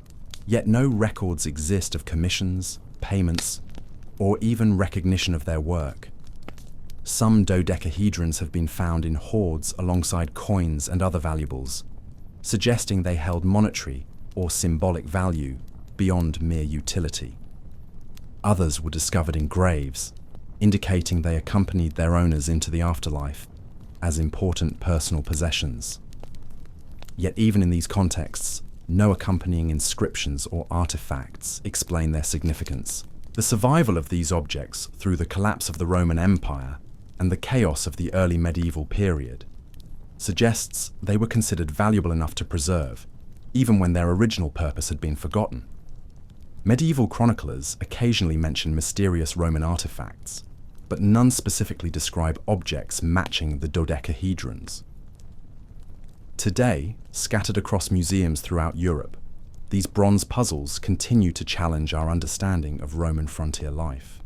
Yet no records exist of commissions, payments, or even recognition of their work. Some dodecahedrons have been found in hoards alongside coins and other valuables, suggesting they held monetary or symbolic value beyond mere utility. Others were discovered in graves, indicating they accompanied their owners into the afterlife as important personal possessions. Yet even in these contexts, no accompanying inscriptions or artifacts explain their significance. The survival of these objects through the collapse of the Roman Empire and the chaos of the early medieval period suggests they were considered valuable enough to preserve, even when their original purpose had been forgotten. Medieval chroniclers occasionally mention mysterious Roman artifacts, but none specifically describe objects matching the dodecahedrons. Today, scattered across museums throughout Europe, these bronze puzzles continue to challenge our understanding of Roman frontier life.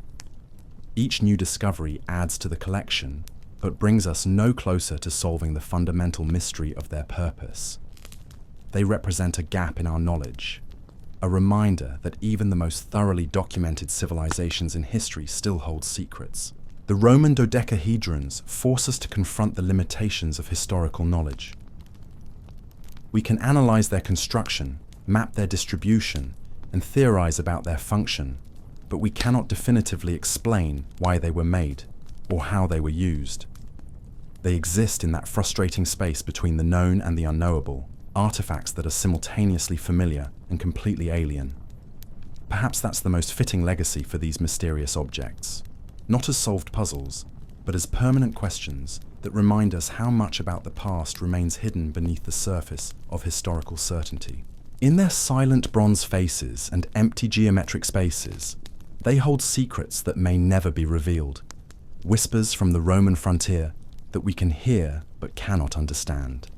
Each new discovery adds to the collection, but brings us no closer to solving the fundamental mystery of their purpose. They represent a gap in our knowledge, a reminder that even the most thoroughly documented civilizations in history still hold secrets. The Roman dodecahedrons force us to confront the limitations of historical knowledge. We can analyze their construction, map their distribution, and theorize about their function, but we cannot definitively explain why they were made or how they were used. They exist in that frustrating space between the known and the unknowable, artifacts that are simultaneously familiar and completely alien. Perhaps that's the most fitting legacy for these mysterious objects, not as solved puzzles, but as permanent questions that remind us how much about the past remains hidden beneath the surface of historical certainty. In their silent bronze faces and empty geometric spaces, they hold secrets that may never be revealed, whispers from the Roman frontier that we can hear but cannot understand.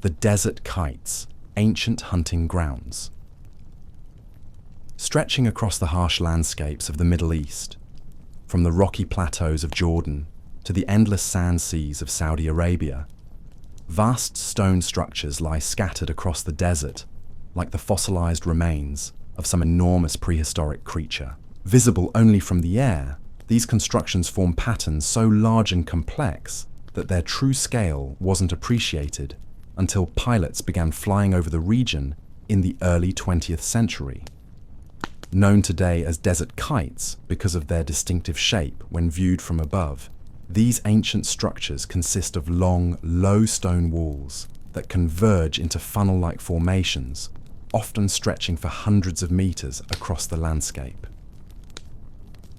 The desert kites, ancient hunting grounds. Stretching across the harsh landscapes of the Middle East, from the rocky plateaus of Jordan to the endless sand seas of Saudi Arabia, vast stone structures lie scattered across the desert like the fossilized remains of some enormous prehistoric creature. Visible only from the air, these constructions form patterns so large and complex that their true scale wasn't appreciated until pilots began flying over the region in the early 20th century. Known today as desert kites because of their distinctive shape when viewed from above, these ancient structures consist of long, low stone walls that converge into funnel-like formations, often stretching for hundreds of meters across the landscape.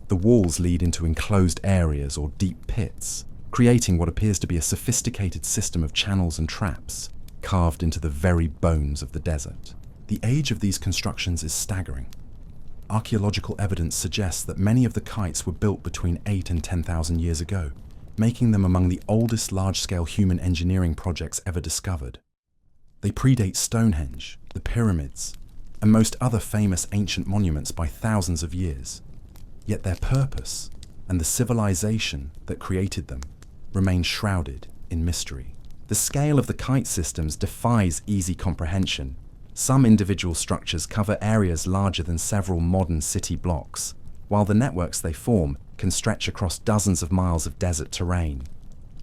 The walls lead into enclosed areas or deep pits, creating what appears to be a sophisticated system of channels and traps carved into the very bones of the desert. The age of these constructions is staggering. Archaeological evidence suggests that many of the kites were built between 8 and 10,000 years ago, making them among the oldest large-scale human engineering projects ever discovered. They predate Stonehenge, the pyramids, and most other famous ancient monuments by thousands of years. Yet their purpose and the civilization that created them remain shrouded in mystery. The scale of the kite systems defies easy comprehension. Some individual structures cover areas larger than several modern city blocks, while the networks they form can stretch across dozens of miles of desert terrain.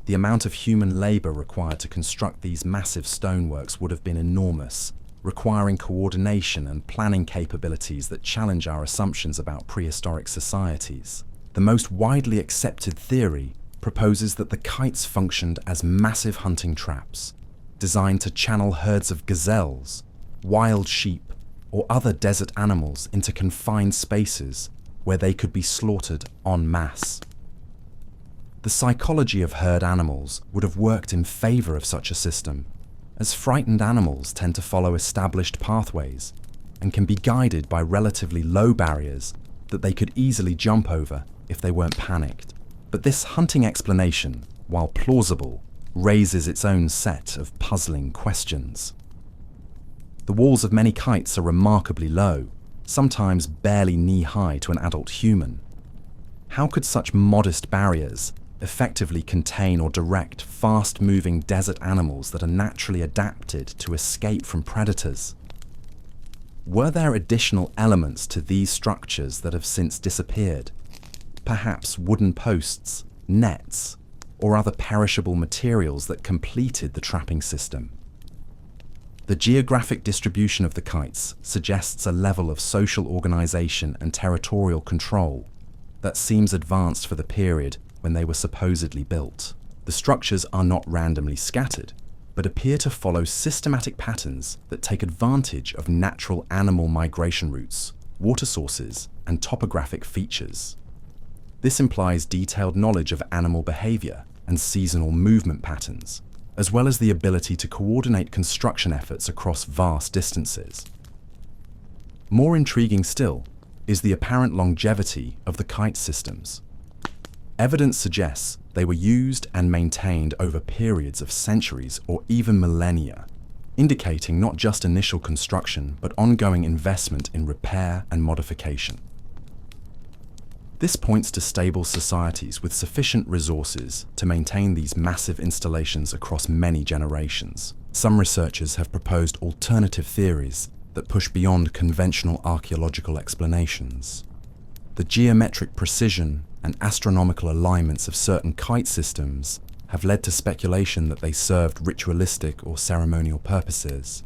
The amount of human labor required to construct these massive stoneworks would have been enormous, requiring coordination and planning capabilities that challenge our assumptions about prehistoric societies. The most widely accepted theory proposes that the kites functioned as massive hunting traps, designed to channel herds of gazelles, wild sheep, or other desert animals into confined spaces where they could be slaughtered en masse. The psychology of herd animals would have worked in favor of such a system, as frightened animals tend to follow established pathways and can be guided by relatively low barriers that they could easily jump over if they weren't panicked. But this hunting explanation, while plausible, raises its own set of puzzling questions. The walls of many kites are remarkably low, sometimes barely knee-high to an adult human. How could such modest barriers effectively contain or direct fast-moving desert animals that are naturally adapted to escape from predators? Were there additional elements to these structures that have since disappeared? Perhaps wooden posts, nets, or other perishable materials that completed the trapping system? The geographic distribution of the kites suggests a level of social organization and territorial control that seems advanced for the period when they were supposedly built. The structures are not randomly scattered, but appear to follow systematic patterns that take advantage of natural animal migration routes, water sources, and topographic features. This implies detailed knowledge of animal behavior and seasonal movement patterns, as well as the ability to coordinate construction efforts across vast distances. More intriguing still is the apparent longevity of the kite systems. Evidence suggests they were used and maintained over periods of centuries or even millennia, indicating not just initial construction but ongoing investment in repair and modification. This points to stable societies with sufficient resources to maintain these massive installations across many generations. Some researchers have proposed alternative theories that push beyond conventional archaeological explanations. The geometric precision and astronomical alignments of certain kite systems have led to speculation that they served ritualistic or ceremonial purposes,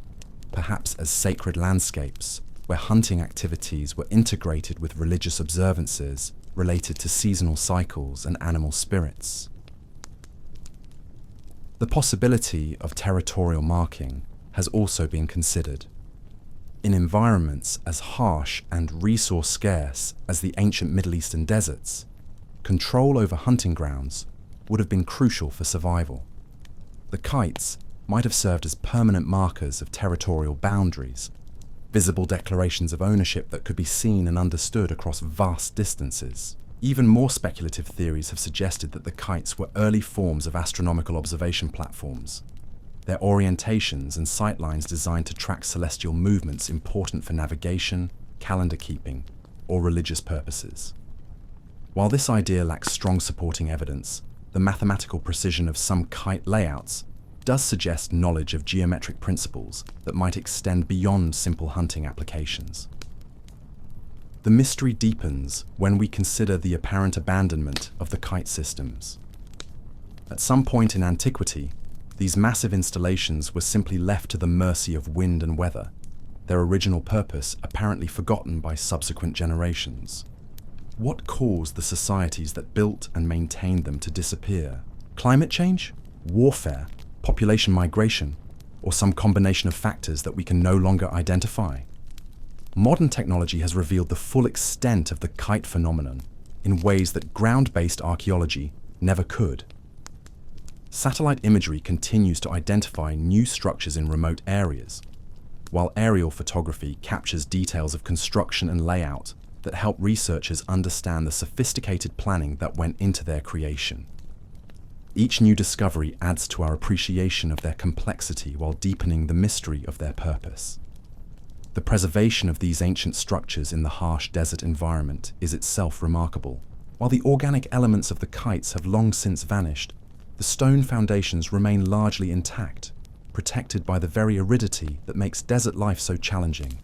perhaps as sacred landscapes where hunting activities were integrated with religious observances related to seasonal cycles and animal spirits. The possibility of territorial marking has also been considered. In environments as harsh and resource scarce as the ancient Middle Eastern deserts, control over hunting grounds would have been crucial for survival. The kites might have served as permanent markers of territorial boundaries, visible declarations of ownership that could be seen and understood across vast distances. Even more speculative theories have suggested that the kites were early forms of astronomical observation platforms, their orientations and sightlines designed to track celestial movements important for navigation, calendar keeping, or religious purposes. While this idea lacks strong supporting evidence, the mathematical precision of some kite layouts does suggest knowledge of geometric principles that might extend beyond simple hunting applications. The mystery deepens when we consider the apparent abandonment of the kite systems. At some point in antiquity, these massive installations were simply left to the mercy of wind and weather, their original purpose apparently forgotten by subsequent generations. What caused the societies that built and maintained them to disappear? Climate change? Warfare? Population migration? Or some combination of factors that we can no longer identify? Modern technology has revealed the full extent of the kite phenomenon in ways that ground-based archaeology never could. Satellite imagery continues to identify new structures in remote areas, while aerial photography captures details of construction and layout that help researchers understand the sophisticated planning that went into their creation. Each new discovery adds to our appreciation of their complexity while deepening the mystery of their purpose. The preservation of these ancient structures in the harsh desert environment is itself remarkable. While the organic elements of the kites have long since vanished, the stone foundations remain largely intact, protected by the very aridity that makes desert life so challenging.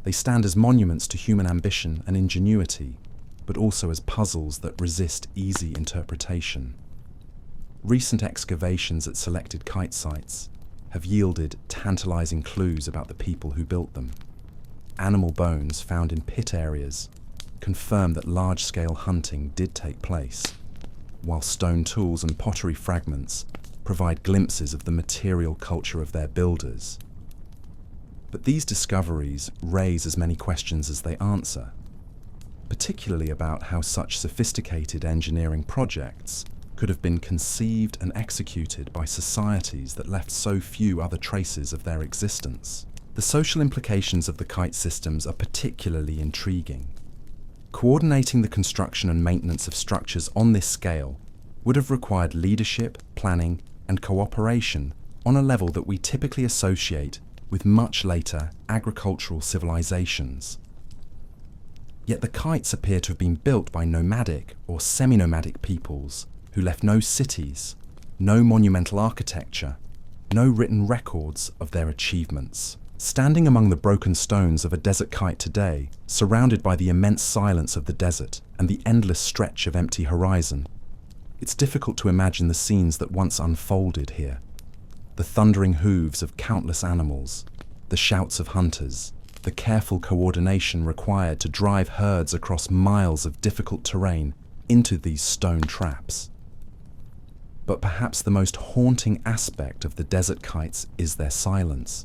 They stand as monuments to human ambition and ingenuity, but also as puzzles that resist easy interpretation. Recent excavations at selected kite sites have yielded tantalizing clues about the people who built them. Animal bones found in pit areas confirm that large-scale hunting did take place, while stone tools and pottery fragments provide glimpses of the material culture of their builders. But these discoveries raise as many questions as they answer, particularly about how such sophisticated engineering projects could have been conceived and executed by societies that left so few other traces of their existence. The social implications of the kite systems are particularly intriguing. Coordinating the construction and maintenance of structures on this scale would have required leadership, planning, and cooperation on a level that we typically associate with much later agricultural civilizations. Yet the kites appear to have been built by nomadic or semi-nomadic peoples who left no cities, no monumental architecture, no written records of their achievements. Standing among the broken stones of a desert kite today, surrounded by the immense silence of the desert and the endless stretch of empty horizon, it's difficult to imagine the scenes that once unfolded here. The thundering hooves of countless animals, the shouts of hunters, the careful coordination required to drive herds across miles of difficult terrain into these stone traps. But perhaps the most haunting aspect of the desert kites is their silence.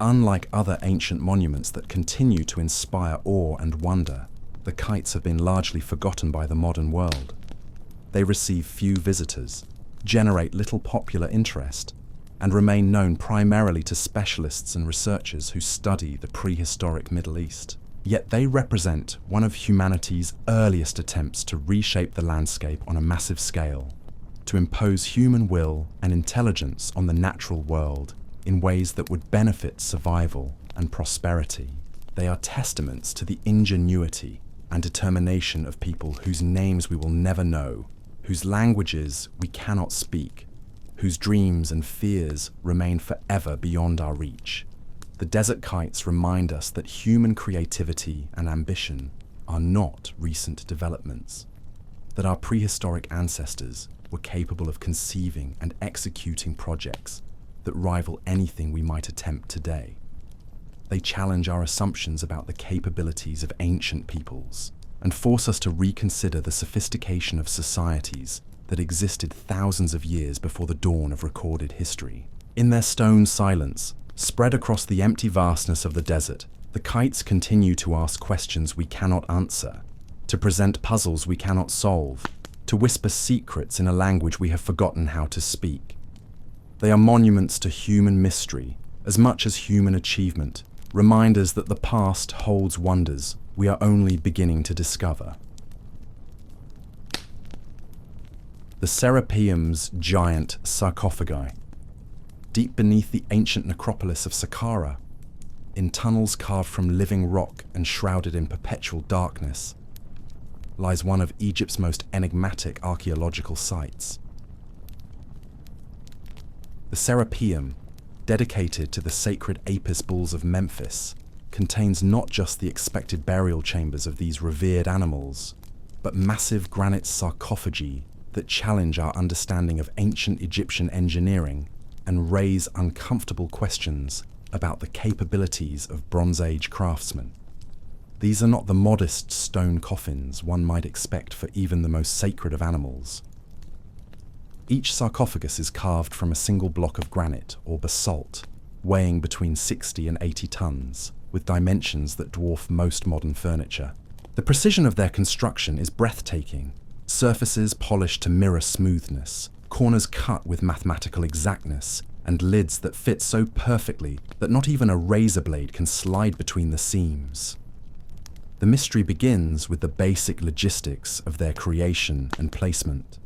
Unlike other ancient monuments that continue to inspire awe and wonder, the kites have been largely forgotten by the modern world. They receive few visitors, generate little popular interest, and remain known primarily to specialists and researchers who study the prehistoric Middle East. Yet they represent one of humanity's earliest attempts to reshape the landscape on a massive scale, to impose human will and intelligence on the natural world in ways that would benefit survival and prosperity. They are testaments to the ingenuity and determination of people whose names we will never know, whose languages we cannot speak, whose dreams and fears remain forever beyond our reach. The desert kites remind us that human creativity and ambition are not recent developments, that our prehistoric ancestors were capable of conceiving and executing projects that rival anything we might attempt today. They challenge our assumptions about the capabilities of ancient peoples and force us to reconsider the sophistication of societies that existed thousands of years before the dawn of recorded history. In their stone silence, spread across the empty vastness of the desert, the kites continue to ask questions we cannot answer, to present puzzles we cannot solve, to whisper secrets in a language we have forgotten how to speak. They are monuments to human mystery, as much as human achievement, reminders that the past holds wonders we are only beginning to discover. The Serapeum's giant sarcophagi. Deep beneath the ancient necropolis of Saqqara, in tunnels carved from living rock and shrouded in perpetual darkness, lies one of Egypt's most enigmatic archaeological sites. The Serapeum, dedicated to the sacred Apis bulls of Memphis, contains not just the expected burial chambers of these revered animals, but massive granite sarcophagi that challenge our understanding of ancient Egyptian engineering and raise uncomfortable questions about the capabilities of Bronze Age craftsmen. These are not the modest stone coffins one might expect for even the most sacred of animals. Each sarcophagus is carved from a single block of granite or basalt, weighing between 60 and 80 tons, with dimensions that dwarf most modern furniture. The precision of their construction is breathtaking. Surfaces polished to mirror smoothness, corners cut with mathematical exactness, and lids that fit so perfectly that not even a razor blade can slide between the seams. The mystery begins with the basic logistics of their creation and placement.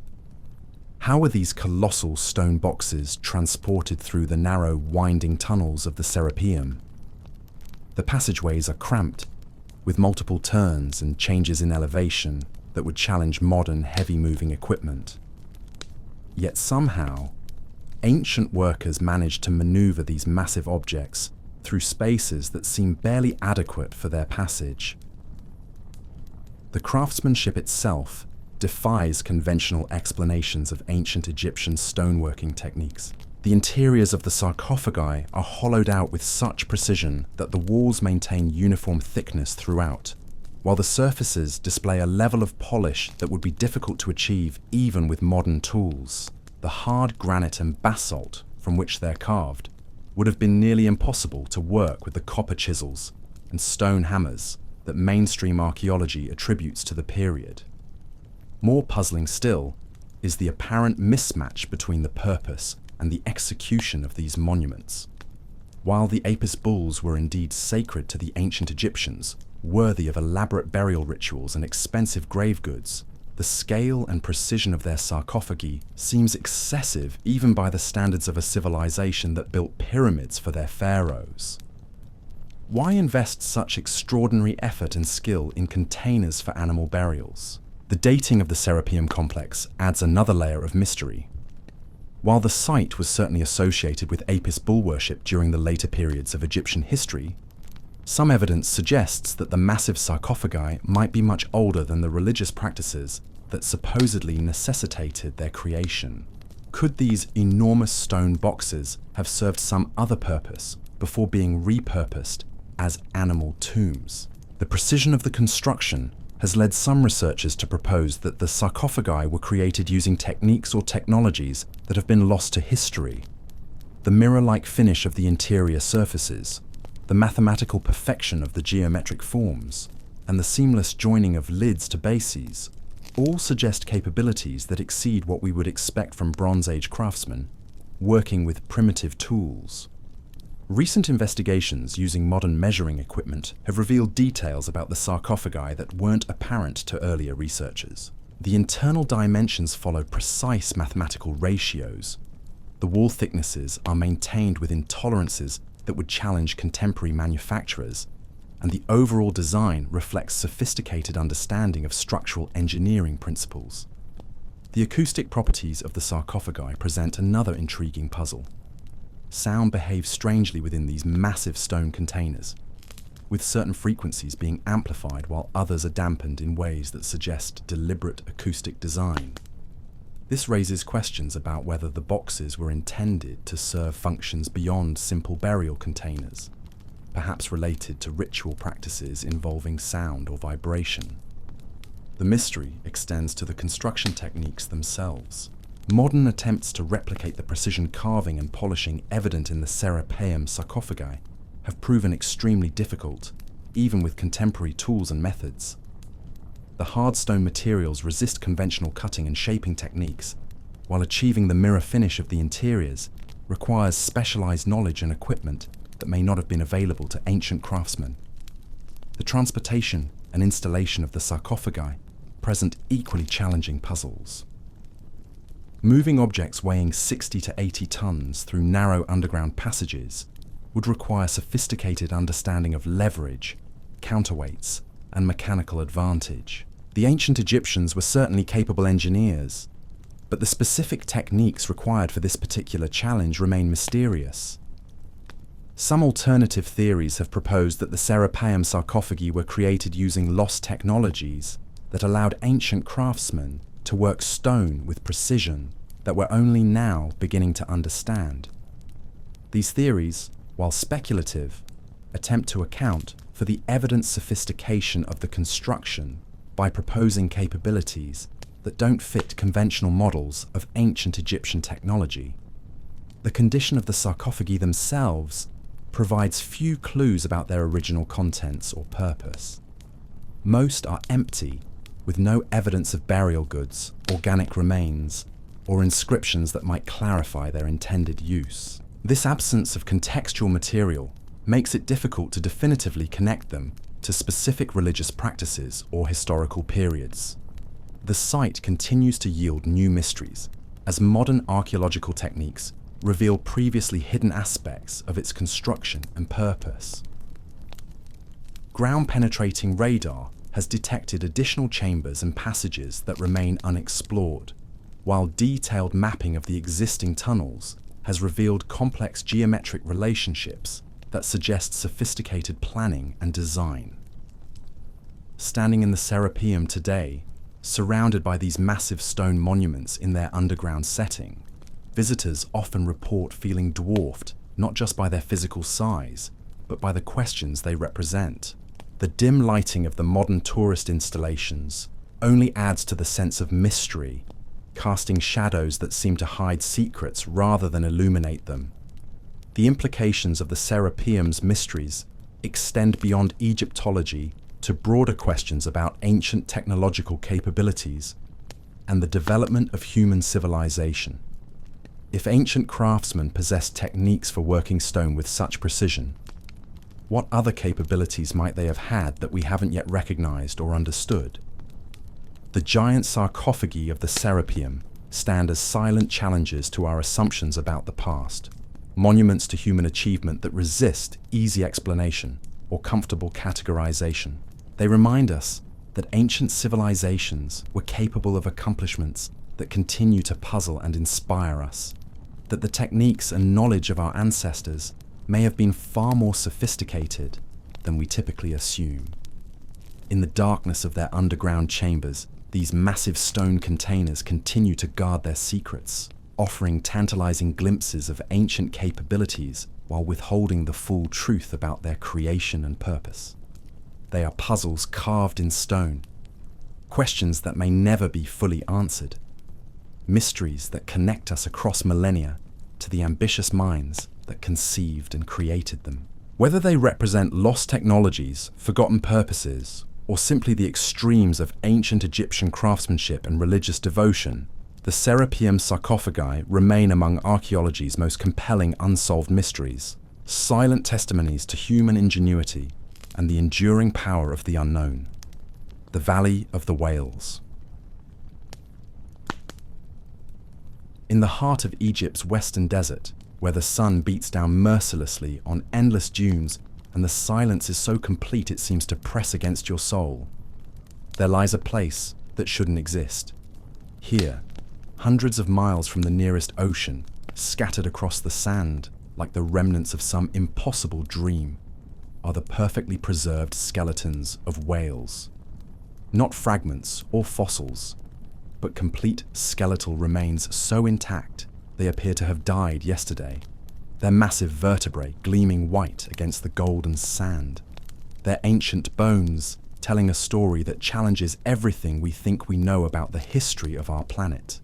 How are these colossal stone boxes transported through the narrow, winding tunnels of the Serapeum? The passageways are cramped, with multiple turns and changes in elevation that would challenge modern, heavy-moving equipment. Yet somehow, ancient workers managed to maneuver these massive objects through spaces that seem barely adequate for their passage. The craftsmanship itself defies conventional explanations of ancient Egyptian stoneworking techniques. The interiors of the sarcophagi are hollowed out with such precision that the walls maintain uniform thickness throughout, while the surfaces display a level of polish that would be difficult to achieve even with modern tools. The hard granite and basalt from which they're carved would have been nearly impossible to work with the copper chisels and stone hammers that mainstream archaeology attributes to the period. More puzzling still is the apparent mismatch between the purpose and the execution of these monuments. While the Apis bulls were indeed sacred to the ancient Egyptians, worthy of elaborate burial rituals and expensive grave goods, the scale and precision of their sarcophagi seems excessive even by the standards of a civilization that built pyramids for their pharaohs. Why invest such extraordinary effort and skill in containers for animal burials? The dating of the Serapeum complex adds another layer of mystery. While the site was certainly associated with Apis bull worship during the later periods of Egyptian history, some evidence suggests that the massive sarcophagi might be much older than the religious practices that supposedly necessitated their creation. Could these enormous stone boxes have served some other purpose before being repurposed as animal tombs? The precision of the construction has led some researchers to propose that the sarcophagi were created using techniques or technologies that have been lost to history. The mirror-like finish of the interior surfaces, the mathematical perfection of the geometric forms, and the seamless joining of lids to bases all suggest capabilities that exceed what we would expect from Bronze Age craftsmen working with primitive tools. Recent investigations using modern measuring equipment have revealed details about the sarcophagi that weren't apparent to earlier researchers. The internal dimensions follow precise mathematical ratios. The wall thicknesses are maintained within tolerances that would challenge contemporary manufacturers, and the overall design reflects sophisticated understanding of structural engineering principles. The acoustic properties of the sarcophagi present another intriguing puzzle. Sound behaves strangely within these massive stone containers, with certain frequencies being amplified while others are dampened in ways that suggest deliberate acoustic design. This raises questions about whether the boxes were intended to serve functions beyond simple burial containers, perhaps related to ritual practices involving sound or vibration. The mystery extends to the construction techniques themselves. Modern attempts to replicate the precision carving and polishing evident in the Serapeum sarcophagi have proven extremely difficult, even with contemporary tools and methods. The hard stone materials resist conventional cutting and shaping techniques, while achieving the mirror finish of the interiors requires specialized knowledge and equipment that may not have been available to ancient craftsmen. The transportation and installation of the sarcophagi present equally challenging puzzles. Moving objects weighing 60 to 80 tons through narrow underground passages would require sophisticated understanding of leverage, counterweights, and mechanical advantage. The ancient Egyptians were certainly capable engineers, but the specific techniques required for this particular challenge remain mysterious. Some alternative theories have proposed that the Serapeum sarcophagi were created using lost technologies that allowed ancient craftsmen to work stone with precision that we're only now beginning to understand. These theories, while speculative attempt to account for the evident sophistication of the construction by proposing capabilities that don't fit conventional models of ancient Egyptian technology. The condition of the sarcophagi themselves provides few clues about their original contents or purpose. Most are empty, with no evidence of burial goods, organic remains, or inscriptions that might clarify their intended use. This absence of contextual material makes it difficult to definitively connect them to specific religious practices or historical periods. The site continues to yield new mysteries as modern archaeological techniques reveal previously hidden aspects of its construction and purpose. Ground-penetrating radar has detected additional chambers and passages that remain unexplored, while detailed mapping of the existing tunnels has revealed complex geometric relationships that suggest sophisticated planning and design. Standing in the Serapeum today, surrounded by these massive stone monuments in their underground setting, visitors often report feeling dwarfed not just by their physical size, but by the questions they represent. The dim lighting of the modern tourist installations only adds to the sense of mystery, casting shadows that seem to hide secrets rather than illuminate them. The implications of the Serapeum's mysteries extend beyond Egyptology to broader questions about ancient technological capabilities and the development of human civilization. If ancient craftsmen possessed techniques for working stone with such precision, what other capabilities might they have had that we haven't yet recognized or understood? The giant sarcophagi of the Serapeum stand as silent challenges to our assumptions about the past, monuments to human achievement that resist easy explanation or comfortable categorization. They remind us that ancient civilizations were capable of accomplishments that continue to puzzle and inspire us, that the techniques and knowledge of our ancestors may have been far more sophisticated than we typically assume. In the darkness of their underground chambers, these massive stone containers continue to guard their secrets, offering tantalizing glimpses of ancient capabilities while withholding the full truth about their creation and purpose. They are puzzles carved in stone, questions that may never be fully answered, mysteries that connect us across millennia to the ambitious minds that conceived and created them. Whether they represent lost technologies, forgotten purposes, or simply the extremes of ancient Egyptian craftsmanship and religious devotion, the Serapeum sarcophagi remain among archaeology's most compelling unsolved mysteries, silent testimonies to human ingenuity and the enduring power of the unknown. The Valley of the Whales. In the heart of Egypt's western desert, where the sun beats down mercilessly on endless dunes and the silence is so complete it seems to press against your soul, there lies a place that shouldn't exist. Here, hundreds of miles from the nearest ocean, scattered across the sand like the remnants of some impossible dream, are the perfectly preserved skeletons of whales. Not fragments or fossils, but complete skeletal remains so intact they appear to have died yesterday, their massive vertebrae gleaming white against the golden sand, their ancient bones telling a story that challenges everything we think we know about the history of our planet.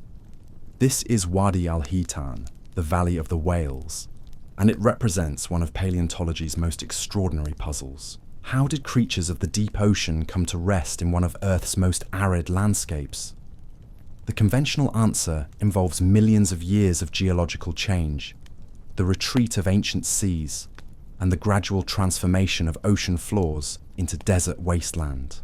This is Wadi al-Hitan, the Valley of the Whales, and it represents one of paleontology's most extraordinary puzzles. How did creatures of the deep ocean come to rest in one of Earth's most arid landscapes? The conventional answer involves millions of years of geological change, the retreat of ancient seas, and the gradual transformation of ocean floors into desert wasteland.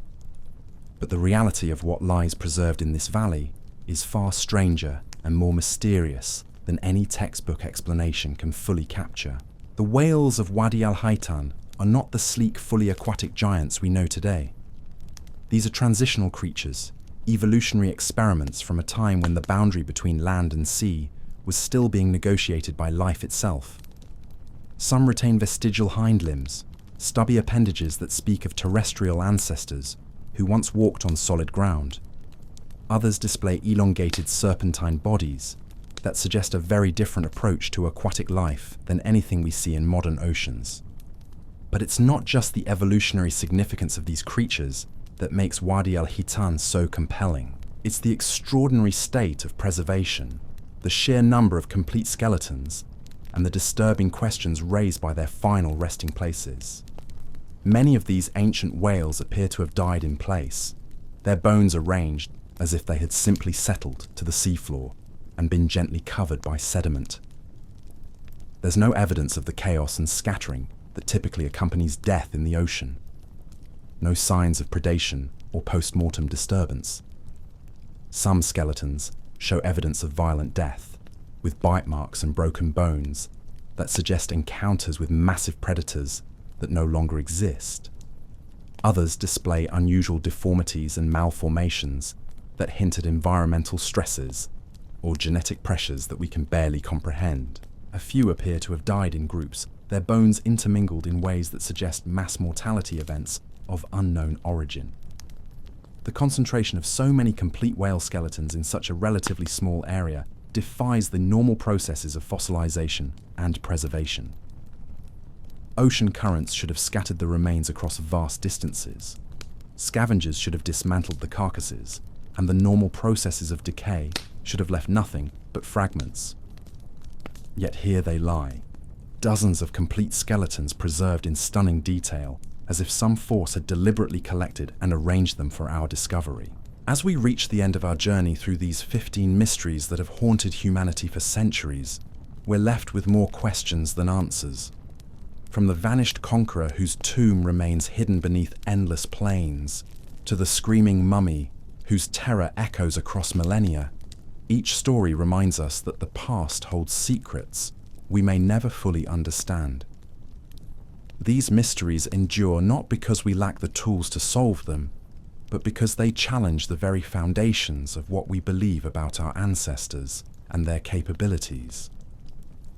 But the reality of what lies preserved in this valley is far stranger and more mysterious than any textbook explanation can fully capture. The whales of Wadi al-Hitan are not the sleek, fully aquatic giants we know today. These are transitional creatures, evolutionary experiments from a time when the boundary between land and sea was still being negotiated by life itself. Some retain vestigial hind limbs, stubby appendages that speak of terrestrial ancestors who once walked on solid ground. Others display elongated serpentine bodies, that suggest a very different approach to aquatic life than anything we see in modern oceans. But it's not just the evolutionary significance of these creatures that makes Wadi al-Hitan so compelling. It's the extraordinary state of preservation, the sheer number of complete skeletons, and the disturbing questions raised by their final resting places. Many of these ancient whales appear to have died in place, their bones arranged as if they had simply settled to the seafloor and been gently covered by sediment. There's no evidence of the chaos and scattering that typically accompanies death in the ocean. No signs of predation or post-mortem disturbance. Some skeletons show evidence of violent death, with bite marks and broken bones that suggest encounters with massive predators that no longer exist. Others display unusual deformities and malformations that hint at environmental stresses or genetic pressures that we can barely comprehend. A few appear to have died in groups, their bones intermingled in ways that suggest mass mortality events of unknown origin. The concentration of so many complete whale skeletons in such a relatively small area defies the normal processes of fossilization and preservation. Ocean currents should have scattered the remains across vast distances. Scavengers should have dismantled the carcasses, and the normal processes of decay should have left nothing but fragments. Yet here they lie, dozens of complete skeletons preserved in stunning detail, as if some force had deliberately collected and arranged them for our discovery. As we reach the end of our journey through these 15 mysteries that have haunted humanity for centuries, we're left with more questions than answers. From the vanished conqueror whose tomb remains hidden beneath endless plains, to the screaming mummy whose terror echoes across millennia, each story reminds us that the past holds secrets we may never fully understand. These mysteries endure not because we lack the tools to solve them, but because they challenge the very foundations of what we believe about our ancestors and their capabilities.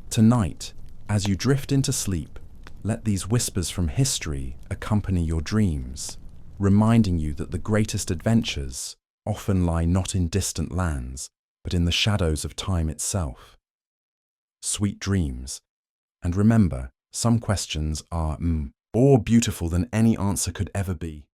Tonight, as you drift into sleep, let these whispers from history accompany your dreams, reminding you that the greatest adventures often lie not in distant lands, but in the shadows of time itself. Sweet dreams, and remember, some questions are more beautiful than any answer could ever be.